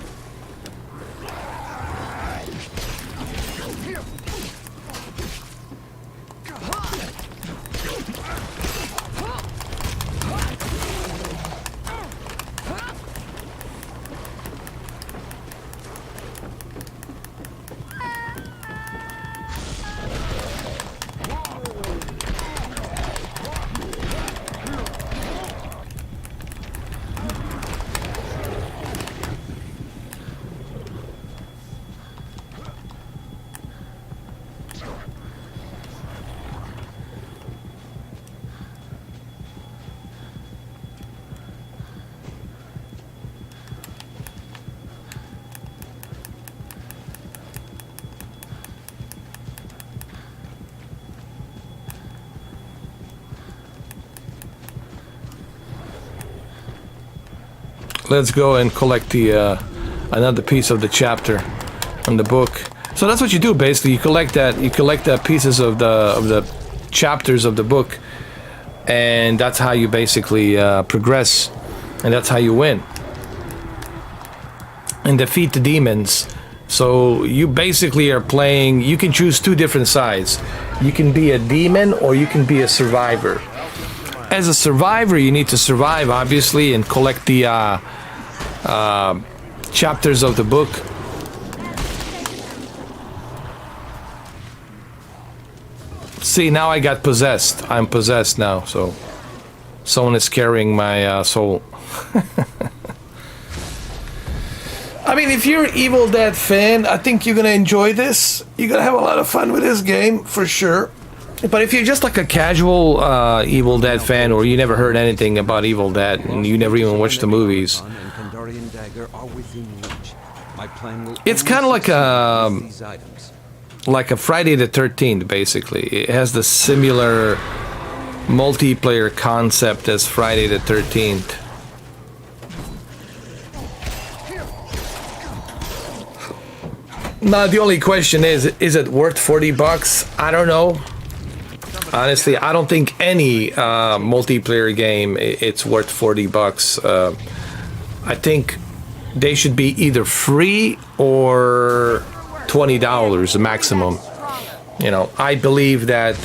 Let's go and collect the another piece of the chapter from the book. So that's what you do basically. You collect the pieces of the chapters of the book, and that's how you basically progress, and that's how you win and defeat the demons. So you basically are playing. You can choose two different sides. You can be a demon or you can be a survivor. As a survivor, you need to survive, obviously, and collect the chapters of the book. See, now I got possessed. I'm possessed now, so someone is carrying my soul. I mean, if you're an Evil Dead fan, I think you're gonna enjoy this. You're gonna have a lot of fun with this game, for sure. But if you're just like a casual Evil Dead fan, or you never heard anything about Evil Dead, and you never even watched the movies, it's kind of like a Friday the 13th, basically. It has the similar multiplayer concept as Friday the 13th. Now the only question is it worth $40? I don't know. Honestly, I don't think any multiplayer game it's worth $40. I think they should be either free or $20 maximum. You know, I believe that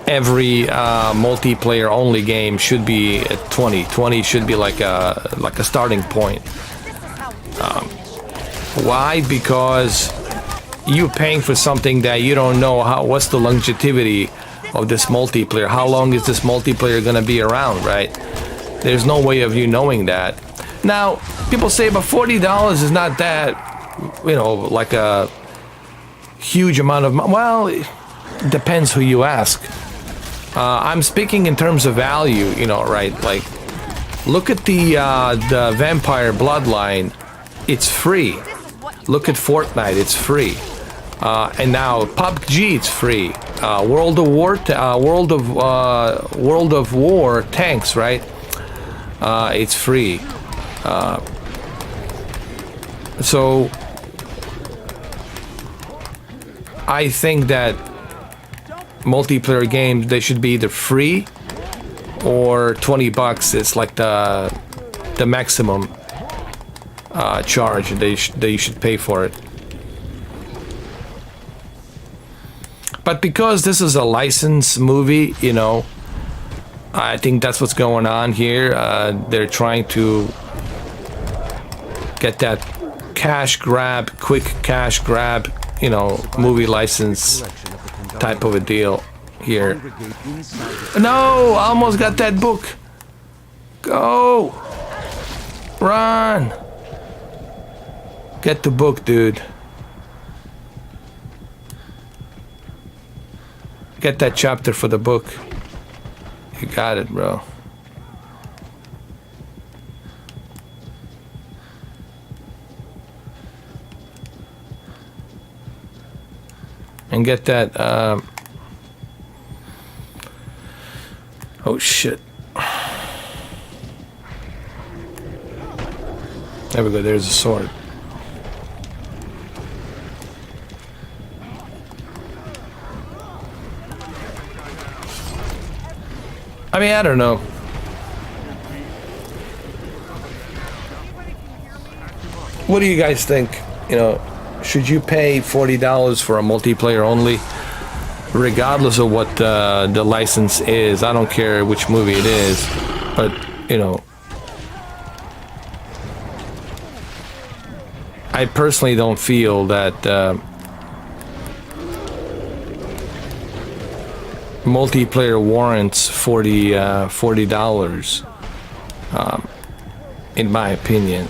every multiplayer only game should be at 20. 20 should be like a starting point. Why? Because you're paying for something that you don't know what's the longevity of this multiplayer. How long is this multiplayer gonna be around, right? There's no way of you knowing that. Now, people say, but $40 is not that, you know, like a huge amount of money. Well, it depends who you ask. I'm speaking in terms of value, you know, right? Like, Look at the Vampire Bloodline. It's free. Look at Fortnite. It's free. And now PUBG. It's free. World of War tanks, right? It's free. So I think that multiplayer games, they should be either free or $20 is like the maximum charge they should pay for it. But because this is a licensed movie, you know, I think that's what's going on here. They're trying to get that quick cash grab, you know, movie license type of a deal here. No, I almost got that book. Go. Run. Get the book, dude. Get that chapter for the book. You got it, bro. And get that, oh shit. There we go, there's a sword. I mean, I don't know. What do you guys think? You know, should you pay $40 for a multiplayer only, regardless of what the license is? I don't care which movie it is, but you know, I personally don't feel that multiplayer warrants $40, in my opinion.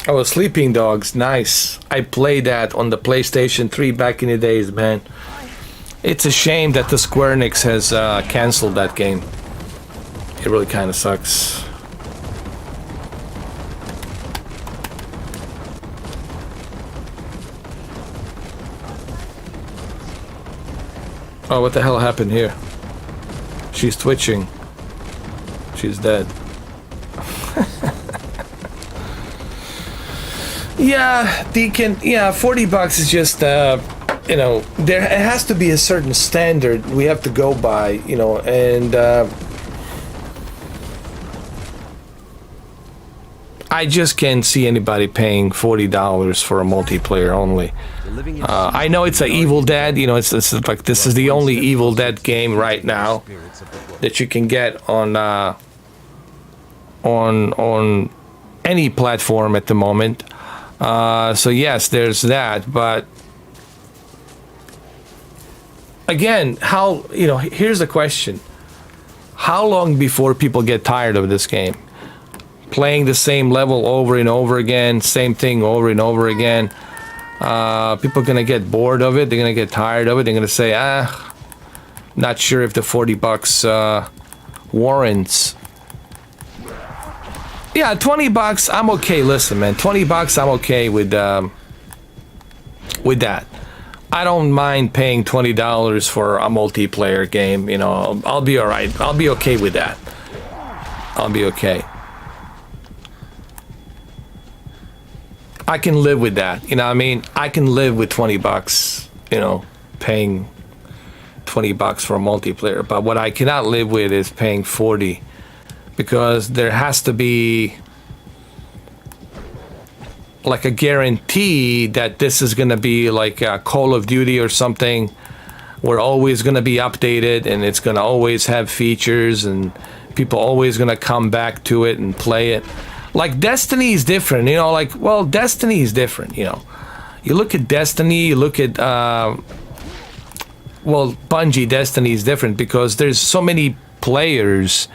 Oh, Sleeping Dogs, nice. I played that on the PlayStation 3 back in the days, man. It's a shame that the Square Enix has canceled that game. It really kind of sucks. Oh, what the hell happened here? She's twitching. She's dead. Yeah, Deacon. Yeah, $40 is just, you know, it has to be a certain standard we have to go by, you know, and I just can't see anybody paying $40 for a multiplayer only. I know it's an Evil Dead, you know, it's like this is the only Evil Dead game right now that you can get on any platform at the moment. So yes, there's that, but again, how, you know, here's the question. How long before people get tired of this game? Playing the same level over and over again, same thing over and over again. People are gonna get bored of it, they're gonna get tired of it, they're gonna say, not sure if the $40 warrants. Yeah, $20, I'm okay. Listen, man, $20, I'm okay with that. I don't mind paying $20 for a multiplayer game. You know, I'll be all right. I'll be okay with that. I'll be okay. I can live with that. You know what I mean? I can live with $20, you know, paying $20 for a multiplayer. But what I cannot live with is paying $40. Because there has to be like a guarantee that this is going to be like a Call of Duty or something. We're always going to be updated and it's going to always have features and people always going to come back to it and play it. Like Destiny is different, you know, like, well, Destiny is different, you know. You look at Destiny, you look at, well, Bungie, Destiny is different because there's so many players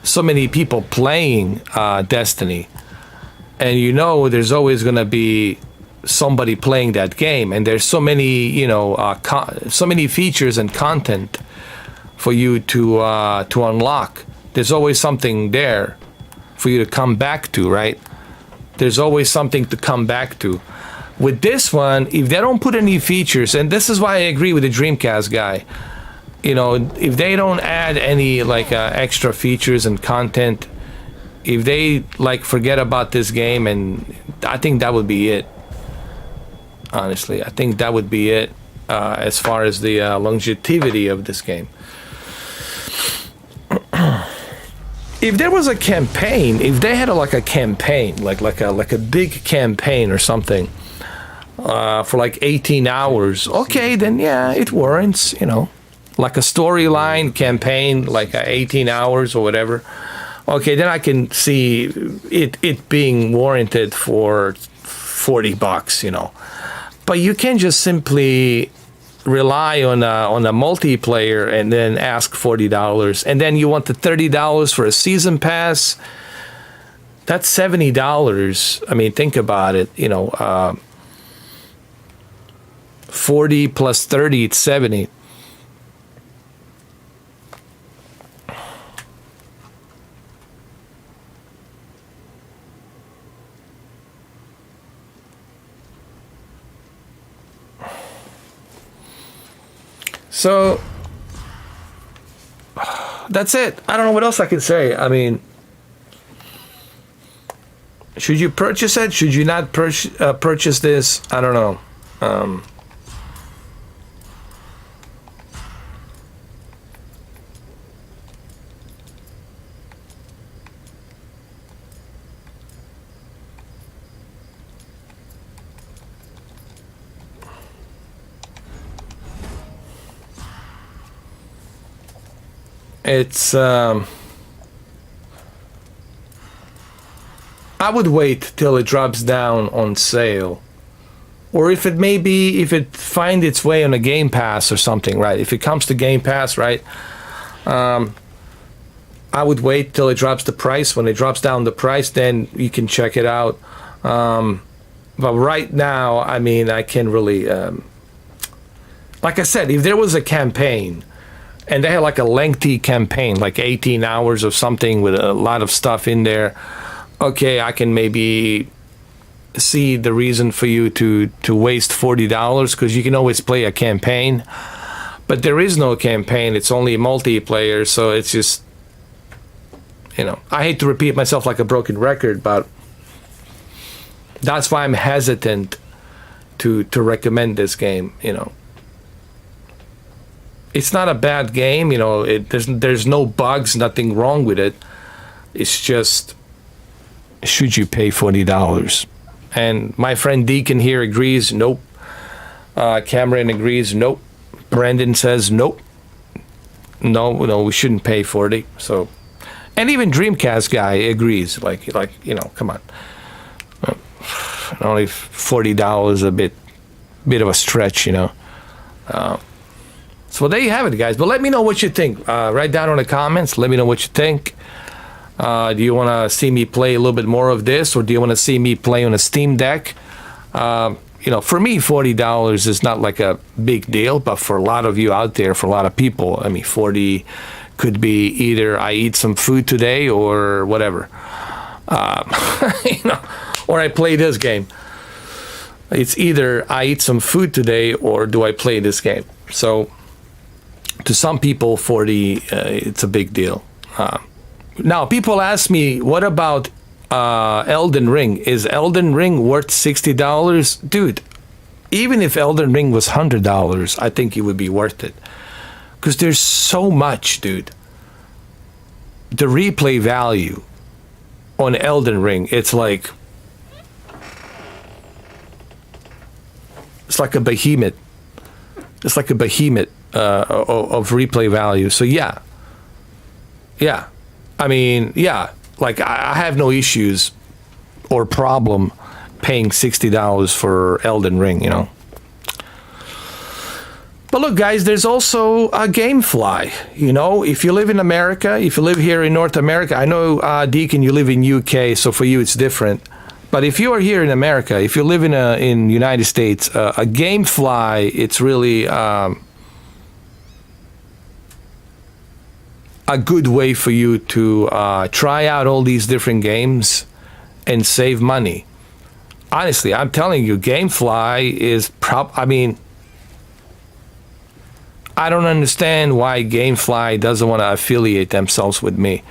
so many people playing Destiny, and you know there's always going to be somebody playing that game, and there's so many, you know, so many features and content for you to unlock. There's always something there for you to come back to, right? There's always something to come back to. With this one, if they don't put any features, and this is why I agree with the Dreamcast guy, you know, if they don't add any like extra features and content, if they like forget about this game, and I think that would be it. Honestly, I think that would be it as far as the longevity of this game. If there was a campaign, if they had a campaign, like a big campaign or something, for like 18 hours, okay, then yeah, it warrants, you know, like a storyline campaign, like 18 hours or whatever. Okay, then I can see it being warranted for $40, you know. But you can't just simply rely on a multiplayer and then ask $40, and then you want the $30 for a season pass. That's $70. I mean, think about it. You know, 40 plus 30, it's 70. So that's it. I don't know what else I can say. I mean, should you purchase it? Should you not purchase this? I don't know. It's I would wait till it drops down on sale, or if it finds its way on a Game Pass or something, right? If it comes to Game Pass, right? I would wait till it drops the price. When it drops down the price, then you can check it out. But right now, I mean, I can really, like I said, if there was a campaign, and they had like a lengthy campaign, like 18 hours or something with a lot of stuff in there, okay, I can maybe see the reason for you to waste $40, because you can always play a campaign. But there is no campaign, it's only multiplayer, so it's just, you know, I hate to repeat myself like a broken record, but that's why I'm hesitant to recommend this game, you know. It's not a bad game, you know. There's no bugs, nothing wrong with it. It's just, should you pay $40? And my friend Deacon here agrees, nope. Cameron agrees, nope. Brandon says, nope. No, we shouldn't pay $40. So, and even Dreamcast guy agrees, like you know, come on. Only $40 a bit of a stretch, you know. So there you have it, guys. But let me know what you think. Write down in the comments. Let me know what you think. Do you want to see me play a little bit more of this, or do you want to see me play on a Steam Deck? You know, for me, $40 is not like a big deal, but for a lot of you out there, for a lot of people, I mean, 40 could be either I eat some food today or whatever. You know, or I play this game. It's either I eat some food today or do I play this game. So to some people, 40, it's a big deal. Now, people ask me, what about Elden Ring? Is Elden Ring worth $60? Dude, even if Elden Ring was $100, I think it would be worth it. Because there's so much, dude. The replay value on Elden Ring, it's like a behemoth. It's like a behemoth of replay value. So yeah. I mean, yeah. Like I have no issues or problem paying $60 for Elden Ring, you know. But look, guys, there's also a Gamefly. You know, if you live in America, if you live here in North America, I know, Deacon, you live in UK, so for you it's different. But if you are here in America, if you live in United States, a Gamefly, it's really a good way for you to try out all these different games and save money. Honestly, I'm telling you, Gamefly is I mean, I don't understand why Gamefly doesn't want to affiliate themselves with me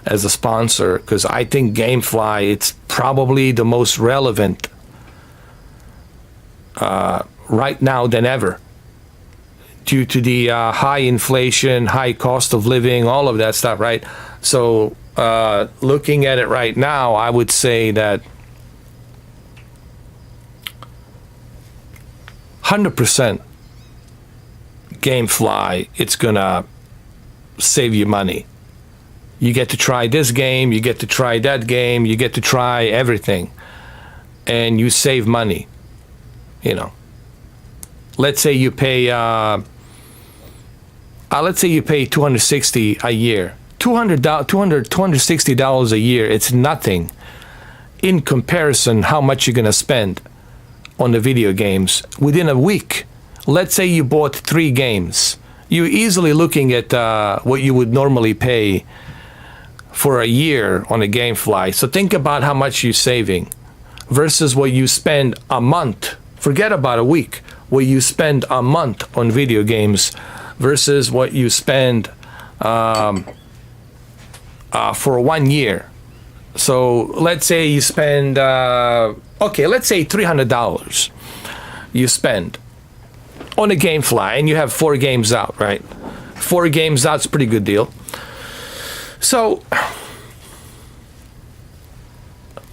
as a sponsor, because I think Gamefly, it's probably the most relevant right now than ever, due to the high inflation, high cost of living, all of that stuff, right? So looking at it right now, I would say that 100% Gamefly, it's gonna save you money. You get to try this game, you get to try that game, you get to try everything, and you save money. You know, let's say you pay $260 a year. $260 a year, it's nothing in comparison how much you're gonna spend on the video games within a week. Let's say you bought 3 games. You're easily looking at what you would normally pay for a year on a Gamefly. So think about how much you're saving versus what you spend a month. Forget about a week. What you spend a month on video games versus what you spend for 1 year. So let's say you spend, let's say $300 you spend on a Gamefly, and you have 4 games out, right? 4 games out's a pretty good deal. So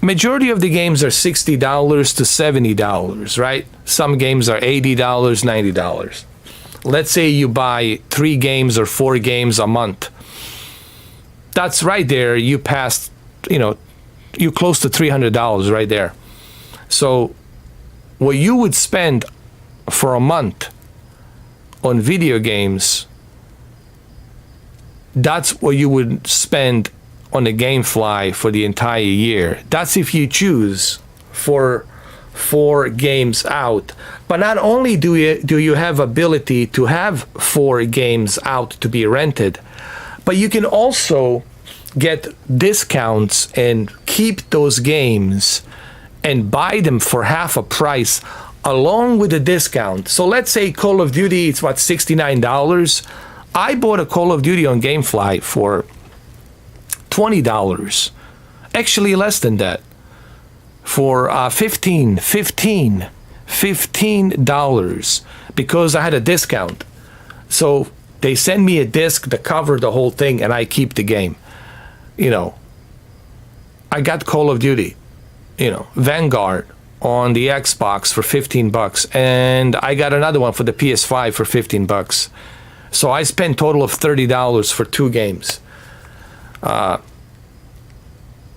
majority of the games are $60 to $70, right? Some games are $80, $90. Let's say you buy 3 games or 4 games a month. That's right there. You passed, you're close to $300 right there. So what you would spend for a month on video games, that's what you would spend on a Gamefly for the entire year. That's if you choose for 4 games out. But not only do you have ability to have 4 games out to be rented, but you can also get discounts and keep those games and buy them for half a price along with a discount. So let's say Call of Duty, it's what, $69? I bought a Call of Duty on Gamefly for $20. Actually less than that. For $15 because I had a discount. So they send me a disc to cover the whole thing and I keep the game. I got Call of Duty, Vanguard on the Xbox for $15, and I got another one for the PS5 for $15. So I spent total of $30 for 2 games.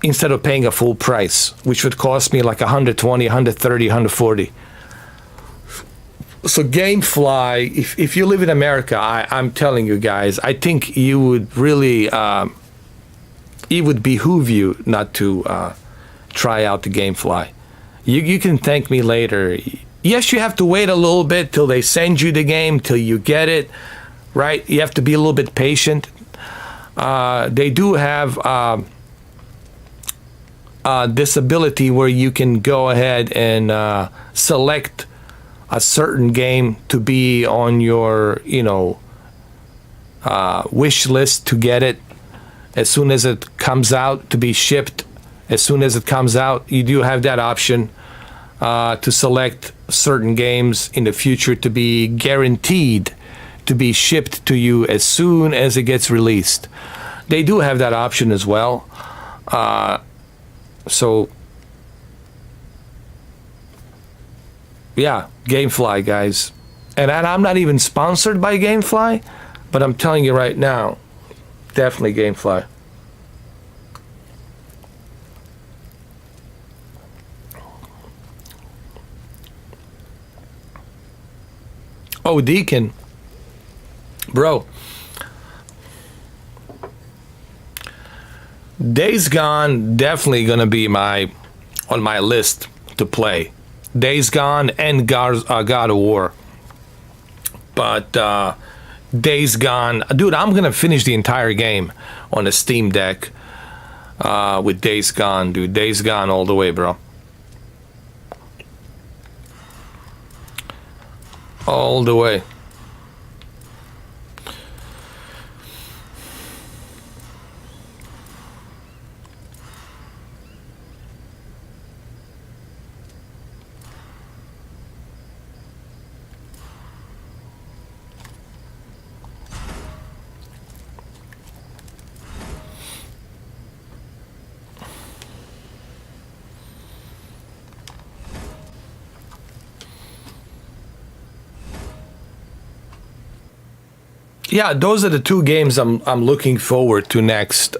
Instead of paying a full price, which would cost me like $120, $130, $140. So Gamefly, if you live in America, I'm telling you guys, I think you would really, it would behoove you not to try out the Gamefly. You can thank me later. Yes, you have to wait a little bit till they send you the game, till you get it, right? You have to be a little bit patient. They do have this ability where you can go ahead and select a certain game to be on your, wish list to get it as soon as it comes out, to be shipped as soon as it comes out. You do have that option to select certain games in the future to be guaranteed to be shipped to you as soon as it gets released. They do have that option as well. So yeah, Gamefly, guys. And I'm not even sponsored by Gamefly, but I'm telling you right now, definitely Gamefly. Oh, Deacon, Bro, Days Gone definitely gonna be on my list to play. Days Gone and God of War. But Days Gone, dude, I'm gonna finish the entire game on a Steam Deck with Days Gone, dude. Days Gone all the way, bro. All the way. Yeah, those are the two games I'm looking forward to next.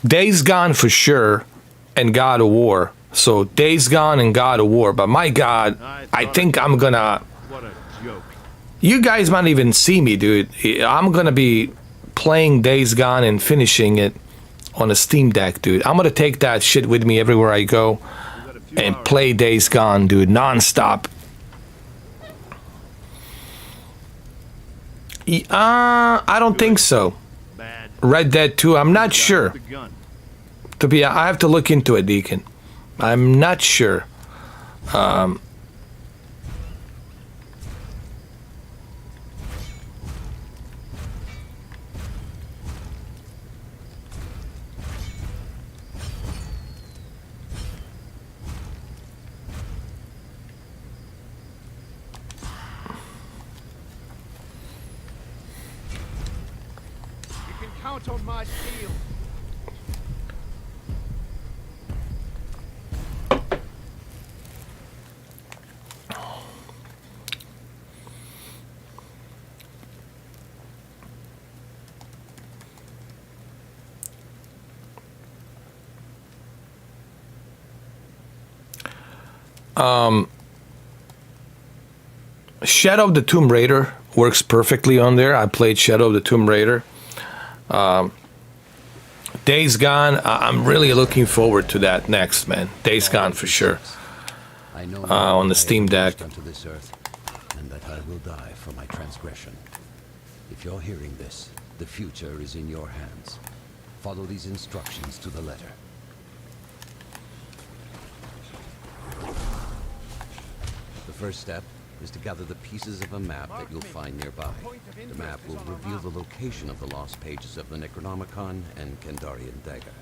Days Gone for sure, and God of War. So Days Gone and God of War. But my God, I think I'm gonna. What a joke. You guys might even see me, dude. I'm gonna be playing Days Gone and finishing it on a Steam Deck, dude. I'm gonna take that shit with me everywhere I go and play Days Gone, dude, non-stop. I don't think so. Bad. Red Dead 2, I'm not sure. The gun. I have to look into it, Deacon. I'm not sure. You can count on my steel. Shadow of the Tomb Raider works perfectly on there. I played Shadow of the Tomb Raider. Days Gone, I'm really looking forward to that next, man. Days Gone for sure. I know On the I Steam am Deck. pushed unto this earth, and that I will die for my transgression. If you're hearing this, the future is in your hands. Follow these instructions to the letter. The first step is to gather the pieces of a map that you'll find nearby. The map will reveal the location of the lost pages of the Necronomicon and Kandarian dagger.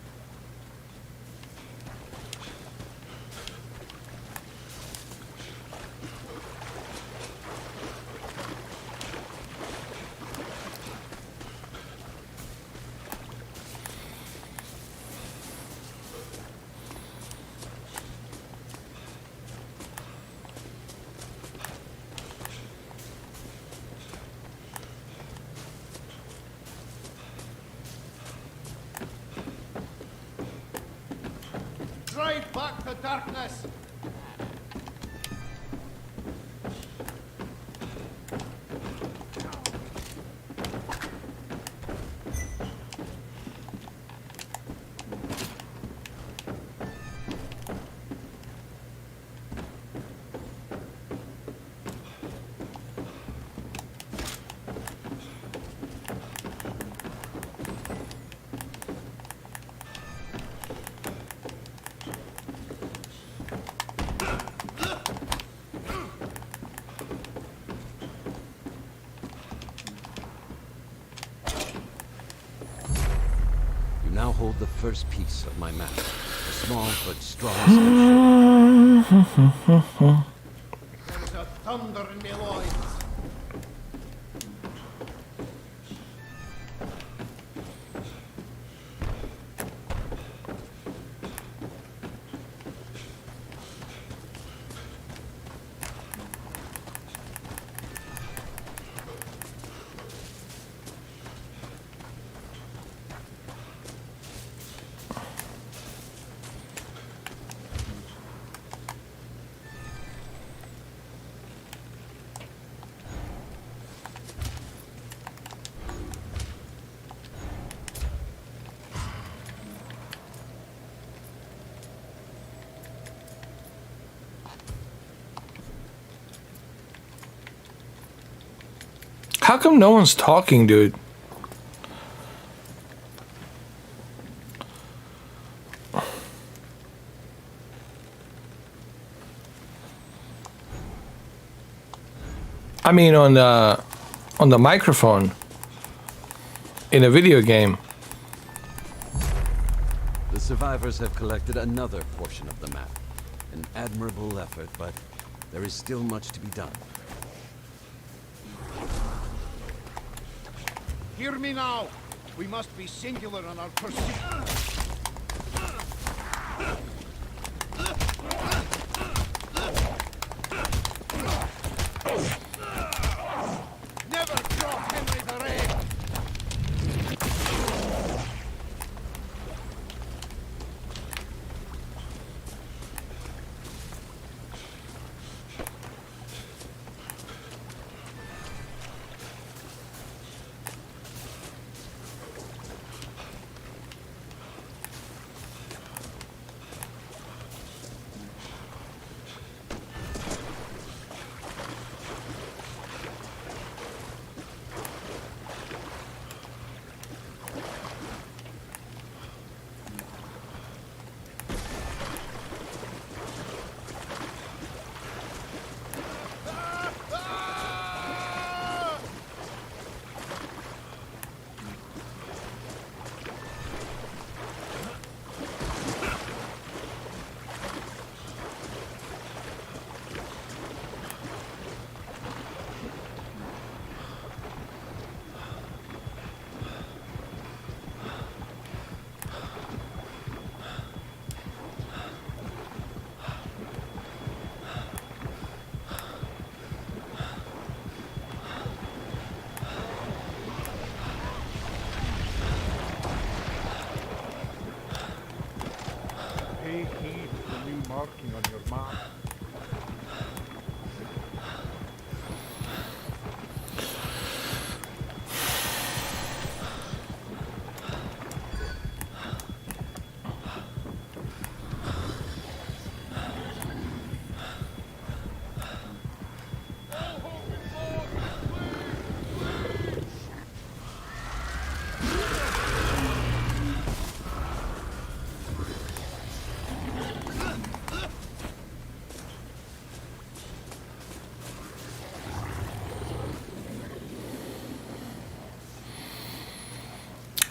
Drive back the darkness. You now hold the first piece of my map. A small but strong snapshot. There's a thunder in my loins. How come no one's talking, dude? I mean, on the microphone in a video game. The survivors have collected another portion of the map. An admirable effort, but there is still much to be done. Hear me now. We must be singular in our pursuit. Never drop Henry the Red. Take heed to the new marking on your map.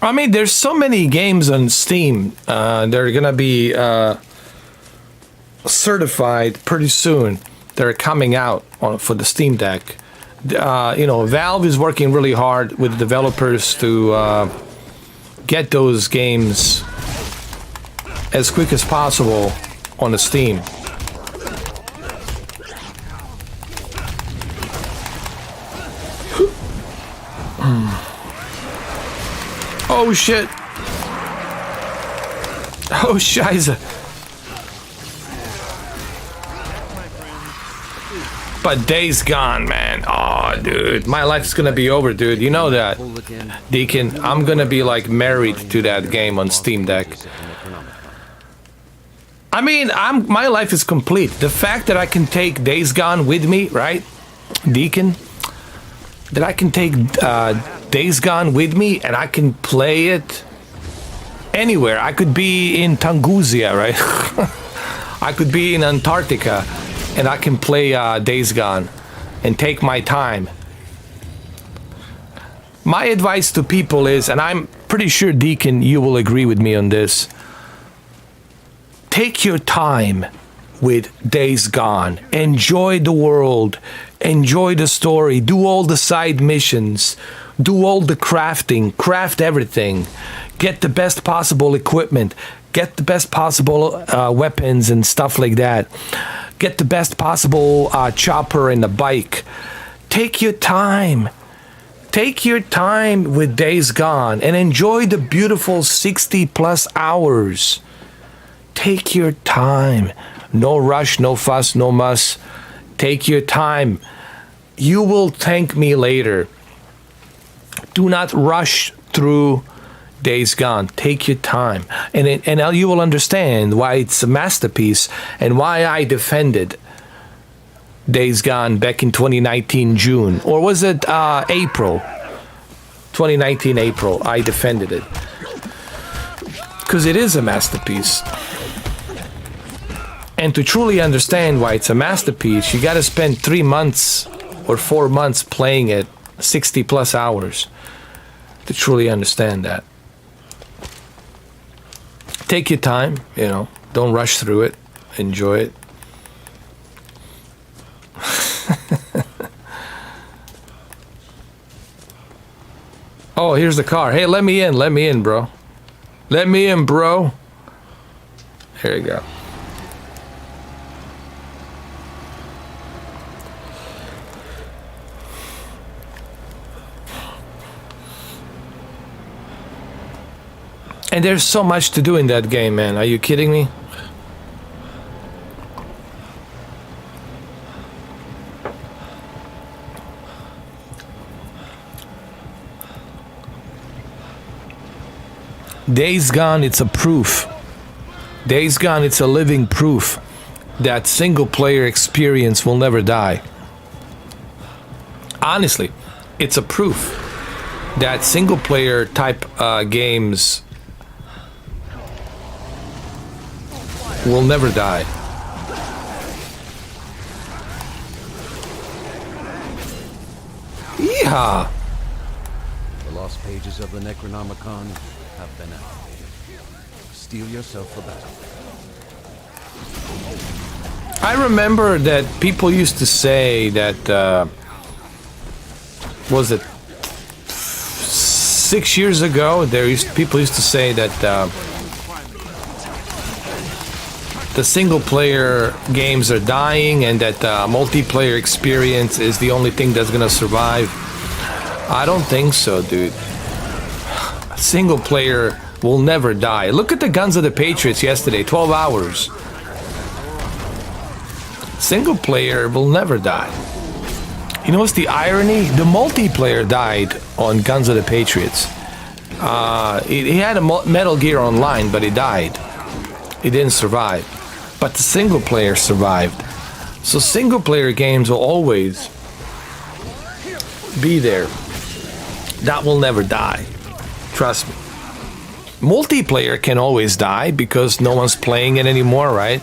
I mean, there's so many games on Steam. They're gonna be certified pretty soon. They're coming out for the Steam Deck. You know, Valve is working really hard with developers to get those games as quick as possible on the Steam. Oh shit! Oh scheiße! But Days Gone, man. Oh, dude, my life's gonna be over, dude. You know that, Deacon. I'm gonna be like married to that game on Steam Deck. I mean, my life is complete. The fact that I can take Days Gone with me, right, Deacon? That I can take Days Gone with me and I can play it anywhere. I could be in Tungusia, right? I could be in Antarctica and I can play Days Gone and take my time. My advice to people is, and I'm pretty sure, Deacon, you will agree with me on this, take your time with Days Gone. Enjoy the world. Enjoy the story. Do all the side missions. Do all the crafting. Craft everything. Get the best possible equipment. Get the best possible weapons and stuff like that. Get the best possible chopper and a bike. Take your time. Take your time with Days Gone and enjoy the beautiful 60 plus hours. Take your time. No rush, no fuss, no muss. Take your time. You will thank me later. Do not rush through Days Gone. Take your time. And you will understand why it's a masterpiece and why I defend it Days Gone back in 2019 June, or was it April? 2019 April. I defended it because it is a masterpiece. And to truly understand why it's a masterpiece, you got to spend 3 months or 4 months playing it, 60 plus hours, to truly understand that. Take your time, you know, don't rush through it, enjoy it. Oh, here's the car. Hey, let me in, bro. Let me in, bro. Here you go. And there's so much to do in that game, man. Are you kidding me? Days Gone, it's a proof. Days Gone, it's a living proof that single player experience will never die. Honestly, it's a proof that single player type games will never die. Yeehaw! The lost pages of the Necronomicon have been activated. Steel yourself for battle. I remember that people used to say that, was it 6 years ago? People used to say that the single player games are dying and that multiplayer experience is the only thing that's gonna survive. I don't think so, dude. Single player will never die. Look at the Guns of the Patriots yesterday, 12 hours. Single player will never die. You know what's the irony? The multiplayer died on Guns of the Patriots. He had a Metal Gear Online, but he died. He didn't survive. But the single player survived. So single player games will always be there. That will never die. Trust me. Multiplayer can always die because no one's playing it anymore, right?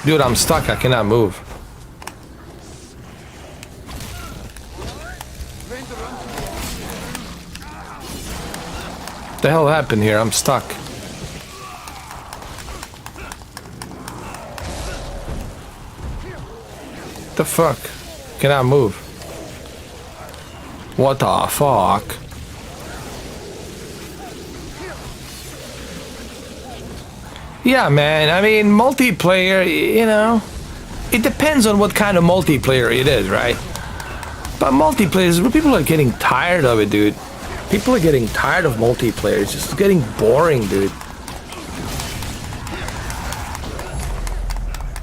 Dude, I'm stuck. I cannot move. What the hell happened here? I'm stuck. The fuck? Cannot move. What the fuck? Yeah, man. I mean, multiplayer, you know, it depends on what kind of multiplayer it is, right? But multiplayer, people are getting tired of it, dude. People are getting tired of multiplayer. It's just getting boring, dude.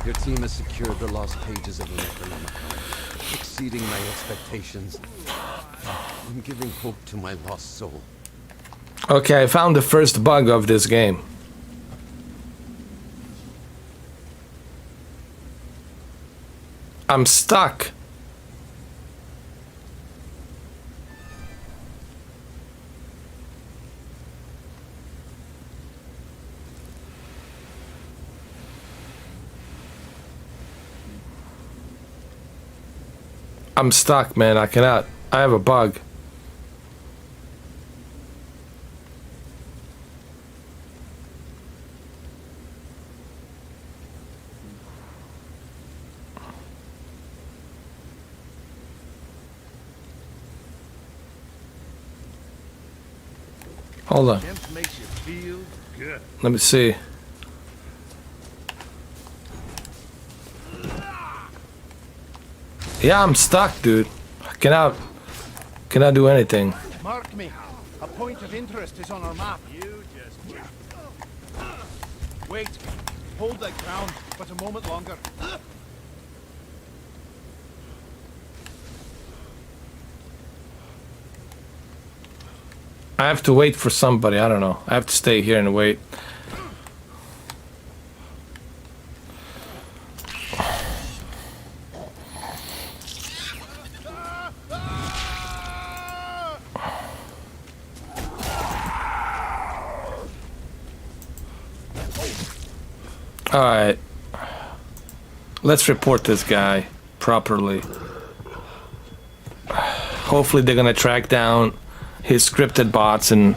Your team has secured the lost pages of the Necronomicon, exceeding my expectations. I'm giving hope to my lost soul. Okay, I found the first bug of this game. I'm stuck. I'm stuck, man. I cannot. I have a bug. Hold on. Makes you feel good. Let me see. Yeah, I'm stuck, dude. I cannot do anything. Mark me. A point of interest is on our map. You just Wait. Hold that ground, but a moment longer. I have to wait for somebody. I don't know. I have to stay here and wait. All right. Let's report this guy properly. Hopefully they're gonna track down his scripted bots and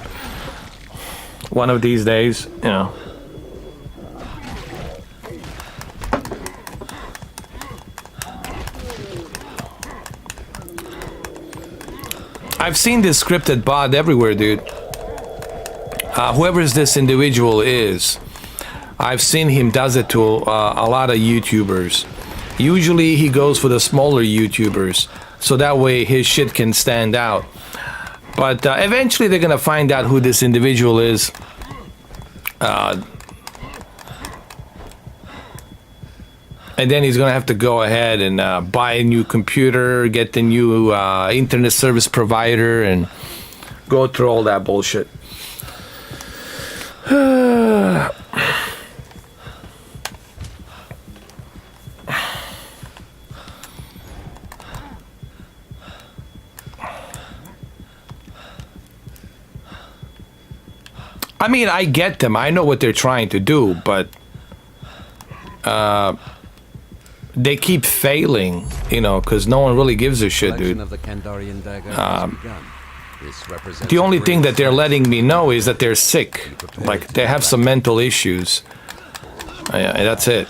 one of these days, you know. I've seen this scripted bot everywhere, dude. Whoever this individual is, I've seen him does it to a lot of YouTubers. Usually he goes for the smaller YouTubers, so that way his shit can stand out. But eventually they're gonna find out who this individual is. And then he's gonna have to go ahead and buy a new computer, get the new internet service provider, and go through all that bullshit. I mean, I get them. I know what they're trying to do, but they keep failing, you know, because no one really gives a shit, dude. The only thing that they're letting me know is that they're sick. Like, they have some mental issues. That's it.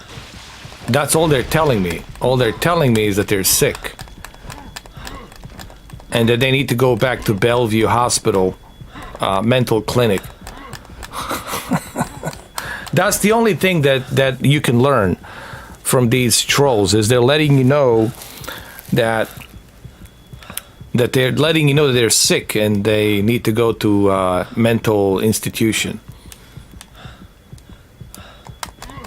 That's all they're telling me. All they're telling me is that they're sick. And that they need to go back to Bellevue Hospital, mental clinic. That's the only thing that you can learn from these trolls, is they're letting you know that they're sick and they need to go to a mental institution.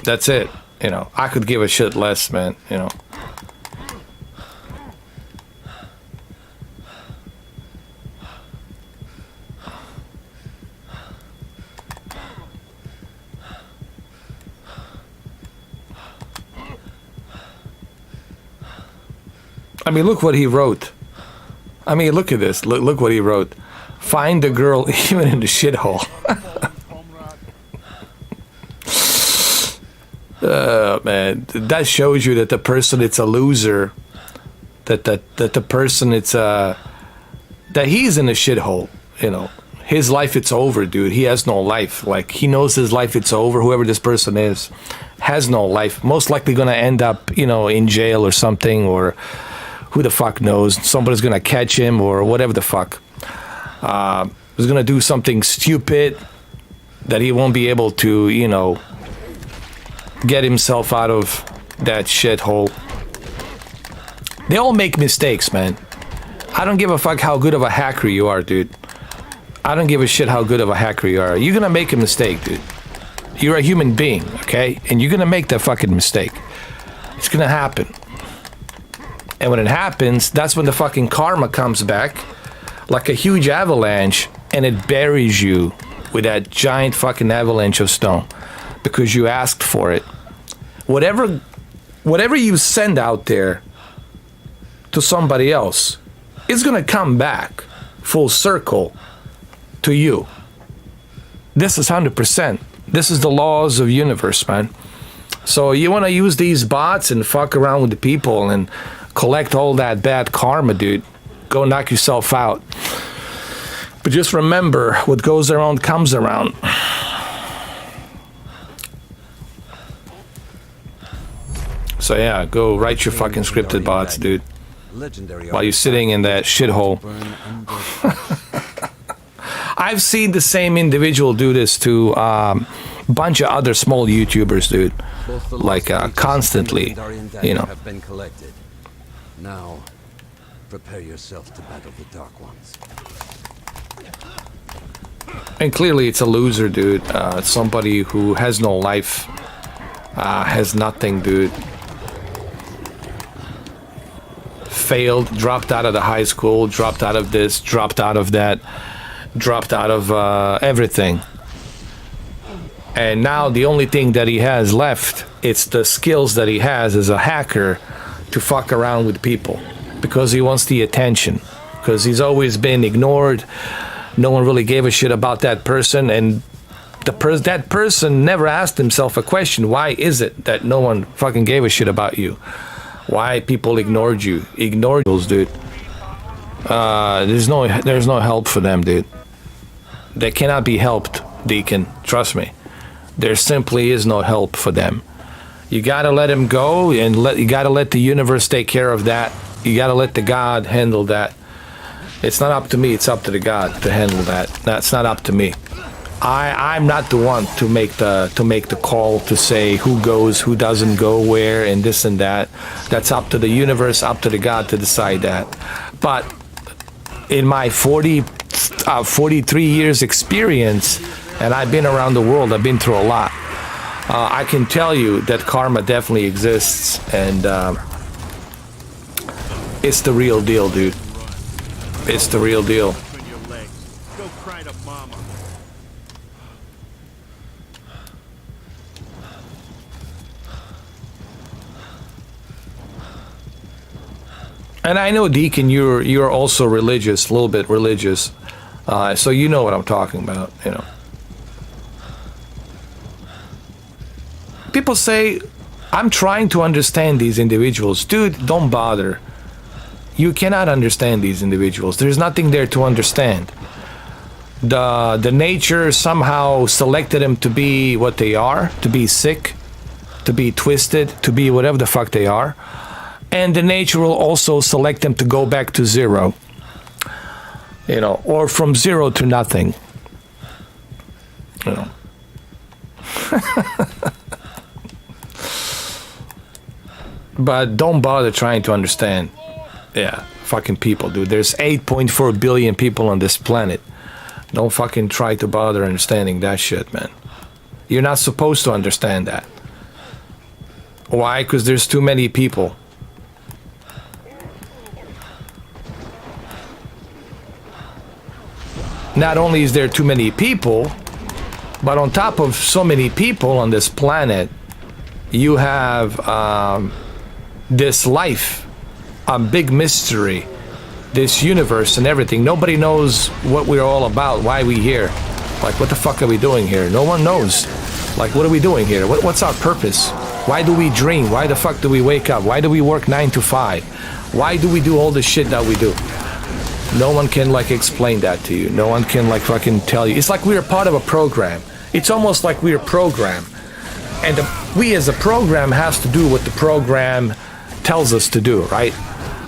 That's it. You know, I could give a shit less, man, you know. I mean, look what he wrote. I mean, look at this. Look what he wrote. Find the girl even in the shithole. Man, that shows you that the person, it's a loser. That the person, it's that he's in a shithole. You know, his life, it's over, dude. He has no life. Like, he knows his life, it's over. Whoever this person is has no life. Most likely gonna end up, you know, in jail or something, or who the fuck knows? Somebody's gonna catch him or whatever the fuck. He's gonna do something stupid that he won't be able to, you know, get himself out of that shithole. They all make mistakes, man. I don't give a fuck how good of a hacker you are, dude. I don't give a shit how good of a hacker you are. You're gonna make a mistake, dude. You're a human being, okay? And you're gonna make that fucking mistake. It's gonna happen. And when it happens, that's when the fucking karma comes back like a huge avalanche, and it buries you with that giant fucking avalanche of stone because you asked for it. Whatever you send out there to somebody else, it's gonna come back full circle to you. This is 100%. This is the laws of universe, man. So you want to use these bots and fuck around with the people and collect all that bad karma, dude. Go knock yourself out. But just remember, what goes around comes around. So yeah, go write your fucking scripted bots, dude. While you're sitting in that shithole. I've seen the same individual do this to a bunch of other small YouTubers, dude. Like constantly, you know. Now, prepare yourself to battle the Dark Ones. And clearly it's a loser, dude. Somebody who has no life, has nothing, dude. Failed, dropped out of the high school, dropped out of this, dropped out of that. dropped out of everything. And now the only thing that he has left, it's the skills that he has as a hacker to fuck around with people. Because he wants the attention. Because he's always been ignored. No one really gave a shit about that person. And that person never asked himself a question. Why is it that no one fucking gave a shit about you? Why people ignored you? Ignored those, dude. There's no help for them, dude. They cannot be helped, Deacon. Trust me. There simply is no help for them. You gotta let him go, and you gotta let the universe take care of that. You gotta let the God handle that. It's not up to me. It's up to the God to handle that. That's not up to me. I'm not the one to make the call to say who goes, who doesn't go where, and this and that. That's up to the universe, up to the God to decide that. But in my 43 years experience, and I've been around the world, I've been through a lot. I can tell you that karma definitely exists, and it's the real deal, dude. It's the real deal. Between your legs. Go cry to mama. And I know, Deacon, you're also religious, a little bit religious, so you know what I'm talking about, you know. People say, I'm trying to understand these individuals. Dude, don't bother. You cannot understand these individuals. There's nothing there to understand. The nature somehow selected them to be what they are, to be sick, to be twisted, to be whatever the fuck they are. And the nature will also select them to go back to zero. You know, or from zero to nothing. You know. But don't bother trying to understand. Yeah, fucking people, dude. There's 8.4 billion people on this planet. Don't fucking try to bother understanding that shit, man. You're not supposed to understand that. Why? Because there's too many people. Not only is there too many people, but on top of so many people on this planet, you have this life, a big mystery, this universe and everything. Nobody knows what we're all about, why we here. Like, what the fuck are we doing here? No one knows. Like, what are we doing here? What's our purpose? Why do we dream? Why the fuck do we wake up? Why do we work 9 to 5? Why do we do all the shit that we do? No one can, like, explain that to you. No one can, like, fucking tell you. It's like we're part of a program. It's almost like we're a program. And we as a program has to do what the program tells us to do, right?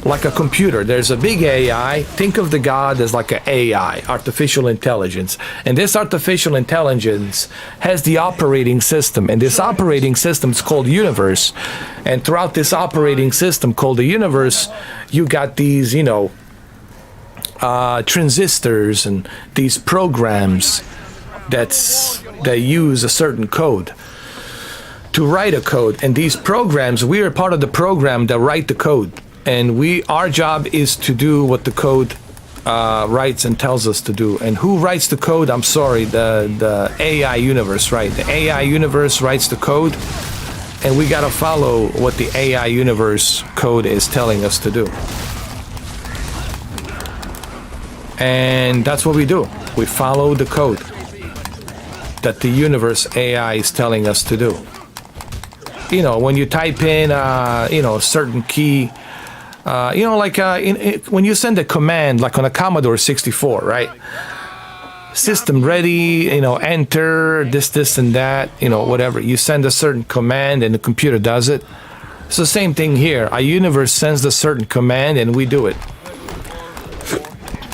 Like a computer. There's a big AI. Think of the God as like an AI, artificial intelligence. And this artificial intelligence has the operating system. And this operating system is called universe. And throughout this operating system called the universe, you got these, you know, transistors and these programs that use a certain code to write a code. And these programs, we are part of the program that write the code. And our job is to do what the code writes and tells us to do. And who writes the code? I'm sorry, the AI universe, right? The AI universe writes the code, and we gotta follow what the AI universe code is telling us to do. And that's what we do. We follow the code that the universe AI is telling us to do. You know, when you type in, you know, a certain key, you know, like when you send a command, like on a Commodore 64, right? System ready, you know, enter, this, and that, you know, whatever. You send a certain command and the computer does it. It's the same thing here. Our universe sends a certain command and we do it.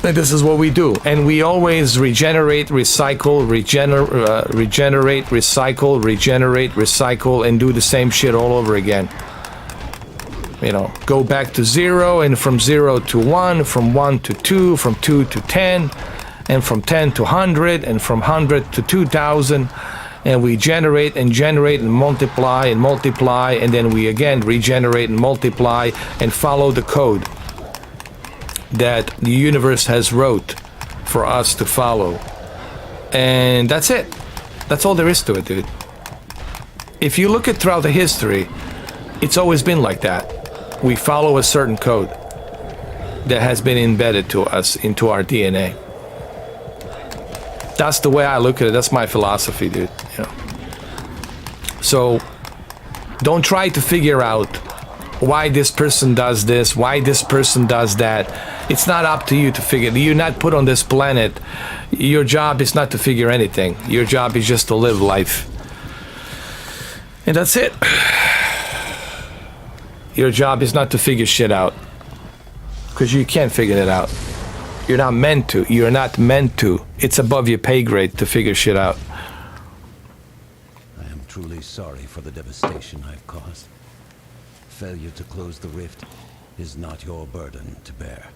And this is what we do. And we always regenerate, recycle, regenerate, recycle, and do the same shit all over again. You know, go back to 0, and from 0 to 1, from 1 to 2, from 2 to 10, and from 10 to 100, and from 100 to 2,000. And we generate and multiply, and then we again regenerate and multiply and follow the code that the universe has wrote for us to follow. And that's it. That's all there is to it, dude. If you look at throughout the history, it's always been like that. We follow a certain code that has been embedded to us into our DNA. That's the way I look at it. That's my philosophy, dude. You know. So don't try to figure out why this person does this, why this person does that. It's not up to you to figure. You're not put on this planet. Your job is not to figure anything. Your job is just to live life. And that's it. Your job is not to figure shit out. Because you can't figure it out. You're not meant to. You're not meant to. It's above your pay grade to figure shit out. I am truly sorry for the devastation I've caused. Failure to close the rift is not your burden to bear.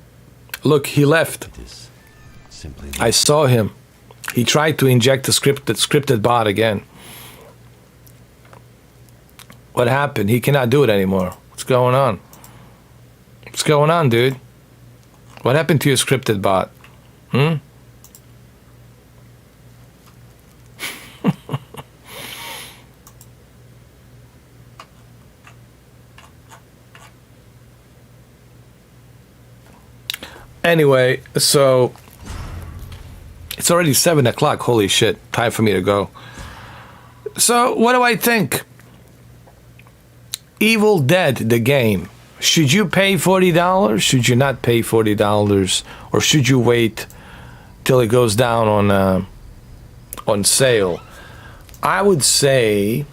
Look, he left. It is simply... I saw him. He tried to inject the scripted bot again. What happened? He cannot do it anymore. What's going on? What's going on, dude? What happened to your scripted bot? Anyway, so it's already 7 o'clock. Holy shit. Time for me to go. So what do I think? Evil Dead, the game. Should you pay $40? Should you not pay $40? Or should you wait till it goes down on sale? I would say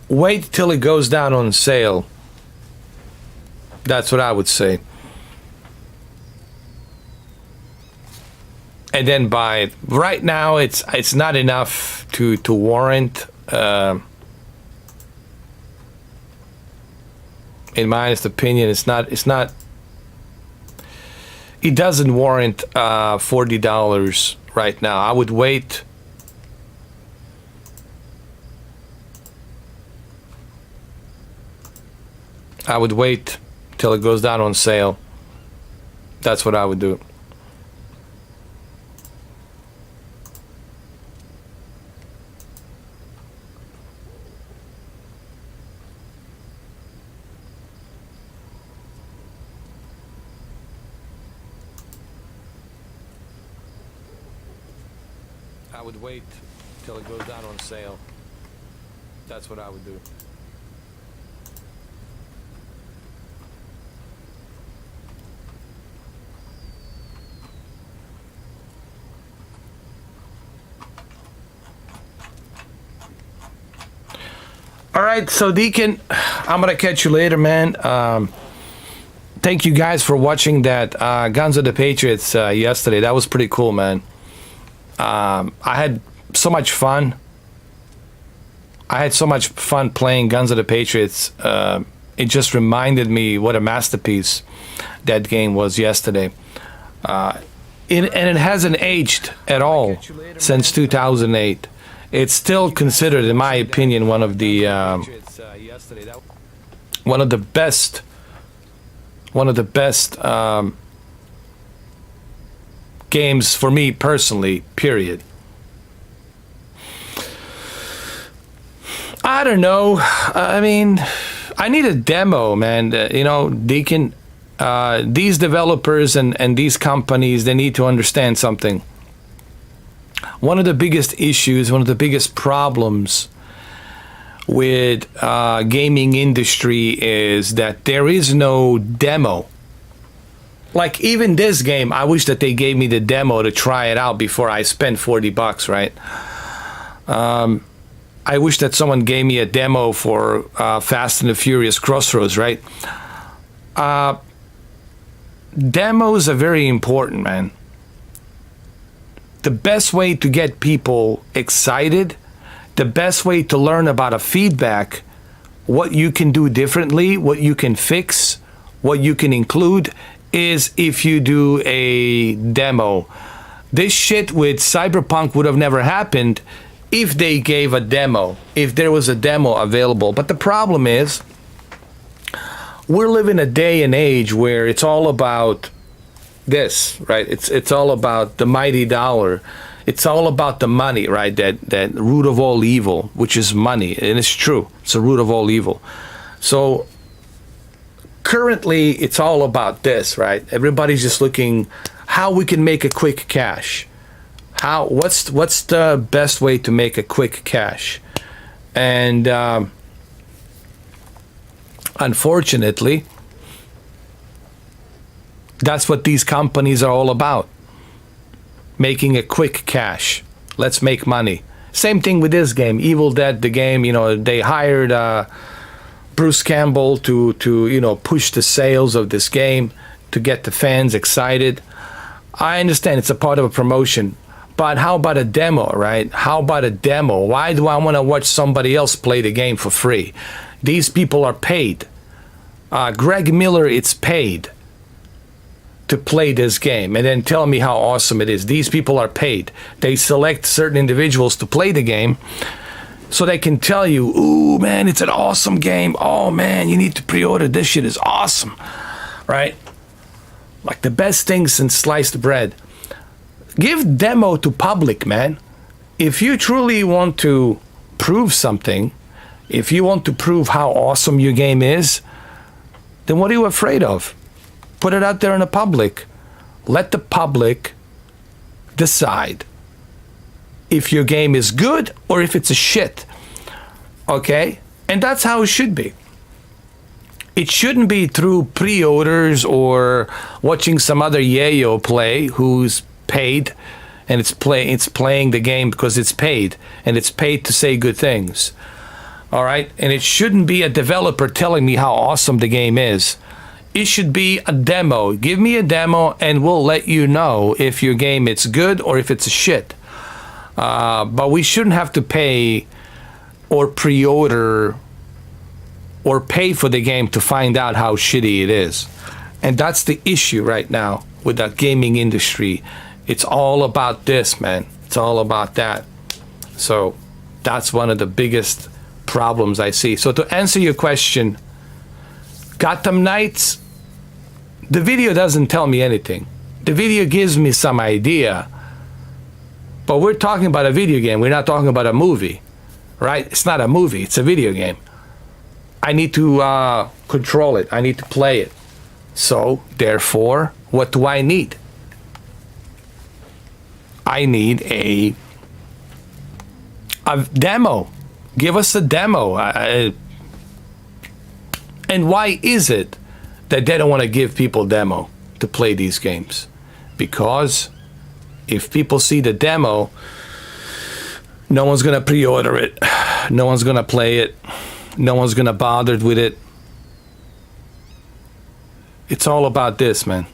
wait till it goes down on sale. That's what I would say. And then buy it. Right now, it's not enough to warrant, in my honest opinion, it's not. It doesn't warrant $40 right now. I would wait. I would wait till it goes down on sale. That's what I would do. I would wait till it goes down on sale. That's what I would do. All right, so Deacon, I'm gonna catch you later, man. Thank you guys for watching that Guns of the Patriots yesterday. That was pretty cool, man. I had so much fun. Playing Guns of the Patriots. It just reminded me what a masterpiece that game was yesterday. And it hasn't aged at all since 2008. It's still considered, in my opinion, one of the best games for me personally, period. I don't know. I mean, I need a demo, man. Deacon, these developers and these companies, they need to understand something. One of the biggest issues, one of the biggest problems with gaming industry is that there is no demo. Like even this game, I wish that they gave me the demo to try it out before I spent $40, right? I wish that someone gave me a demo for Fast and the Furious Crossroads, right? Demos are very important, man. The best way to get people excited, the best way to learn about a feedback, what you can do differently, what you can fix, what you can include, is if you do a demo. This shit with Cyberpunk would have never happened if they gave a demo, if there was a demo available. But the problem is, we're living a day and age where it's all about this, right? It's all about the mighty dollar. It's all about the money, right? That root of all evil, which is money. And it's true. It's the root of all evil. So currently it's all about this, right? Everybody's just looking how we can make a quick cash. What's the best way to make a quick cash? And unfortunately, that's what these companies are all about. Making a quick cash. Let's make money. Same thing with this game, Evil Dead, the game, they hired Bruce Campbell to push the sales of this game, to get the fans excited. I understand it's a part of a promotion, but how about a demo, right? How about a demo? Why do I want to watch somebody else play the game for free? These people are paid. Greg Miller, it's paid to play this game and then tell me how awesome it is. These people are paid. They select certain individuals to play the game so they can tell you, ooh, man, it's an awesome game. Oh, man, you need to pre-order. This shit is awesome, right? Like the best thing since sliced bread. Give demo to public, man. If you truly want to prove something, if you want to prove how awesome your game is, then what are you afraid of? Put it out there in the public. Let the public decide if your game is good or if it's a shit. Okay? And that's how it should be. It shouldn't be through pre-orders or watching some other yayo play who's paid and it's playing the game because it's paid and it's paid to say good things. All right? And it shouldn't be a developer telling me how awesome the game is. It should be a demo. Give me a demo and we'll let you know if your game is good or if it's a shit. But we shouldn't have to pay or pre-order or pay for the game to find out how shitty it is. And that's the issue right now with the gaming industry. It's all about this, man. It's all about that. So that's one of the biggest problems I see. So to answer your question, Gotham Knights, the video doesn't tell me anything. The video gives me some idea. But we're talking about a video game. We're not talking about a movie, right? It's not a movie. It's a video game. I need to control it. I need to play it. So, therefore, what do I need? I need a demo. Give us a demo. And why is it that they don't want to give people demo to play these games? Because if people see the demo, no one's going to pre-order it. No one's going to play it. No one's going to bother with it. It's all about this, man.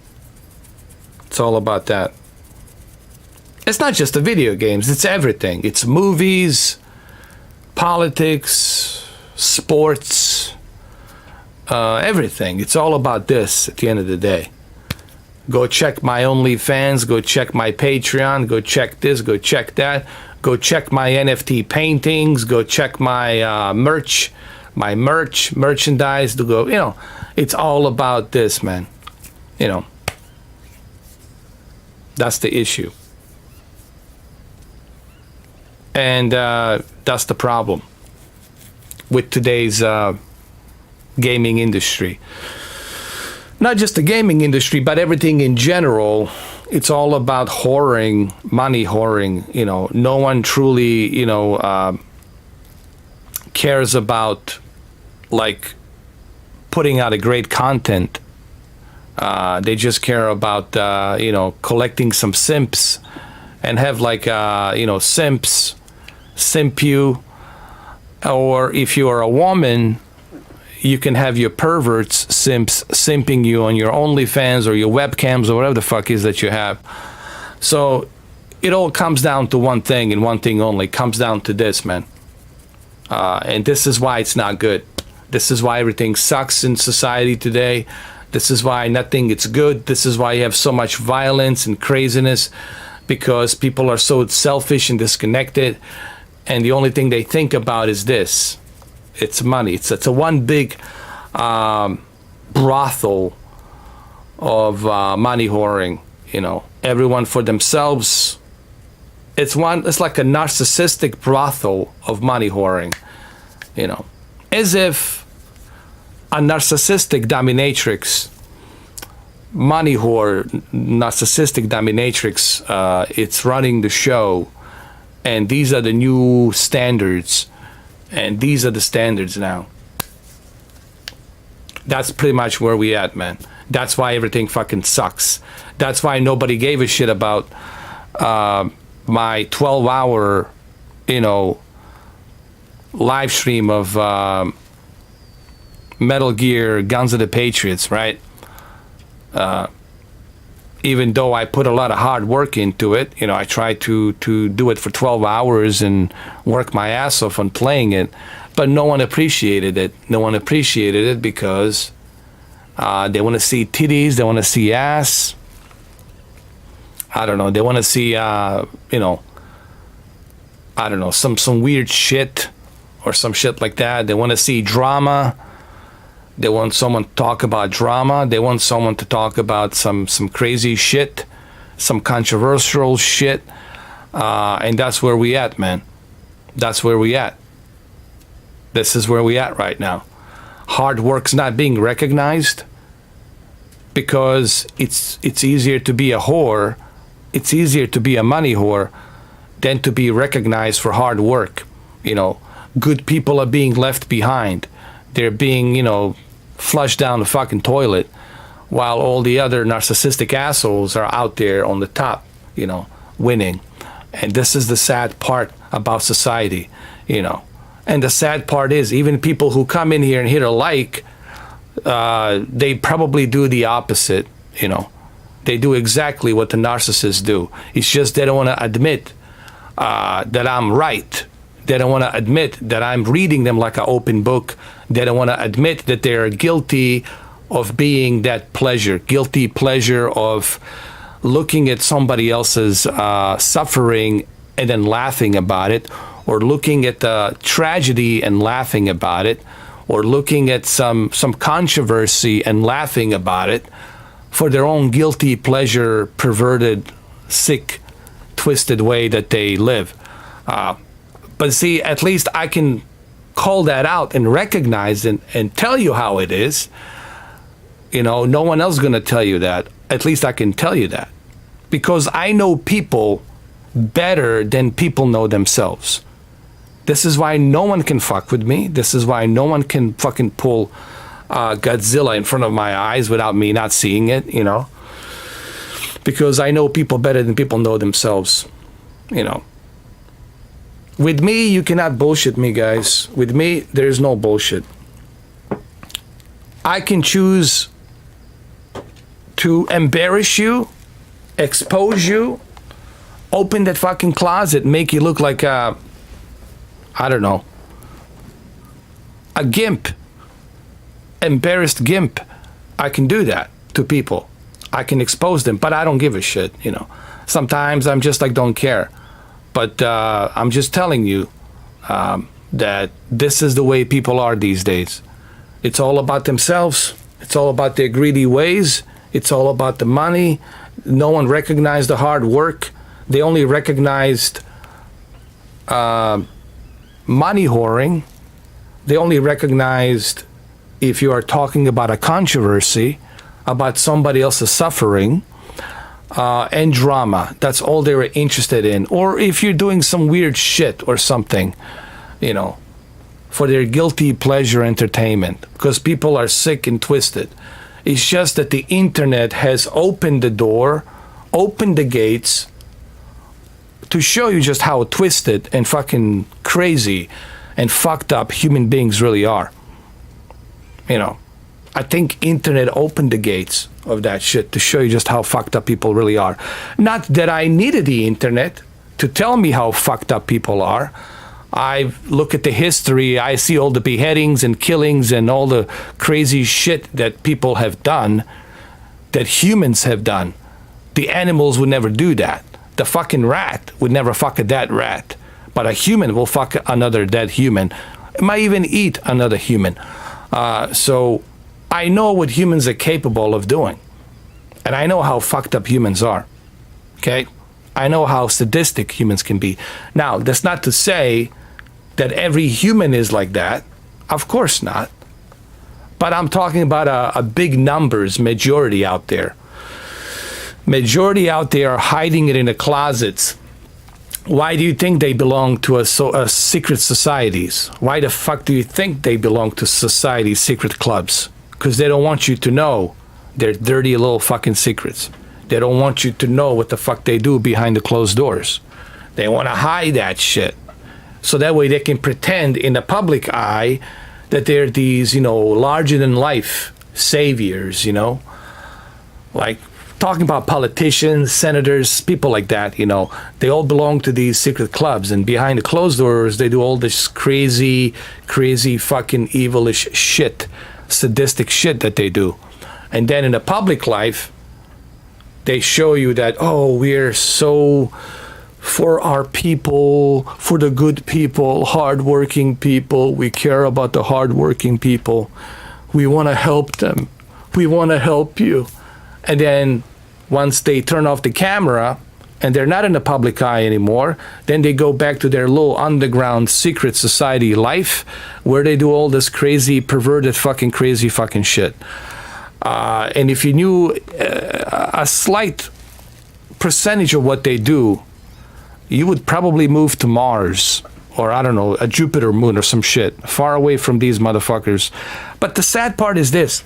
It's all about that. It's not just the video games. It's everything. It's movies, politics, sports, everything. It's all about this at the end of the day. Go check my OnlyFans, go check my Patreon, go check this, go check that, go check my NFT paintings, go check my merchandise, to go, it's all about this, man. That's the issue. And that's the problem with today's gaming industry. Not just the gaming industry, but everything in general. It's all about whoring, money whoring. No one truly, cares about like putting out a great content. They just care about, collecting some simps and have like, simps simp you. Or if you are a woman, you can have your perverts simping you on your OnlyFans or your webcams or whatever the fuck is that you have. So it all comes down to one thing and one thing only. It comes down to this, man. And this is why it's not good. This is why everything sucks in society today. This is why nothing is good. This is why you have so much violence and craziness, because people are so selfish and disconnected. And the only thing they think about is this. It's money. It's a one big brothel of money whoring. You know, everyone for themselves. It's like a narcissistic brothel of money whoring. You know, as if a narcissistic dominatrix, money whore, narcissistic dominatrix, it's running the show, and these are the new standards, and these are the standards now. That's pretty much where we at, man. That's why everything fucking sucks. That's why nobody gave a shit about my 12-hour, you know, live stream of Metal Gear Guns of the Patriots, right? Even though I put a lot of hard work into it, you know, I tried to do it for 12 hours and work my ass off on playing it, but no one appreciated it. No one appreciated it because they want to see titties, they want to see ass. I don't know. They want to see, you know, I don't know, some weird shit or some shit like that. They want to see drama. They want someone to talk about drama. They want someone to talk about some crazy shit, some controversial shit. And that's where we at, man. That's where we at. This is where we at right now. Hard work's not being recognized because it's easier to be a whore. It's easier to be a money whore than to be recognized for hard work. You know, good people are being left behind. They're being, you know, flushed down the fucking toilet while all the other narcissistic assholes are out there on the top, you know, winning. And this is the sad part about society, you know. And the sad part is even people who come in here and hit a like, they probably do the opposite, you know. They do exactly what the narcissists do. It's just they don't want to admit that I'm right. They don't want to admit that I'm reading them like an open book. They don't want to admit that they're guilty of being that pleasure, guilty pleasure of looking at somebody else's suffering and then laughing about it, or looking at the tragedy and laughing about it, or looking at some controversy and laughing about it for their own guilty pleasure, perverted, sick, twisted way that they live. But see, at least I can call that out and recognize and tell you how it is. You know, no one else is going to tell you that. At least I can tell you that. Because I know people better than people know themselves. This is why no one can fuck with me. This is why no one can fucking pull Godzilla in front of my eyes without me not seeing it, you know. Because I know people better than people know themselves, you know. With me, you cannot bullshit me, guys. With me, there's no bullshit. I can choose to embarrass you, expose you, open that fucking closet, make you look like a, I don't know, a gimp, embarrassed gimp. I can do that to people. I can expose them, but I don't give a shit, you know. Sometimes I'm just like, don't care. But I'm just telling you that this is the way people are these days. It's all about themselves. It's all about their greedy ways. It's all about the money. No one recognized the hard work. They only recognized money whoring. They only recognized if you are talking about a controversy, about somebody else's suffering, and drama. That's all they were interested in. Or if you're doing some weird shit or something, you know, for their guilty pleasure entertainment. Because people are sick and twisted. It's just that the internet has opened the door, opened the gates to show you just how twisted and fucking crazy and fucked up human beings really are. You know, I think internet opened the gates of that shit to show you just how fucked up people really are. Not that I needed the internet to tell me how fucked up people are. I look at the history, I see all the beheadings and killings and all the crazy shit that people have done, that humans have done. The animals would never do that. The fucking rat would never fuck a dead rat. But a human will fuck another dead human. It might even eat another human. So I know what humans are capable of doing. And I know how fucked up humans are. Okay? I know how sadistic humans can be. Now, that's not to say that every human is like that. Of course not. But I'm talking about a big numbers majority out there. Majority out there are hiding it in the closets. Why do you think they belong to a secret societies? Why the fuck do you think they belong to society secret clubs? Because they don't want you to know their dirty little fucking secrets. They don't want you to know what the fuck they do behind the closed doors. They want to hide that shit. So that way they can pretend in the public eye that they're these, larger than life saviors, like talking about politicians, senators, people like that, they all belong to these secret clubs, and behind the closed doors, they do all this crazy, crazy fucking evilish shit, sadistic shit that they do. And then in the public life, they show you that, we're so for our people, for the good people, hardworking people. We care about the hardworking people. We want to help them. We want to help you. And then once they turn off the camera and they're not in the public eye anymore, then they go back to their little underground secret society life where they do all this crazy, perverted, crazy fucking shit. And if you knew a slight percentage of what they do, you would probably move to Mars or, I don't know, a Jupiter moon or some shit, far away from these motherfuckers. But the sad part is this.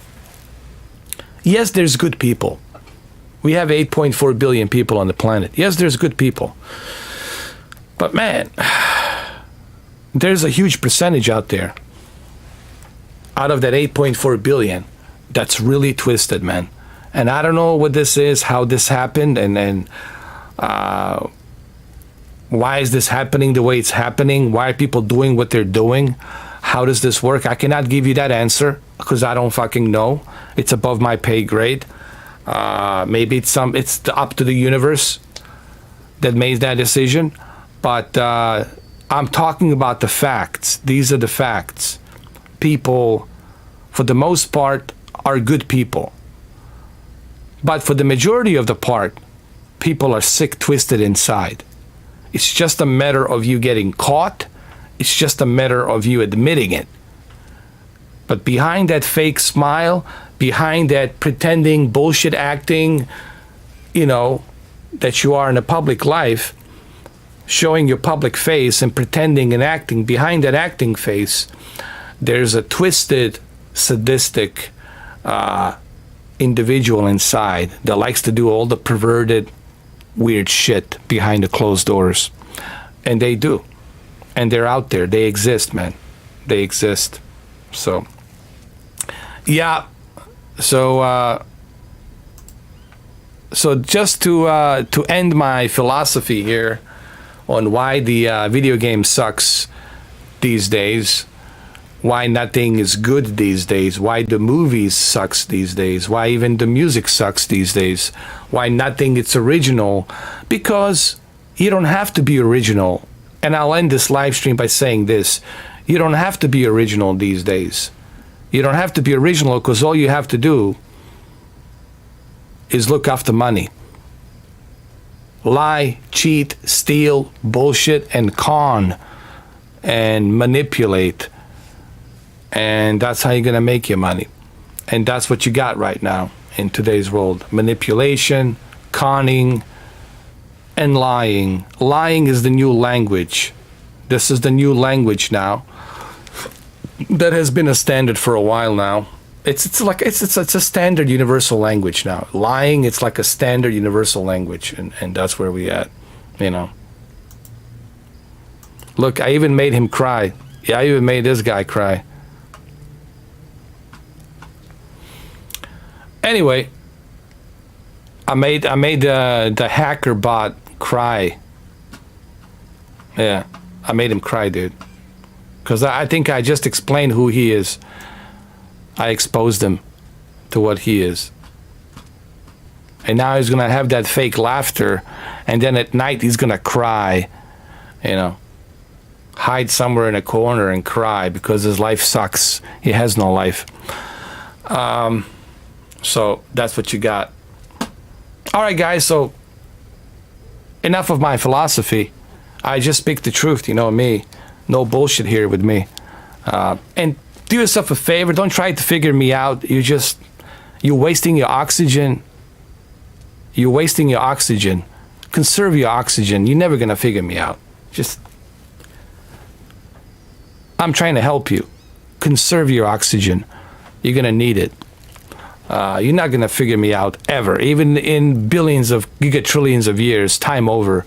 Yes, there's good people. We have 8.4 billion people on the planet. Yes, there's good people. But man, there's a huge percentage out there, out of that 8.4 billion, that's really twisted, man. And I don't know what this is, how this happened, and why is this happening the way it's happening? Why are people doing what they're doing? How does this work? I cannot give you that answer because I don't fucking know. It's above my pay grade. Maybe it's up to the universe that made that decision. But I'm talking about the facts. These are the facts. People, for the most part, are good people. But for the majority of the part, people are sick, twisted inside. It's just a matter of you getting caught. It's just a matter of you admitting it. But behind that fake smile, behind that pretending, bullshit acting, that you are in a public life, showing your public face and pretending and acting, behind that acting face, there's a twisted, sadistic individual inside that likes to do all the perverted, weird shit behind the closed doors. And they do. And they're out there. They exist, man. They exist. So, yeah. So just to end my philosophy here on why the video game sucks these days, why nothing is good these days, why the movies sucks these days, why even the music sucks these days, why nothing is original, because you don't have to be original. And I'll end this live stream by saying this. You don't have to be original these days. You don't have to be original because all you have to do is look after money. Lie, cheat, steal, bullshit, and con, and manipulate. And that's how you're going to make your money. And that's what you got right now in today's world. Manipulation, conning, and lying. Lying is the new language. This is the new language now. That has been a standard for a while now. It's a standard universal language now. Lying, it's like a standard universal language, and that's where we at, Look, I even made him cry. Yeah, I even made this guy cry. Anyway, I made the hacker bot cry. Yeah, I made him cry, dude. Because I think I just explained who he is. I exposed him to what he is. And now he's going to have that fake laughter. And then at night he's going to cry. Hide somewhere in a corner and cry because his life sucks. He has no life. So that's what you got. All right, guys. So enough of my philosophy. I just speak the truth. You know me. No bullshit here with me. And do yourself a favor. Don't try to figure me out. You're wasting your oxygen. You're wasting your oxygen. Conserve your oxygen. You're never gonna figure me out. I'm trying to help you. Conserve your oxygen. You're gonna need it. You're not gonna figure me out ever, even in billions of gigatrillions of years, time over.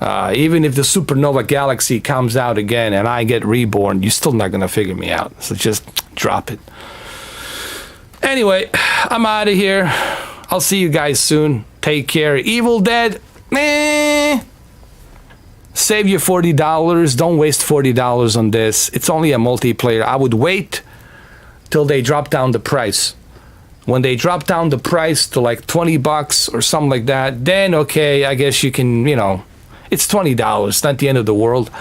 Even if the supernova galaxy comes out again and I get reborn, you're still not gonna figure me out. So just drop it. Anyway, I'm out of here. I'll see you guys soon. Take care. Evil Dead, save your $40. Don't waste $40 on this. It's only a multiplayer. I would wait till they drop down the price. When they drop down the price to like $20 or something like that, then okay, I guess you can, it's $20. It's not the end of the world.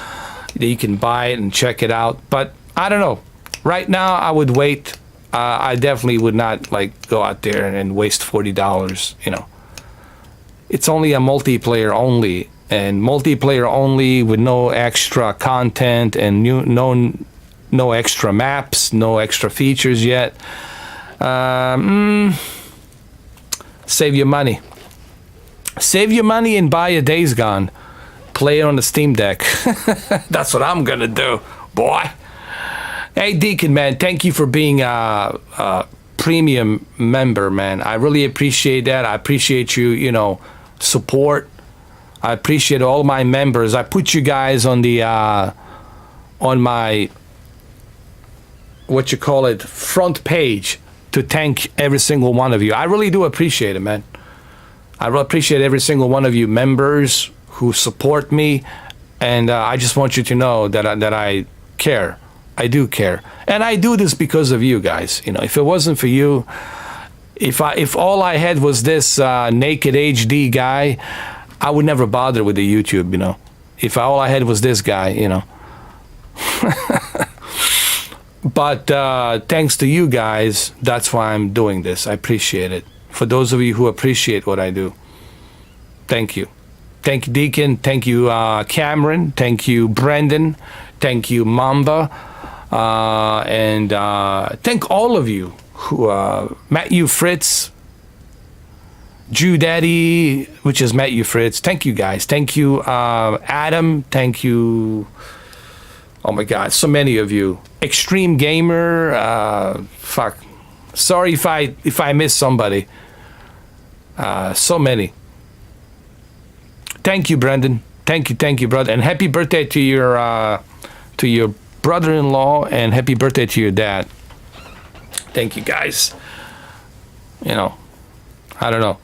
You can buy it and check it out. But I don't know. Right now, I would wait. I definitely would not go out there and waste $40. It's only a multiplayer only, and multiplayer only with no extra content and no extra maps, no extra features yet. Save your money. Save your money and buy a Days Gone. Play it on the Steam Deck. That's what I'm gonna do, boy. Hey, Deacon, man, thank you for being a premium member, man. I really appreciate that. I appreciate you, support. I appreciate all my members. I put you guys on the on my front page to thank every single one of you. I really do appreciate it, man. I really appreciate every single one of you members who support me, and I just want you to know that I care. I do care, and I do this because of you guys. If it wasn't for you, if all I had was this naked HD guy, I would never bother with the YouTube. If all I had was this guy, But thanks to you guys, that's why I'm doing this. I appreciate it. For those of you who appreciate what I do, thank you. Thank you, Deacon. Thank you, Cameron. Thank you, Brendan. Thank you, Mamba. And thank all of you who, Matthew Fritz, Jew Daddy, which is Matthew Fritz. Thank you, guys. Thank you, Adam. Thank you. Oh my God, so many of you. Extreme Gamer. Fuck. Sorry if I miss somebody. So many. Thank you, Brendan. Thank you, brother. And happy birthday to your brother-in-law, and happy birthday to your dad. Thank you, guys. I don't know.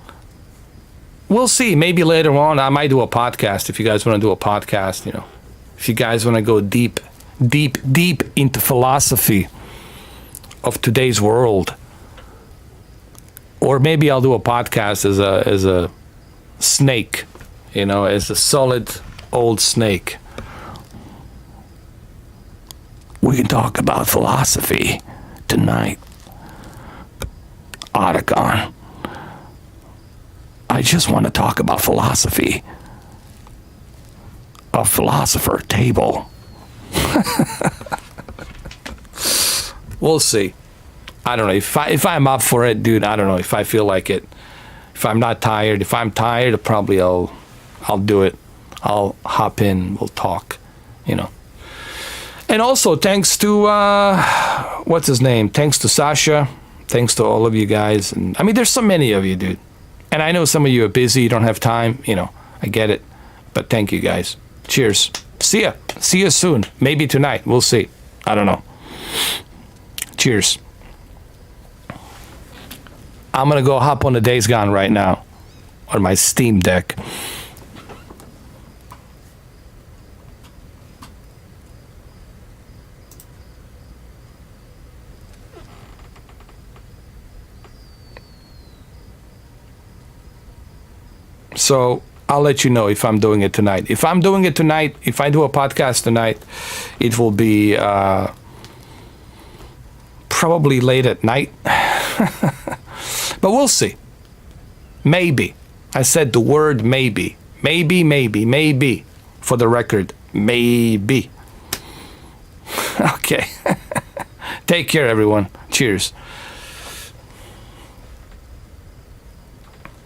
We'll see. Maybe later on I might do a podcast if you guys want to do a podcast, If you guys want to go deep into philosophy of today's world. Or maybe I'll do a podcast as a snake, as a solid old snake. We can talk about philosophy tonight. Otacon. I just want to talk about philosophy. A philosopher table. We'll see. I don't know. If I'm up for it, dude, I don't know. If I feel like it. If I'm not tired. If I'm tired, probably I'll do it. I'll hop in. We'll talk. And also, thanks to, what's his name? Thanks to Sasha. Thanks to all of you guys. And there's so many of you, dude. And I know some of you are busy. You don't have time. I get it. But thank you, guys. Cheers. See ya. See you soon. Maybe tonight. We'll see. I don't know. Cheers. I'm going to go hop on the Days Gone right now on my Steam Deck. So I'll let you know if I'm doing it tonight. If I'm doing it tonight, if I do a podcast tonight, it will be probably late at night. But we'll see. Maybe. I said the word maybe. Maybe, maybe, maybe. For the record, maybe. Okay. Take care, everyone. Cheers.